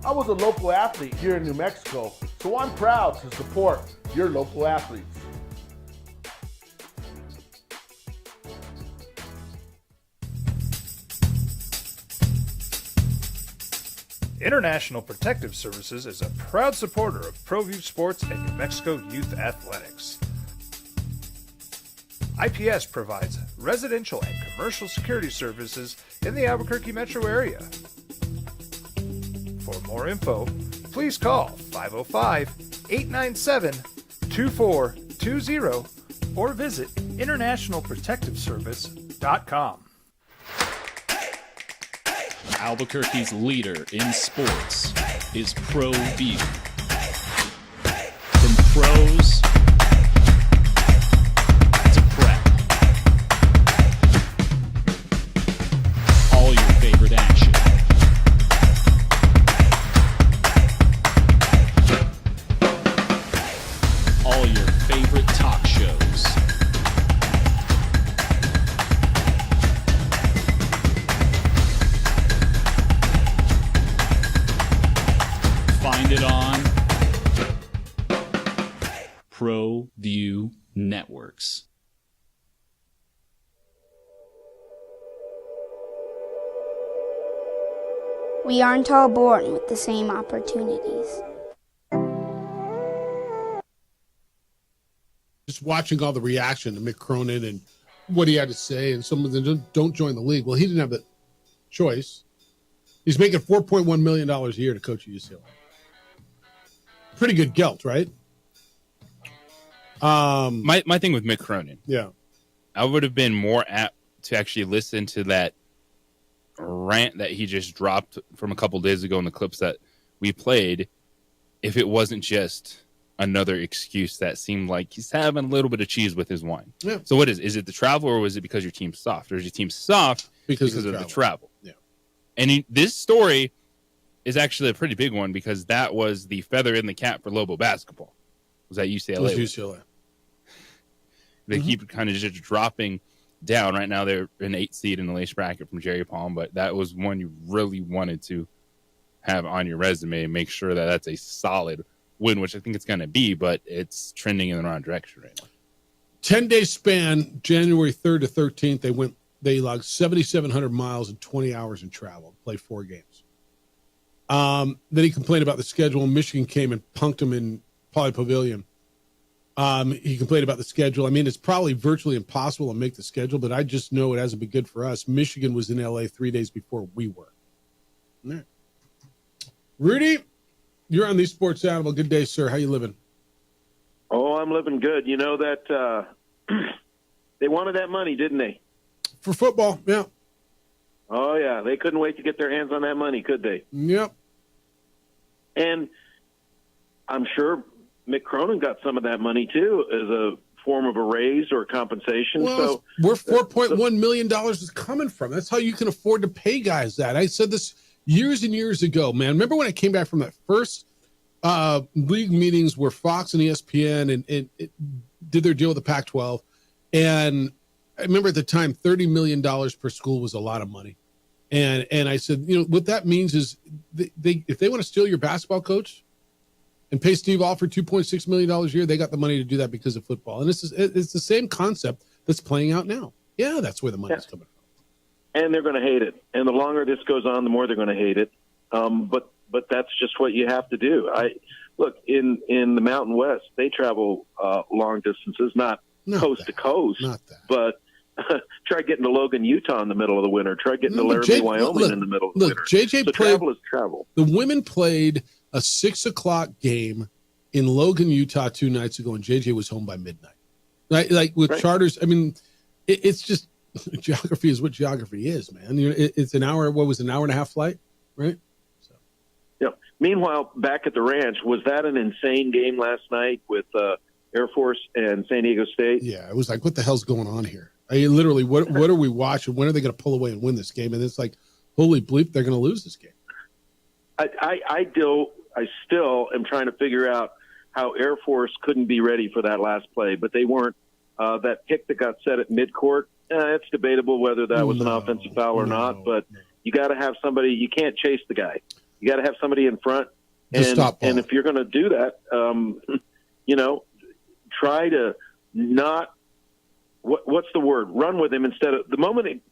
Speaker 14: I was a local athlete here in New Mexico, so I'm proud to support your local athletes.
Speaker 1: International Protective Services is a proud supporter of ProView Sports and New Mexico Youth Athletics. IPS provides residential and commercial security services in the Albuquerque metro area. For more info, please call 505-897-2420 or visit internationalprotectiveservice.com.
Speaker 17: Albuquerque's leader in sports is ProView. From pros to prep. All your favorite action. All your favorite talk shows. Find it on ProView Networks.
Speaker 8: We aren't all born with the same opportunities.
Speaker 9: Just watching all the reaction to Mick Cronin and what he had to say, and some of them don't join the league. Well, he didn't have the choice. He's making $4.1 million a year to coach at UCLA. Pretty good gelt, right?
Speaker 10: My thing with Mick Cronin.
Speaker 9: Yeah.
Speaker 10: I would have been more apt to actually listen to that rant that he just dropped from a couple days ago in the clips that we played if it wasn't just another excuse that seemed like he's having a little bit of cheese with his wine.
Speaker 9: Yeah.
Speaker 10: So what is it the travel, or was it because your team's soft? Or is your team soft because of the travel?
Speaker 9: Yeah.
Speaker 10: And this story is actually a pretty big one because that was the feather in the cap for Lobo basketball. Was that UCLA?
Speaker 9: It was UCLA.
Speaker 10: They keep kind of just dropping down. Right now they're an 8 seed in the Lace bracket from Jerry Palm, but that was one you really wanted to have on your resume and make sure that that's a solid win, which I think it's going to be, but it's trending in the wrong direction right now.
Speaker 9: 10-day span, January 3rd to 13th, they logged 7,700 miles and 20 hours in travel, played 4 games. Then he complained about the schedule. Michigan came and punked him in Poly Pavilion. He complained about the schedule. I mean, it's probably virtually impossible to make the schedule, but I just know it hasn't been good for us. Michigan was in LA 3 days before we were. All right. Rudy, you're on the Sports Animal. Good day, sir. How you living?
Speaker 4: Oh, I'm living good. You know that they wanted that money, didn't they?
Speaker 9: For football, yeah.
Speaker 4: Oh, yeah. They couldn't wait to get their hands on that money, could they?
Speaker 9: Yep.
Speaker 4: And I'm sure Mick Cronin got some of that money, too, as a form of a raise or compensation.
Speaker 9: Well,
Speaker 4: so
Speaker 9: where $4.1 million is coming from. That's how you can afford to pay guys that. I said this years and years ago, man. Remember when I came back from that first league meetings where Fox and ESPN and did their deal with the Pac-12? And I remember at the time, $30 million per school was a lot of money. And I said, you know, what that means is if they want to steal your basketball coach and pay Steve Alford $2.6 million a year, they got the money to do that because of football. And it's the same concept that's playing out now. Yeah, that's where the money's coming from.
Speaker 4: And they're going to hate it. And the longer this goes on, the more they're going to hate it. But that's just what you have to do. Look, in the Mountain West, they travel long distances, not coast to coast, but try getting to Logan, Utah in the middle of the winter. Try getting to Laramie, Wyoming in the middle of the winter.
Speaker 9: JJ
Speaker 4: so
Speaker 9: played,
Speaker 4: travel is travel.
Speaker 9: The women played a 6:00 game in Logan, Utah 2 nights ago, and JJ was home by midnight. Like with charters, I mean, it's just geography is what geography is, man. It's an hour. What was an hour and a half flight, right? So.
Speaker 4: Yeah. Meanwhile, back at the ranch, was that an insane game last night with Air Force and San Diego State?
Speaker 9: Yeah, it was like, what the hell's going on here? I mean, literally, what are we watching? When are they going to pull away and win this game? And it's like, holy bleep, they're going to lose this game.
Speaker 4: I still am trying to figure out how Air Force couldn't be ready for that last play, but they weren't. That pick that got set at midcourt, it's debatable whether that was an offensive foul or not, but you got to have somebody. You can't chase the guy. You got to have somebody in front. And if you're going to do that, try to not what's the word? Run with him instead of the moment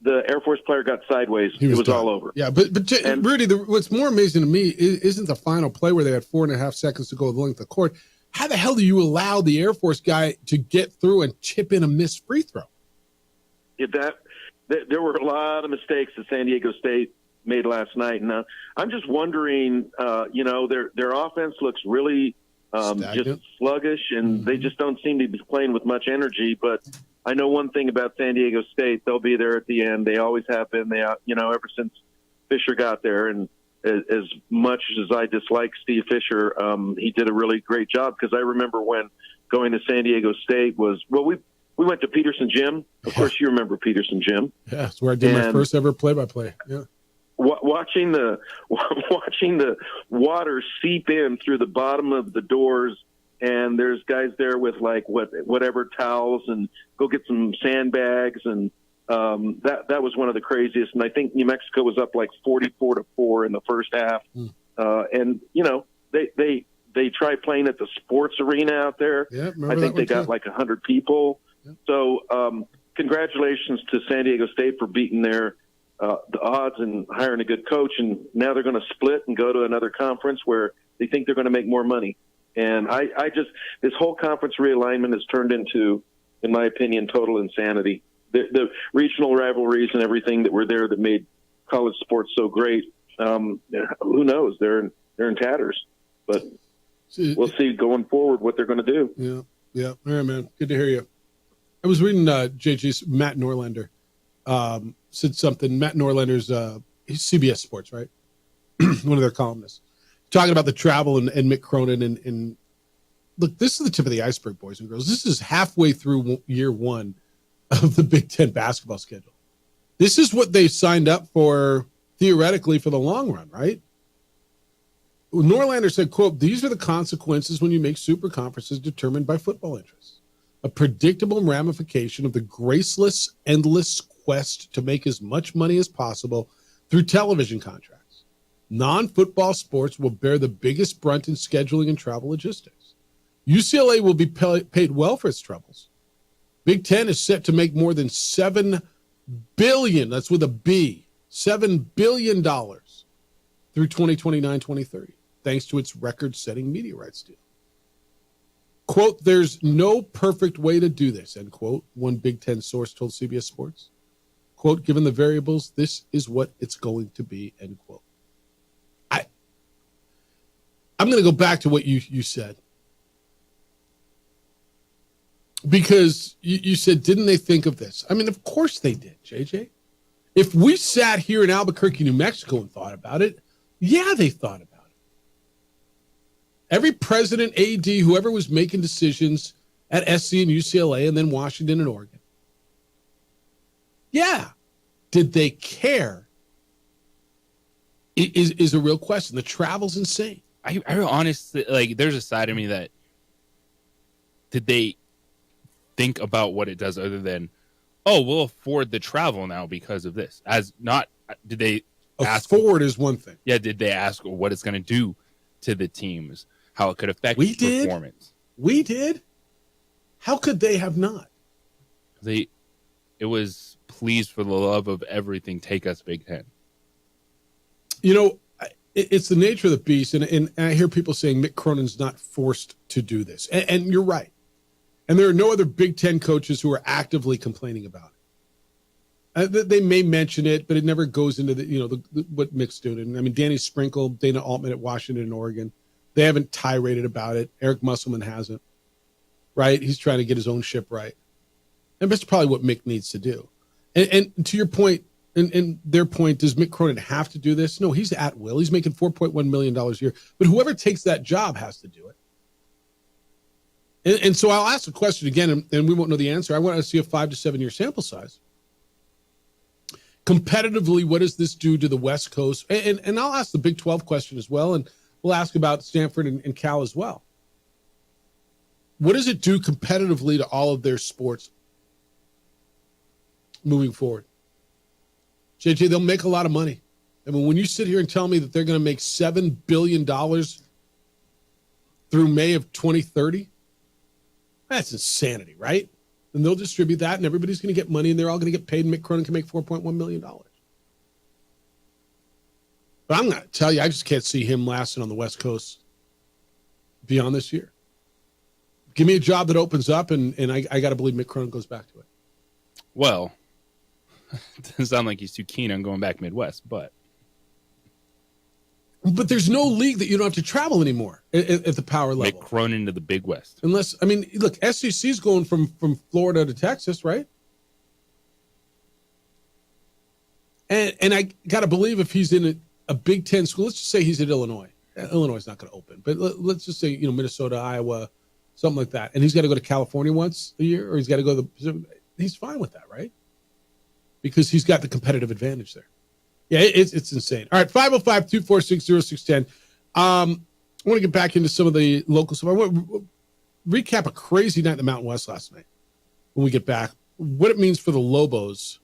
Speaker 4: the Air Force player got sideways, it was all over.
Speaker 9: Yeah, but Rudy, what's more amazing to me isn't the final play where they had 4.5 seconds to go the length of the court. how the hell do you allow the Air Force guy to get through and chip in a missed free throw?
Speaker 4: There were a lot of mistakes that San Diego State made last night, and I'm just wondering. Their offense looks really just sluggish, and they just don't seem to be playing with much energy. But I know one thing about San Diego State: they'll be there at the end. They always have been. They, ever since Fisher got there, and as much as I dislike Steve Fisher, he did a really great job, because I remember when going to San Diego State we went to Peterson Gym. Of course, you remember Peterson Gym.
Speaker 9: Yeah, that's where I did my first ever play-by-play. Yeah.
Speaker 4: Watching the water seep in through the bottom of the doors, and there's guys there with whatever towels, and go get some sandbags, and that was one of the craziest. And I think New Mexico was up 44-4 in the first half. And they tried playing at the sports arena out there.
Speaker 9: Yeah,
Speaker 4: I think they got 100 people. Yeah. So congratulations to San Diego State for beating the odds and hiring a good coach. And now they're going to split and go to another conference where they think they're going to make more money. And this whole conference realignment has turned into, in my opinion, total insanity. The regional rivalries and everything that were there that made college sports so great, who knows? They're in tatters. But we'll see going forward what they're going to do.
Speaker 9: Yeah. All right, man. Good to hear you. I was reading JJ's Matt Norlander said something. Matt Norlander's he's CBS Sports, right? One of their columnists, talking about the travel and Mick Cronin and look, this is the tip of the iceberg, boys and girls. This is halfway through year one of the Big Ten basketball schedule. This is what they signed up for theoretically for the long run, right? Norlander said, quote, "These are the consequences when you make super conferences determined by football interests. A predictable ramification of the graceless, endless quest to make as much money as possible through television contracts. Non-football sports will bear the biggest brunt in scheduling and travel logistics. UCLA will be paid well for its troubles. Big Ten is set to make more than $7 billion, that's with a B, $7 billion through 2029-2030, thanks to its record-setting media rights deal. Quote, there's no perfect way to do this, end quote, one Big Ten source told CBS Sports. Quote, given the variables, this is what it's going to be, end quote. I'm going to go back to what you said. Because you said, didn't they think of this? I mean, of course they did, JJ. If we sat here in Albuquerque, New Mexico and thought about it, yeah, they thought about it. Every president, AD, whoever was making decisions at SC and UCLA and then Washington and Oregon. Yeah. Did they care? Is a real question. The travel's insane.
Speaker 10: I honestly, there's a side of me that, did they think about what it does other than, oh, we'll afford the travel now because of this? Did they ask?
Speaker 9: Afford is one thing.
Speaker 10: Yeah, did they ask what it's going to do to the teams? How it could affect performance.
Speaker 9: We did. How could they have not?
Speaker 10: It was, please, for the love of everything, take us Big Ten.
Speaker 9: It's the nature of the beast, and I hear people saying Mick Cronin's not forced to do this, and you're right. And there are no other Big Ten coaches who are actively complaining about it. They may mention it, but it never goes into what Mick's doing. I mean, Danny Sprinkle, Dana Altman at Washington and Oregon. They haven't tiraded about it. Eric Musselman hasn't, right? He's trying to get his own ship right. And that's probably what Mick needs to do. And to your point, and their point, does Mick Cronin have to do this? No, he's at will. He's making $4.1 million a year. But whoever takes that job has to do it. And so I'll ask the question again, and we won't know the answer. I want to see a 5 to 7 year sample size. Competitively, what does this do to the West Coast? And I'll ask the Big 12 question as well, and we'll ask about Stanford and Cal as well. What does it do competitively to all of their sports moving forward? JJ, they'll make a lot of money. I mean, when you sit here and tell me that they're going to make $7 billion through May of 2030, that's insanity, right? And they'll distribute that, and everybody's going to get money, and they're all going to get paid, and Mick Cronin can make $4.1 million. But I'm going to tell you, I just can't see him lasting on the West Coast beyond this year. give me a job that opens up, and I got to believe Mick Cronin goes back to it.
Speaker 10: Well, it doesn't sound like he's too keen on going back Midwest, but
Speaker 9: there's no league that you don't have to travel anymore at the power level.
Speaker 10: Mick Cronin to the Big West.
Speaker 9: Unless, I mean, look, SEC's going from Florida to Texas, right? And I got to believe if he's in a Big Ten school, let's just say he's at Illinois. Illinois is not going to open, but let's just say, Minnesota, Iowa, something like that. And he's got to go to California once a year, or he's got to go to he's fine with that, right? Because he's got the competitive advantage there. Yeah, it's insane. All right, 505-246-0610. I want to get back into some of the local stuff. I want to recap a crazy night in the Mountain West last night when we get back, what it means for the Lobos,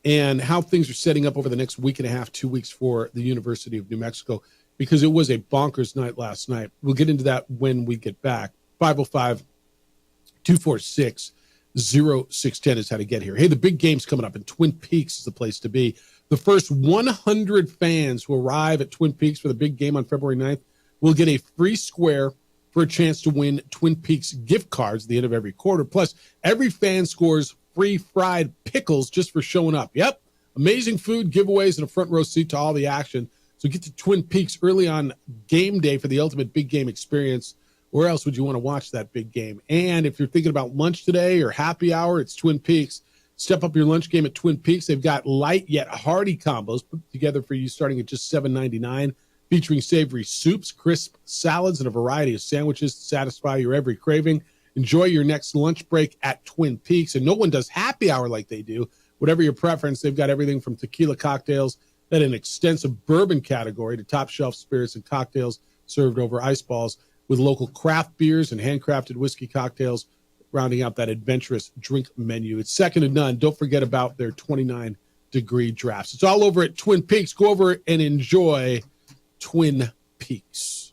Speaker 9: and how things are setting up over the next week and a half, 2 weeks for the University of New Mexico, because it was a bonkers night last night. We'll get into that when we get back. 505-246-0610 is how to get here. Hey, the big game's coming up, and Twin Peaks is the place to be. The first 100 fans who arrive at Twin Peaks for the big game on February 9th will get a free square for a chance to win Twin Peaks gift cards at the end of every quarter. Plus, every fan scores free fried pickles just for showing up. Yep, amazing food, giveaways, and a front row seat to all the action. So get to Twin Peaks early on game day for the ultimate big game experience. Where else would you want to watch that big game? And if you're thinking about lunch today or happy hour, it's Twin Peaks. Step up your lunch game at Twin Peaks. They've got light yet hearty combos put together for you starting at just $7.99, featuring savory soups, crisp salads, and a variety of sandwiches to satisfy your every craving. Enjoy your next lunch break at Twin Peaks. And no one does happy hour like they do. Whatever your preference, they've got everything from tequila cocktails, then an extensive bourbon category, to top shelf spirits and cocktails served over ice balls, with local craft beers and handcrafted whiskey cocktails, rounding out that adventurous drink menu. It's second to none. Don't forget about their 29-degree drafts. It's all over at Twin Peaks. Go over and enjoy Twin Peaks.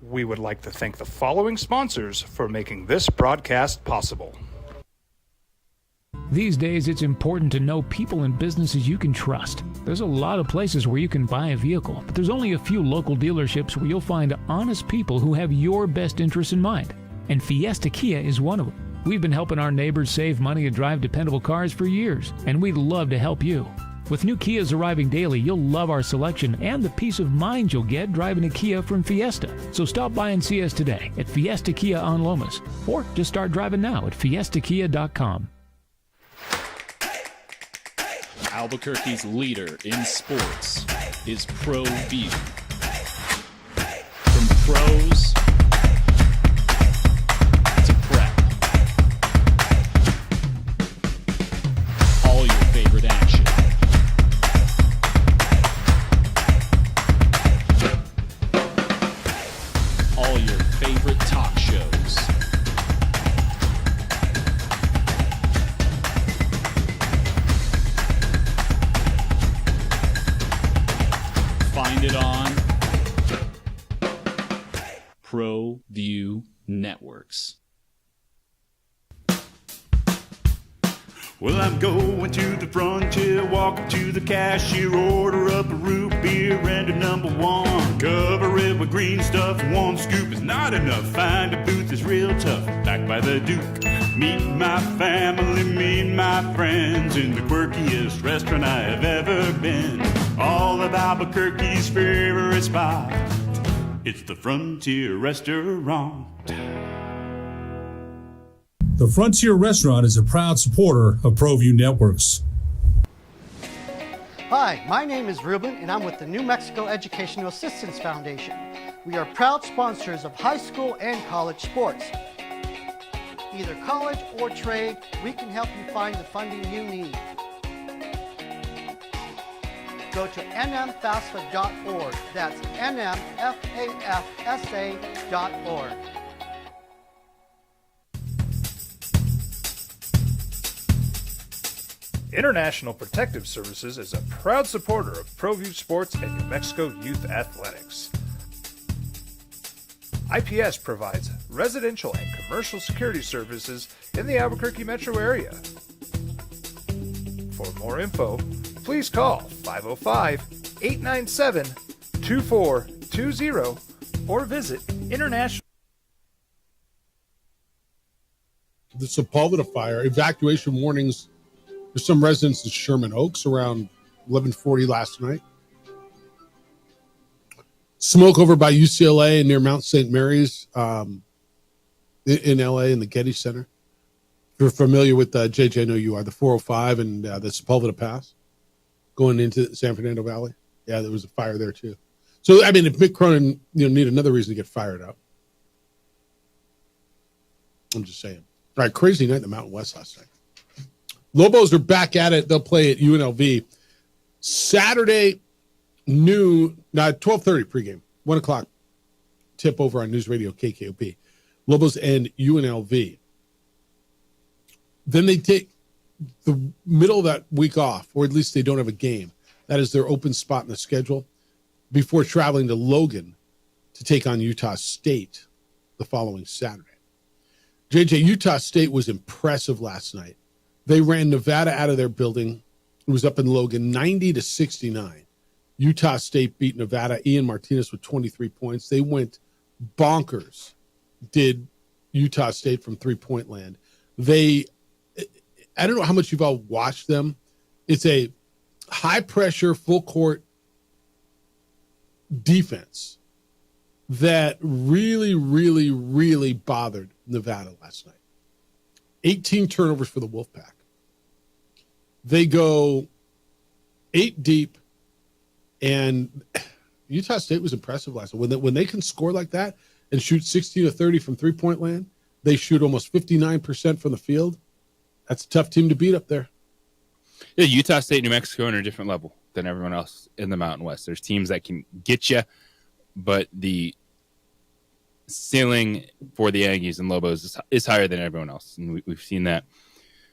Speaker 1: We would like to thank the following sponsors for making this broadcast possible.
Speaker 5: These days, it's important to know people and businesses you can trust. There's a lot of places where you can buy a vehicle, but there's only a few local dealerships where you'll find honest people who have your best interests in mind. And Fiesta Kia is one of them. We've been helping our neighbors save money and drive dependable cars for years, and we'd love to help you. With new Kias arriving daily, you'll love our selection and the peace of mind you'll get driving a Kia from Fiesta. So stop by and see us today at Fiesta Kia on Lomas, or just start driving now at fiestakia.com.
Speaker 17: Albuquerque's leader in sports is Pro View. From pros to prep, all your favorite action. All your favorite talk shows. Find it on Pro View Networks.
Speaker 7: Well, I'm going to the frontier, walk up to the cashier, order up a root beer and a number one. Cover it with green stuff, one scoop is not enough. Find a booth is real tough, back by the Duke. Meet my family, meet my friends in the quirkiest restaurant I have ever been. All of Albuquerque's favorite spot, it's the Frontier Restaurant.
Speaker 15: The Frontier Restaurant is a proud supporter of ProView Networks.
Speaker 23: Hi, my name is Ruben, and I'm with the New Mexico Educational Assistance Foundation. We are proud sponsors of high school and college sports. Either college or trade, we can help you find the funding you need. Go to nmfafsa.org. That's nmfafsa.org.
Speaker 1: International Protective Services is a proud supporter of ProView Sports and New Mexico Youth Athletics. IPS provides residential and commercial security services in the Albuquerque metro area. For more info, please call 505 897-2420 or visit international.
Speaker 9: The Sepulveda fire, evacuation warnings for some residents in Sherman Oaks around 11:40 last night. Smoke over by UCLA and near Mount St. Mary's in LA in the Getty Center. If you're familiar with JJ, I know you are, the 405 and the Sepulveda Pass going into the San Fernando Valley. Yeah, there was a fire there too. So, I mean, if Mick Cronin, need another reason to get fired up. I'm just saying. All right, crazy night in the Mountain West last night. Lobos are back at it. They'll play at UNLV Saturday noon, 12:30 pregame, 1 o'clock tip over on News Radio KKOP. Lobos and UNLV. Then they take the middle of that week off, or at least they don't have a game. That is their open spot in the schedule before traveling to Logan to take on Utah State the following Saturday. JJ, Utah State was impressive last night. They ran Nevada out of their building. It was up in Logan, 90-69. Utah State beat Nevada. Ian Martinez with 23 points. They went bonkers, did Utah State from three-point land. I don't know how much you've all watched them. It's a high-pressure, full-court defense that really, really, really bothered Nevada last night. 18 turnovers for the Wolfpack. They go 8 deep, and Utah State was impressive last night. When they can score like that and shoot 16 of 30 from three-point land, they shoot almost 59% from the field. That's a tough team to beat up there.
Speaker 10: Yeah, Utah State, New Mexico are on a different level than everyone else in the Mountain West. There's teams that can get you, but the ceiling for the Aggies and Lobos is higher than everyone else. And we've seen that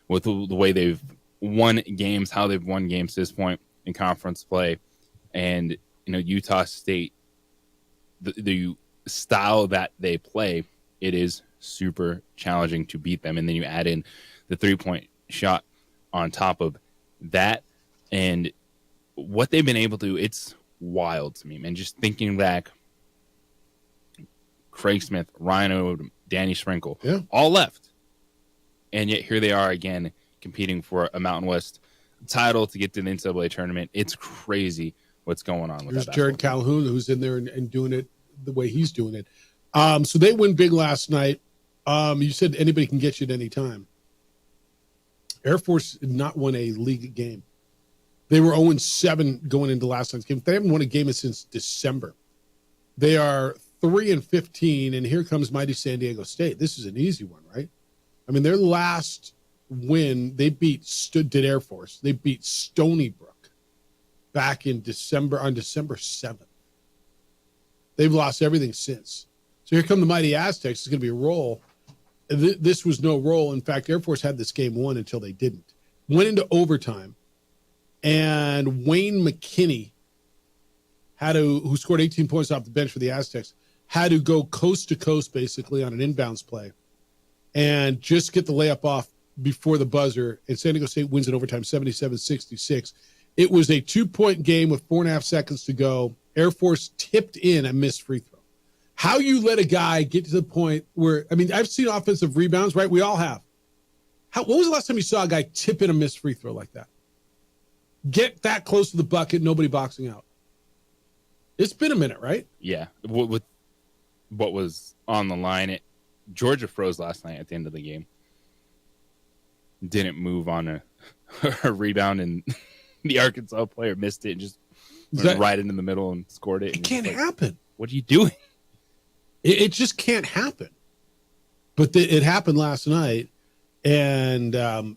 Speaker 10: with the way they've won games, how they've won games to this point in conference play. And, Utah State, the style that they play, it is super challenging to beat them. And then you add in the three-point shot on top of that. And what they've been able to do, it's wild to me, man. Just thinking back, Craig Smith, Ryan Odom, Danny Sprinkle, all left. And yet here they are again competing for a Mountain West title to get to the NCAA tournament. It's crazy what's going on with
Speaker 9: There's
Speaker 10: that.
Speaker 9: Jared Calhoun, who's in there and doing it the way he's doing it. So they win big last night. You said anybody can get you at any time. Air Force did not won a league game. They were 0-7 going into last night's game. They haven't won a game since December. They are 3-15, and here comes mighty San Diego State. This is an easy one, right? I mean, their last win, they beat Air Force. They beat Stony Brook back in December, on December 7th. They've lost everything since. So here come the mighty Aztecs. It's going to be a roll. This was no roll. In fact, Air Force had this game won until they didn't. Went into overtime, and Wayne McKinney, who scored 18 points off the bench for the Aztecs, had to go coast to coast basically on an inbounds play and just get the layup off before the buzzer. And San Diego State wins in overtime 77-66. It was a 2-point game with 4.5 seconds to go. Air Force tipped in a missed free throw. How you let a guy get to the point where, I've seen offensive rebounds, right? We all have. What was the last time you saw a guy tip in a missed free throw like that? Get that close to the bucket, nobody boxing out. It's been a minute, right?
Speaker 10: Yeah. With what was on the line, Georgia froze last night at the end of the game. Didn't move on a rebound, and the Arkansas player missed it and just went right into the middle and scored it.
Speaker 9: It can't happen.
Speaker 10: What are you doing?
Speaker 9: It just can't happen. But it happened last night, and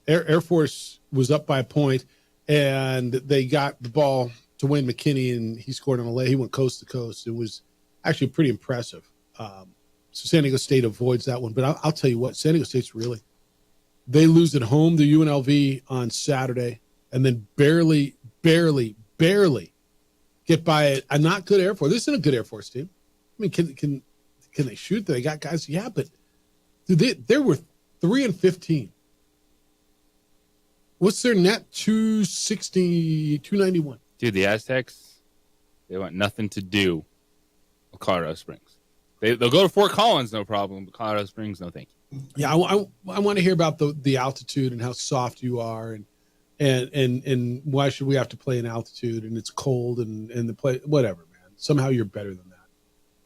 Speaker 9: Air Force was up by a point, and they got the ball to Wayne McKinney, and he scored on a lay. He went coast to coast. It was actually pretty impressive. So San Diego State avoids that one. But I'll tell you what, San Diego State's they lose at home to UNLV on Saturday, and then barely get by a not good Air Force. This isn't a good Air Force team. Can they shoot? They got guys. Yeah, but they were 3-15. What's their net? 260, 291.
Speaker 10: Dude, the Aztecs, They want nothing to do with Colorado Springs. They'll go to Fort Collins, no problem. But Colorado Springs, no thank you.
Speaker 9: Yeah, I want to hear about the altitude and how soft you are, and why should we have to play in altitude, and it's cold and the play, whatever, man. Somehow you're better than that,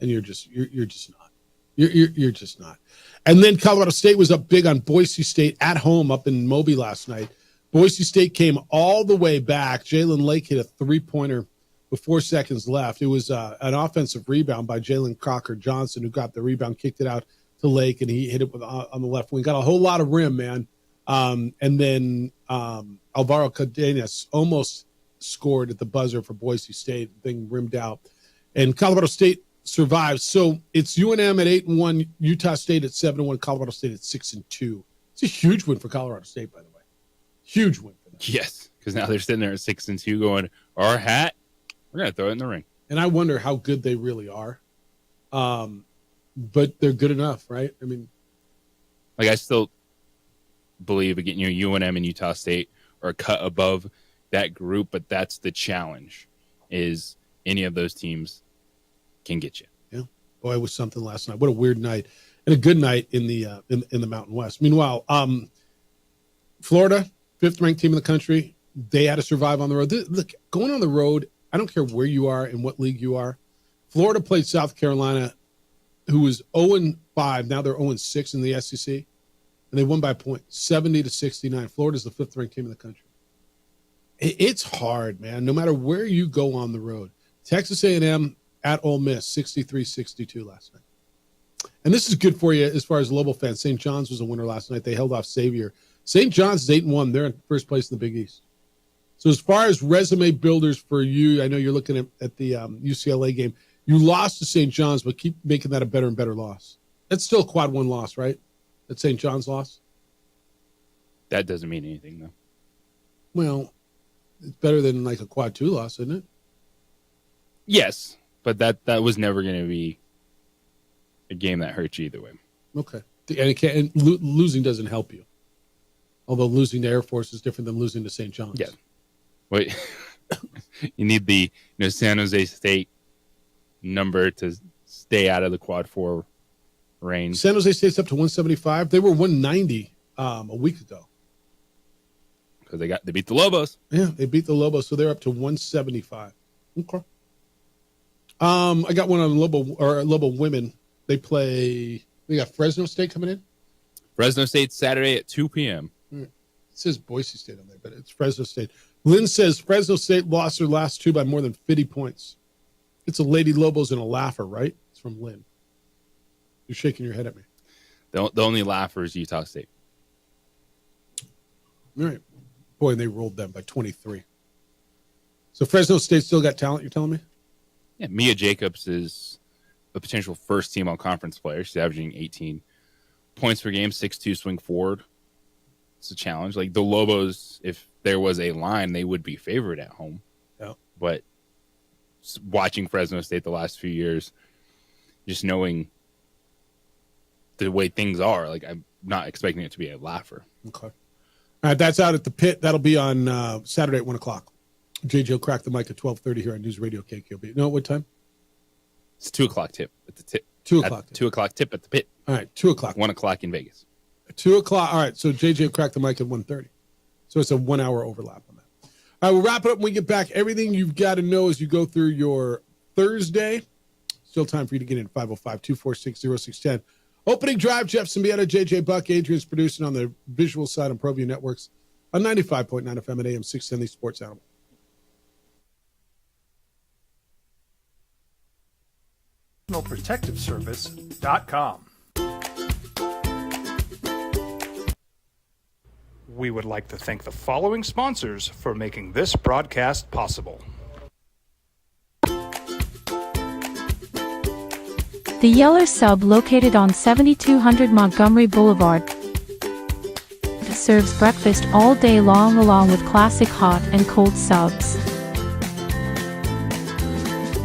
Speaker 9: and you're just not. You're just not. And then Colorado State was up big on Boise State at home up in Moby last night. Boise State came all the way back. Jalen Lake hit a 3-pointer with 4 seconds left. It was an offensive rebound by Jalen Crocker-Johnson, who got the rebound, kicked it out to Lake, and he hit it on the left wing. Got a whole lot of rim, man. And then Alvaro Cardenas almost scored at the buzzer for Boise State. The thing rimmed out. And Colorado State survives. So it's UNM at 8-1, Utah State at 7-1, Colorado State at 6-2. It's a huge win for Colorado State, by the way. Huge win for them.
Speaker 10: Yes, because now they're sitting there at 6-2 going, our hat, we're going to throw it in the ring.
Speaker 9: And I wonder how good they really are. But they're good enough, right? I mean,
Speaker 10: like, I still believe, again, UNM and Utah State are cut above that group, but that's the challenge, is any of those teams can get you.
Speaker 9: Yeah. Boy, it was something last night. What a weird night. And a good night in the Mountain West. Meanwhile, Florida, 5th-ranked team in the country, they had to survive on the road. Look, going on the road, I don't care where you are and what league you are. Florida played South Carolina, who was 0-5. Now they're 0-6 in the SEC. And they won by a point, 70-69. Florida's the 5th-ranked team in the country. It's hard, man, no matter where you go on the road. Texas A&M at Ole Miss, 63-62 last night. And this is good for you as far as Lobo fans. St. John's was a winner last night. They held off Xavier. St. John's is 8-1. They're in first place in the Big East. So as far as resume builders for you, I know you're looking at the UCLA game. You lost to St. John's, but keep making that a better and better loss. That's still a quad 1 loss, right? That St. John's loss?
Speaker 10: That doesn't mean anything, though.
Speaker 9: Well, it's better than like a quad 2 loss, isn't it?
Speaker 10: Yes, but that was never going to be a game that hurts you either way.
Speaker 9: Okay. And losing doesn't help you. Although losing to Air Force is different than losing to St. John's.
Speaker 10: Yeah. Wait, you need the San Jose State number to stay out of the quad 4 range.
Speaker 9: San Jose State's up to 175. They were 190 a week ago.
Speaker 10: Because they beat the Lobos.
Speaker 9: Yeah, they beat the Lobos, so they're up to 175. Okay. I got one on Lobo women. They got Fresno State coming in.
Speaker 10: Fresno State Saturday at 2 p.m.
Speaker 9: It says Boise State on there, but it's Fresno State. Lynn says Fresno State lost their last 2 by more than 50 points. It's a Lady Lobos and a laugher, right? It's from Lynn. You're shaking your head at me.
Speaker 10: The only laugher is Utah State.
Speaker 9: All right. Boy, and they rolled them by 23. So Fresno State still got talent, you're telling me?
Speaker 10: Yeah, Mia Jacobs is a potential first-team all-conference player. She's averaging 18 points per game, 6'2" swing forward. It's a challenge. Like the Lobos, if there was a line, they would be favored at home.
Speaker 9: Yeah.
Speaker 10: But watching Fresno State the last few years, just knowing the way things are, like I'm not expecting it to be a laugher.
Speaker 9: Okay. All right, that's out at the Pit. That'll be on Saturday at 1 o'clock. JJ will crack the mic at 12:30 here on News Radio KQB. You know what time?
Speaker 10: It's 2 o'clock tip at the Tip.
Speaker 9: 2 o'clock.
Speaker 10: 2 o'clock tip at the Pit.
Speaker 9: All right, 2 o'clock.
Speaker 10: 1 o'clock in Vegas.
Speaker 9: 2 o'clock. All right, so JJ will crack the mic at 1:30. So it's a 1 hour overlap on that. All right, we'll wrap it up when we get back. Everything you've got to know as you go through your Thursday. Still time for you to get in 505-246-0610. Opening drive, Jeff Symbieta, JJ Buck, Adrian's producing on the visual side on ProView Networks on 95.9 FM at AM 610, the Sports Animal.
Speaker 1: ProtectiveService.com. We would like to thank the following sponsors for making this broadcast possible.
Speaker 16: The Yeller Sub, located on 7200 Montgomery Boulevard, serves breakfast all day long along with classic hot and cold subs.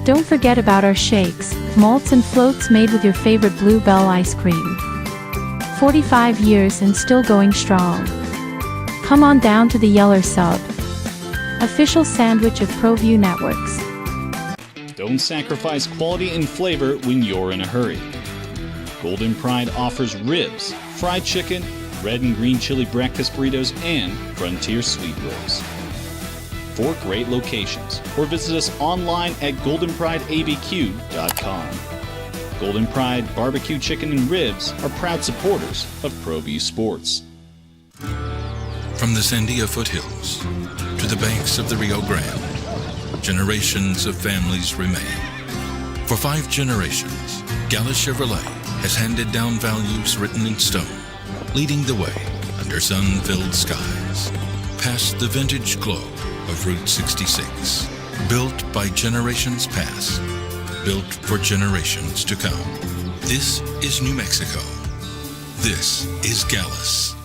Speaker 16: Don't forget about our shakes, malts and floats made with your favorite Bluebell ice cream. 45 years and still going strong. Come on down to the Yeller Sub, official sandwich of ProView Networks.
Speaker 17: Don't sacrifice quality and flavor when you're in a hurry. Golden Pride offers ribs, fried chicken, red and green chili breakfast burritos, and Frontier sweet rolls. 4 great locations, or visit us online at goldenprideabq.com. Golden Pride Barbecue Chicken and Ribs are proud supporters of ProView Sports.
Speaker 6: From the Sandia foothills to the banks of the Rio Grande, generations of families remain. For 5 generations, Gallus Chevrolet has handed down values written in stone, leading the way under sun-filled skies, past the vintage glow of Route 66. Built by generations past, built for generations to come. This is New Mexico. This is Gallus.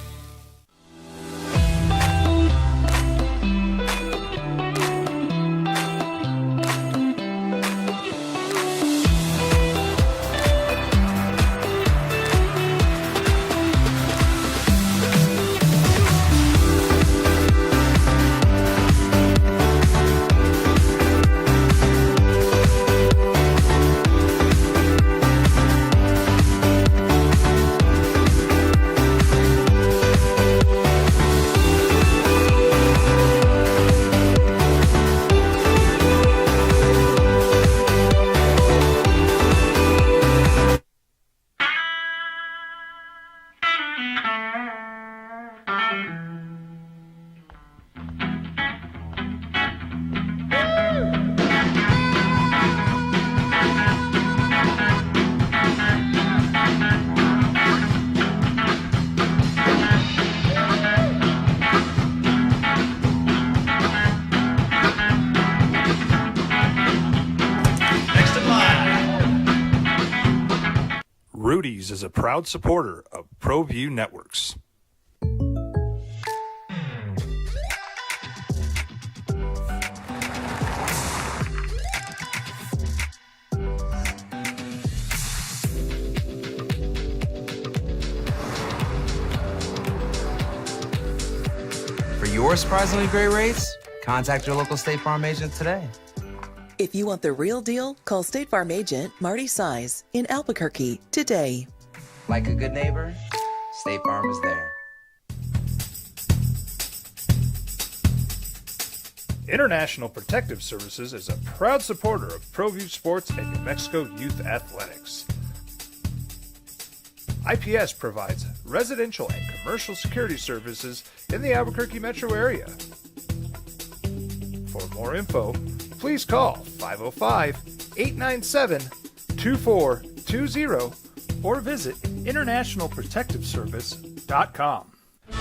Speaker 1: Rudy's is a proud supporter of ProView Networks.
Speaker 2: For your surprisingly great rates, contact your local State Farm agent today.
Speaker 18: If you want the real deal, call State Farm agent Marty Size in Albuquerque today.
Speaker 2: Like a good neighbor, State Farm is there.
Speaker 1: International Protective Services is a proud supporter of ProView Sports and New Mexico Youth Athletics. IPS provides residential and commercial security services in the Albuquerque metro area. For more info, please call 505-897-2420 or visit internationalprotectiveservice.com.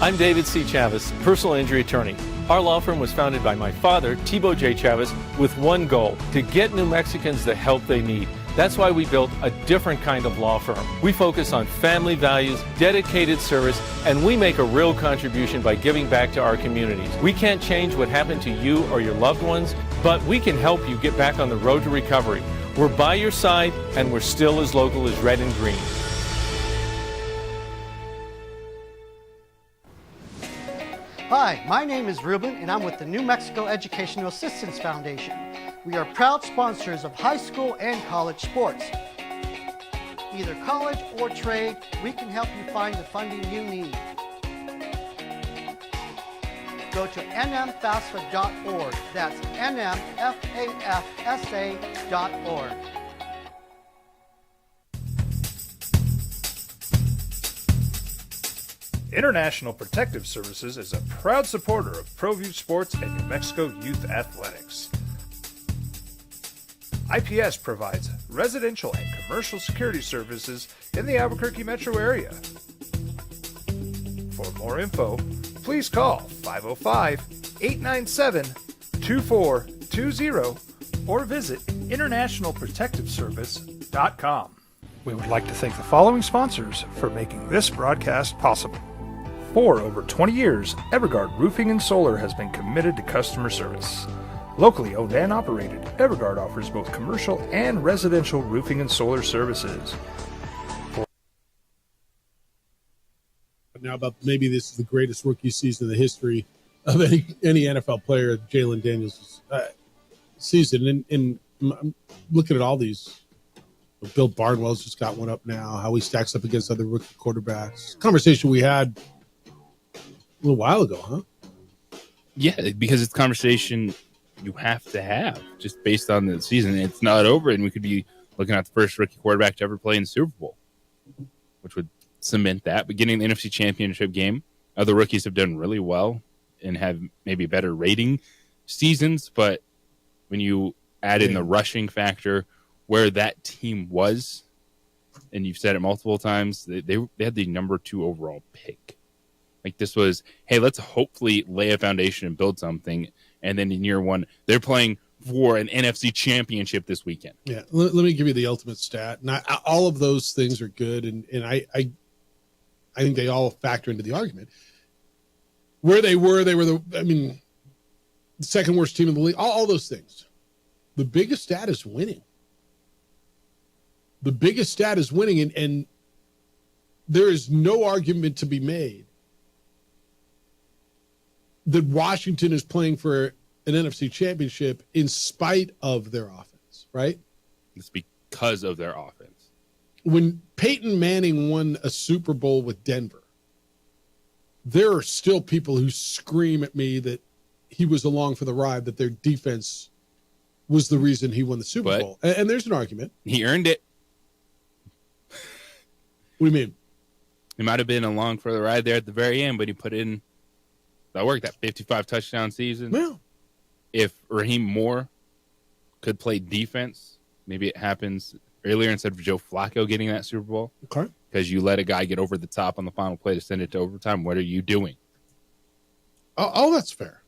Speaker 13: I'm David C. Chavez, personal injury attorney. Our law firm was founded by my father, Thibaut J. Chavez, with one goal: to get New Mexicans the help they need. That's why we built a different kind of law firm. We focus on family values, dedicated service, and we make a real contribution by giving back to our communities. We can't change what happened to you or your loved ones, but we can help you get back on the road to recovery. We're by your side, and we're still as local as red and green.
Speaker 23: Hi, my name is Ruben, and I'm with the New Mexico Educational Assistance Foundation. We are proud sponsors of high school and college sports. Either college or trade, we can help you find the funding you need. Go to nmfafsa.org. That's nmfafsa.org.
Speaker 1: International Protective Services is a proud supporter of ProView Sports and New Mexico Youth Athletics. IPS provides residential and commercial security services in the Albuquerque metro area. For more info, please call 505-897-2420 or visit internationalprotectiveservice.com. We would like to thank the following sponsors for making this broadcast possible. For over 20 years, Evergard Roofing and Solar has been committed to customer service. Locally owned and operated, Evergard offers both commercial and residential roofing and solar services.
Speaker 9: Now, about maybe this is the greatest rookie season in the history of any NFL player, Jalen Daniels' season. And I'm looking at all these. Bill Barnwell's just got one up now. How he stacks up against other rookie quarterbacks. Conversation we had a little while ago, huh?
Speaker 10: Yeah, because it's a conversation you have to have just based on the season. It's not over, and we could be looking at the first rookie quarterback to ever play in the Super Bowl, which would cement that. But getting the NFC Championship game, other rookies have done really well and have maybe better rating seasons. But when you add in the rushing factor, where that team was, and you've said it multiple times, they had the number 2 overall pick. Like, this was, hey, let's hopefully lay a foundation and build something. And then in year one, they're playing for an NFC championship this weekend.
Speaker 9: Yeah, let me give you the ultimate stat. And all of those things are good, and I think they all factor into the argument. Where they were the second worst team in the league, all those things. The biggest stat is winning. The biggest stat is winning, and there is no argument to be made that Washington is playing for an NFC championship in spite of their offense, right?
Speaker 10: It's because of their offense.
Speaker 9: When Peyton Manning won a Super Bowl with Denver, there are still people who scream at me that he was along for the ride, that their defense was the reason he won the Super Bowl. And there's an argument.
Speaker 10: He earned it.
Speaker 9: What do you mean?
Speaker 10: He might have been along for the ride there at the very end, but he put in that work, that 55 touchdown season.
Speaker 9: Well,
Speaker 10: if Raheem Moore could play defense, maybe it happens earlier instead of Joe Flacco getting that Super Bowl.
Speaker 9: Okay.
Speaker 10: Because you let a guy get over the top on the final play to send it to overtime. What are you doing?
Speaker 9: Oh, that's fair.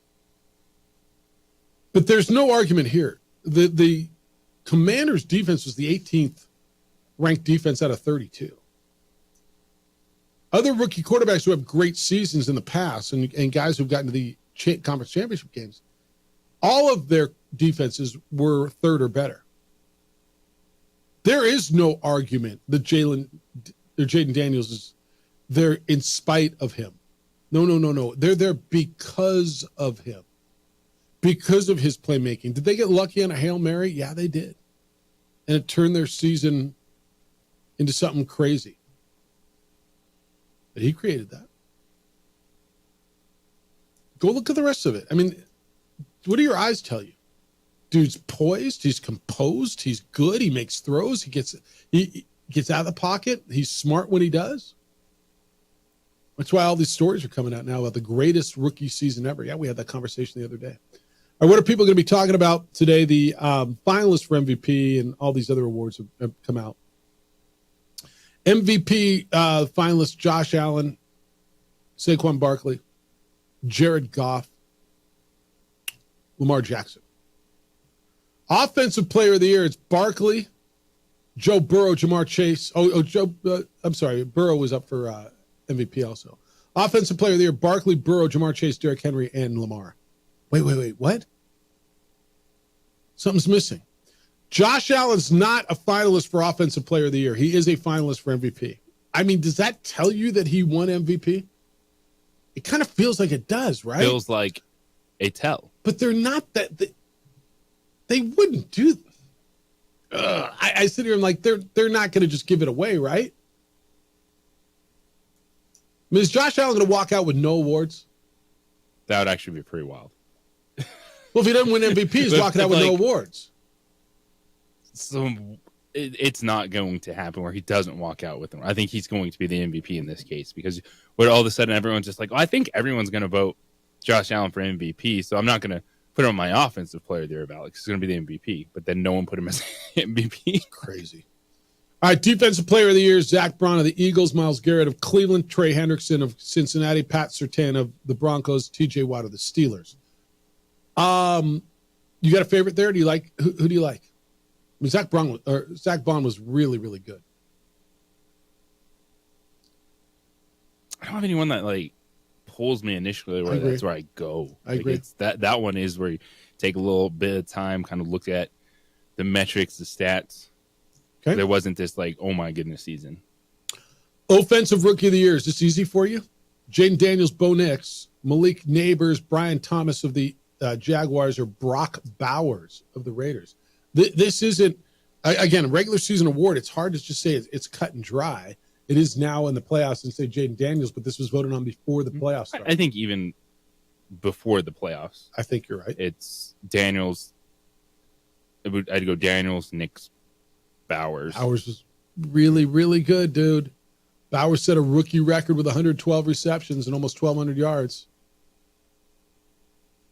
Speaker 9: But there's no argument here. The Commanders' defense was the 18th ranked defense out of 32. Other rookie quarterbacks who have great seasons in the past and guys who've gotten to the conference championship games, all of their defenses were third or better. There is no argument that Jaden Daniels is there in spite of him. No. They're there because of him, because of his playmaking. Did they get lucky on a Hail Mary? Yeah, they did. And it turned their season into something crazy. But he created that. Go look at the rest of it. I mean, what do your eyes tell you? Dude's poised. He's composed. He's good. He makes throws. He gets out of the pocket. He's smart when he does. That's why all these stories are coming out now about the greatest rookie season ever. Yeah, we had that conversation the other day. All right, what are people going to be talking about today? The finalists for MVP and all these other awards have come out. MVP finalists: Josh Allen, Saquon Barkley, Jared Goff, Lamar Jackson. Offensive Player of the Year: it's Barkley, Joe Burrow, Jamar Chase. Burrow was up for MVP also. Offensive Player of the Year: Barkley, Burrow, Jamar Chase, Derrick Henry, and Lamar. Wait. What? Something's missing. Josh Allen's not a finalist for Offensive Player of the Year. He is a finalist for MVP. I mean, does that tell you that he won MVP? It kind of feels like it does, right?
Speaker 10: Feels like a tell.
Speaker 9: But they're not that. They wouldn't do that. I sit here and like, they're not going to just give it away, right? I mean, is Josh Allen going to walk out with no awards?
Speaker 10: That would actually be pretty wild.
Speaker 9: Well, if he doesn't win MVP, he's walking out with no awards.
Speaker 10: So it's not going to happen where he doesn't walk out with them. I think he's going to be the MVP in this case, because where all of a sudden everyone's just like, I think everyone's going to vote Josh Allen for MVP, so I'm not going to put him on my offensive player of the year ballot. He's going to be the MVP, but then no one put him as MVP.
Speaker 9: Crazy. All right, Defensive Player of the Year: Zach Braun of the Eagles, Myles Garrett of Cleveland, Trey Hendrickson of Cincinnati, Pat Surtain of the Broncos, TJ Watt of the Steelers. You got a favorite there? Do you like who do you like? I mean, Zach Braun was really, really good.
Speaker 10: I don't have anyone that like pulls me initially where that's where I go.
Speaker 9: I agree.
Speaker 10: It's that one is where you take a little bit of time, kind of look at the metrics, the stats.
Speaker 9: Okay.
Speaker 10: There wasn't this like, oh my goodness season.
Speaker 9: Offensive Rookie of the Year. Is this easy for you? Jaden Daniels, Bo Nix, Malik Neighbors, Brian Thomas of the Jaguars, or Brock Bowers of the Raiders. This isn't, again, a regular season award. It's hard to just say it's cut and dry. It is now in the playoffs and say Jaden Daniels, but this was voted on before the playoffs started.
Speaker 10: I think even before the playoffs.
Speaker 9: I think you're right.
Speaker 10: It's Daniels. I'd go Daniels, Nix, Bowers.
Speaker 9: Bowers was really, really good, dude. Bowers set a rookie record with 112 receptions and almost 1,200 yards.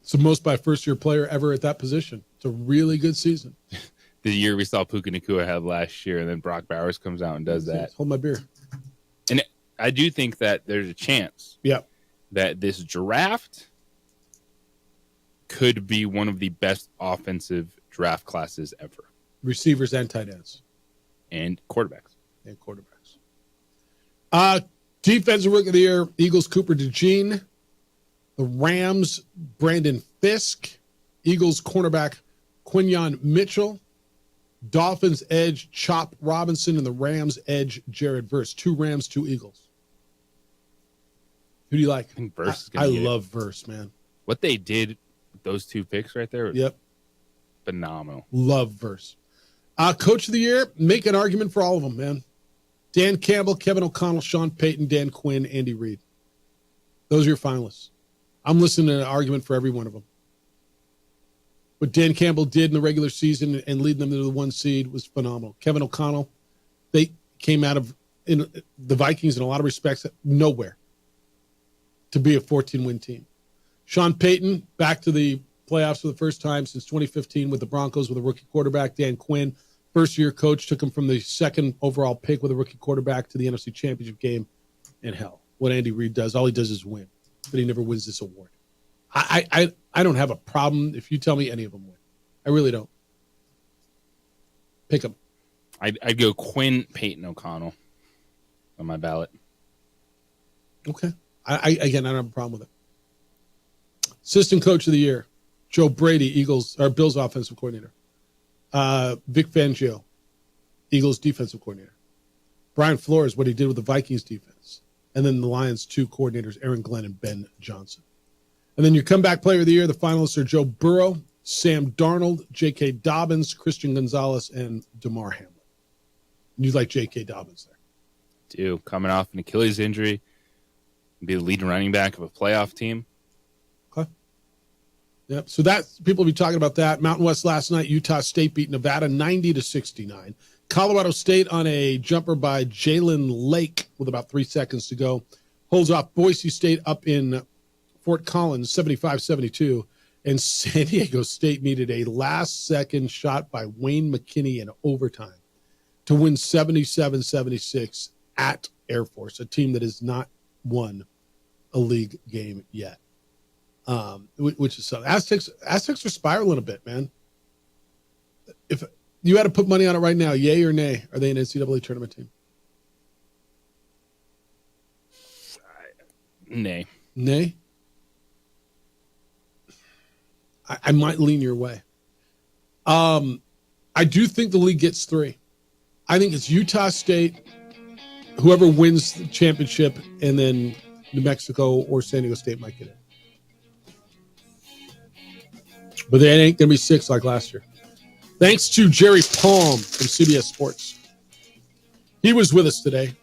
Speaker 9: It's the most by a first-year player ever at that position. It's a really good season.
Speaker 10: The year we saw Puka Nacua have last year, and then Brock Bowers comes out and does that.
Speaker 9: Hold my beer.
Speaker 10: And I do think that there's a chance
Speaker 9: that
Speaker 10: this draft could be one of the best offensive draft classes ever.
Speaker 9: Receivers and tight ends.
Speaker 10: And quarterbacks.
Speaker 9: Defensive Rookie of the Year, Eagles Cooper DeJean. The Rams, Brandon Fisk. Eagles cornerback, Quinyon Mitchell. Dolphins edge, Chop Robinson. And the Rams edge, Jared Verse. 2 Rams, 2 Eagles. Who do you like?
Speaker 10: I think Verse is
Speaker 9: I love Verse, man.
Speaker 10: What they did with those 2 picks right there. Phenomenal.
Speaker 9: Love Verse. Coach of the Year, make an argument for all of them, man. Dan Campbell, Kevin O'Connell, Sean Payton, Dan Quinn, Andy Reid. Those are your finalists. I'm listening to an argument for every one of them. What Dan Campbell did in the regular season and leading them to the 1 seed was phenomenal. Kevin O'Connell, they came out of the Vikings in a lot of respects nowhere to be a 14-win team. Sean Payton, back to the playoffs for the first time since 2015 with the Broncos with a rookie quarterback. Dan Quinn, first-year coach, took him from the 2nd overall pick with a rookie quarterback to the NFC Championship game. And hell, what Andy Reid does, all he does is win. But he never wins this award. I don't have a problem if you tell me any of them win. I really don't. Pick them.
Speaker 10: I'd go Quinn, Payton, O'Connell on my ballot.
Speaker 9: Okay. I don't have a problem with it. Assistant Coach of the Year, Joe Brady, Bills offensive coordinator. Vic Fangio, Eagles defensive coordinator. Brian Flores, what he did with the Vikings defense. And then the Lions 2 coordinators, Aaron Glenn and Ben Johnson. And then your comeback player of the year, the finalists are Joe Burrow, Sam Darnold, J.K. Dobbins, Christian Gonzalez, and DeMar Hamlin. And you like J.K. Dobbins there.
Speaker 10: Do. Coming off an Achilles injury, be the leading running back of a playoff team.
Speaker 9: Okay. Yep. So people will be talking about that. Mountain West last night, Utah State beat Nevada 90-69. Colorado State on a jumper by Jalen Lake with about 3 seconds to go. Holds off Boise State up in Fort Collins, 75-72. And San Diego State needed a last-second shot by Wayne McKinney in overtime to win 77-76 at Air Force, a team that has not won a league game yet. Which is something. Aztecs are spiraling a bit, man. If you had to put money on it right now, yay or nay, are they an NCAA tournament team?
Speaker 10: Nay.
Speaker 9: Nay? I might lean your way. I do think the league gets 3. I think it's Utah State, whoever wins the championship, and then New Mexico or San Diego State might get it. But they ain't going to be 6 like last year. Thanks to Jerry Palm from CBS Sports. He was with us today.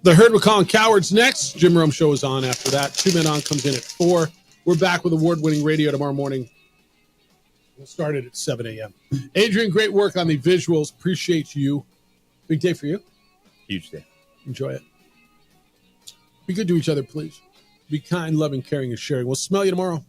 Speaker 9: The Herd with Colin Coward's next. Jim Rome Show is on after that. 2 Men On comes in at 4. We're back with award-winning radio tomorrow morning. We'll start it at 7 a.m. Adrian, great work on the visuals. Appreciate you. Big day for you.
Speaker 10: Huge day.
Speaker 9: Enjoy it. Be good to each other, please. Be kind, loving, caring, and sharing. We'll smell you tomorrow.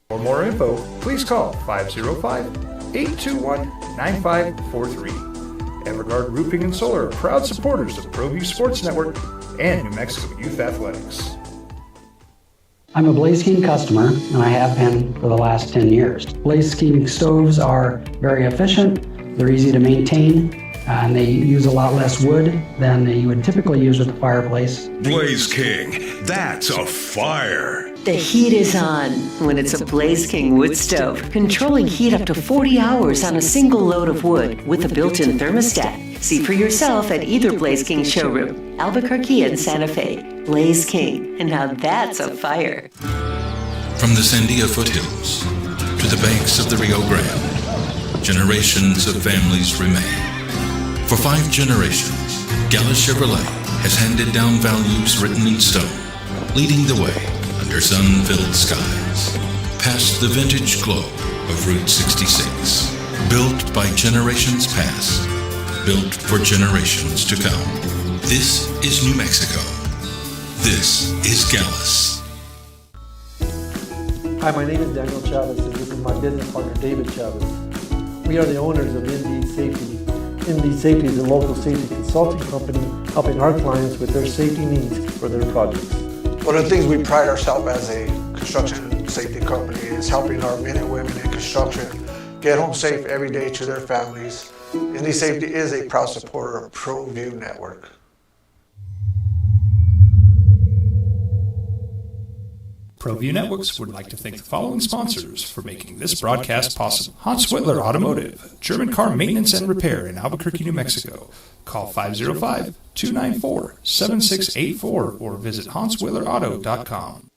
Speaker 1: For more info, please call 505-821-9543. Evergard Roofing and Solar are proud supporters of ProView Sports Network and New Mexico Youth Athletics.
Speaker 3: I'm a Blaze King customer, and I have been for the last 10 years. Blaze King stoves are very efficient, they're easy to maintain, and they use a lot less wood than you would typically use with a fireplace.
Speaker 19: Blaze King, that's a fire.
Speaker 20: The heat is on when it's a Blaze King wood stove, controlling heat up to 40 hours on a single load of wood with a built-in thermostat. See for yourself at either Blaze King showroom, Albuquerque and Santa Fe. Blaze King, and now that's a fire.
Speaker 6: From the Sandia foothills to the banks of the Rio Grande, generations of families remain. For 5 generations, Gala Chevrolet has handed down values written in stone, leading the way under sun-filled skies, past the vintage glow of Route 66. Built by generations past, built for generations to come. This is New Mexico. This is Gallus.
Speaker 22: Hi, my name is Daniel Chavez, and this is my business partner, David Chavez. We are the owners of MD Safety. MD Safety is a local safety consulting company helping our clients with their safety needs for their projects.
Speaker 24: One of the things we pride ourselves as a construction safety company is helping our men and women in construction get home safe every day to their families. MD Safety is a proud supporter of ProView Network.
Speaker 1: ProView Networks would like to thank the following sponsors for making this broadcast possible. Hans Whitler Automotive, German car maintenance and repair in Albuquerque, New Mexico. Call 505-294-7684 or visit hanswhillerauto.com.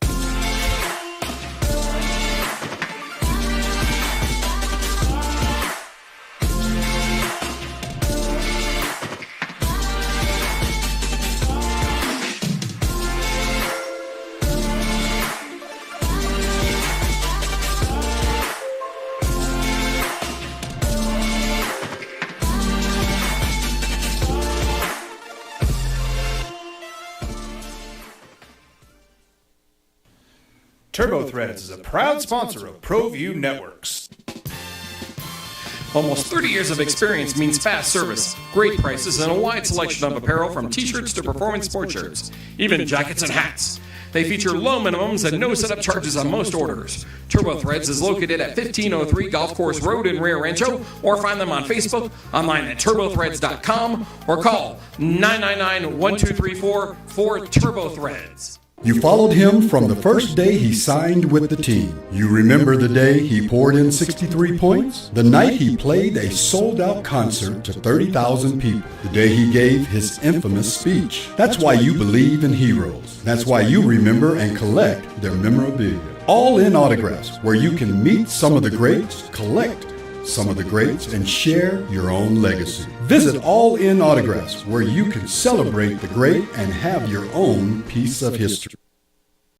Speaker 1: TurboThreads is a proud sponsor of ProView Networks.
Speaker 25: Almost 30 years of experience means fast service, great prices, and a wide selection of apparel from t-shirts to performance sports shirts, even jackets and hats. They feature low minimums and no setup charges on most orders. TurboThreads is located at 1503 Golf Course Road in Rio Rancho, or find them on Facebook, online at turbothreads.com, or call 999-1234 for TurboThreads.
Speaker 26: You followed him from the first day he signed with the team. You remember the day he poured in 63 points? The night he played a sold-out concert to 30,000 people. The day he gave his infamous speech. That's why you believe in heroes. That's why you remember and collect their memorabilia. All in autographs, where you can meet some of the greats, collect some of the greats, and share your own legacy. Visit All In Autographs, where you can celebrate the great and have your own piece of history.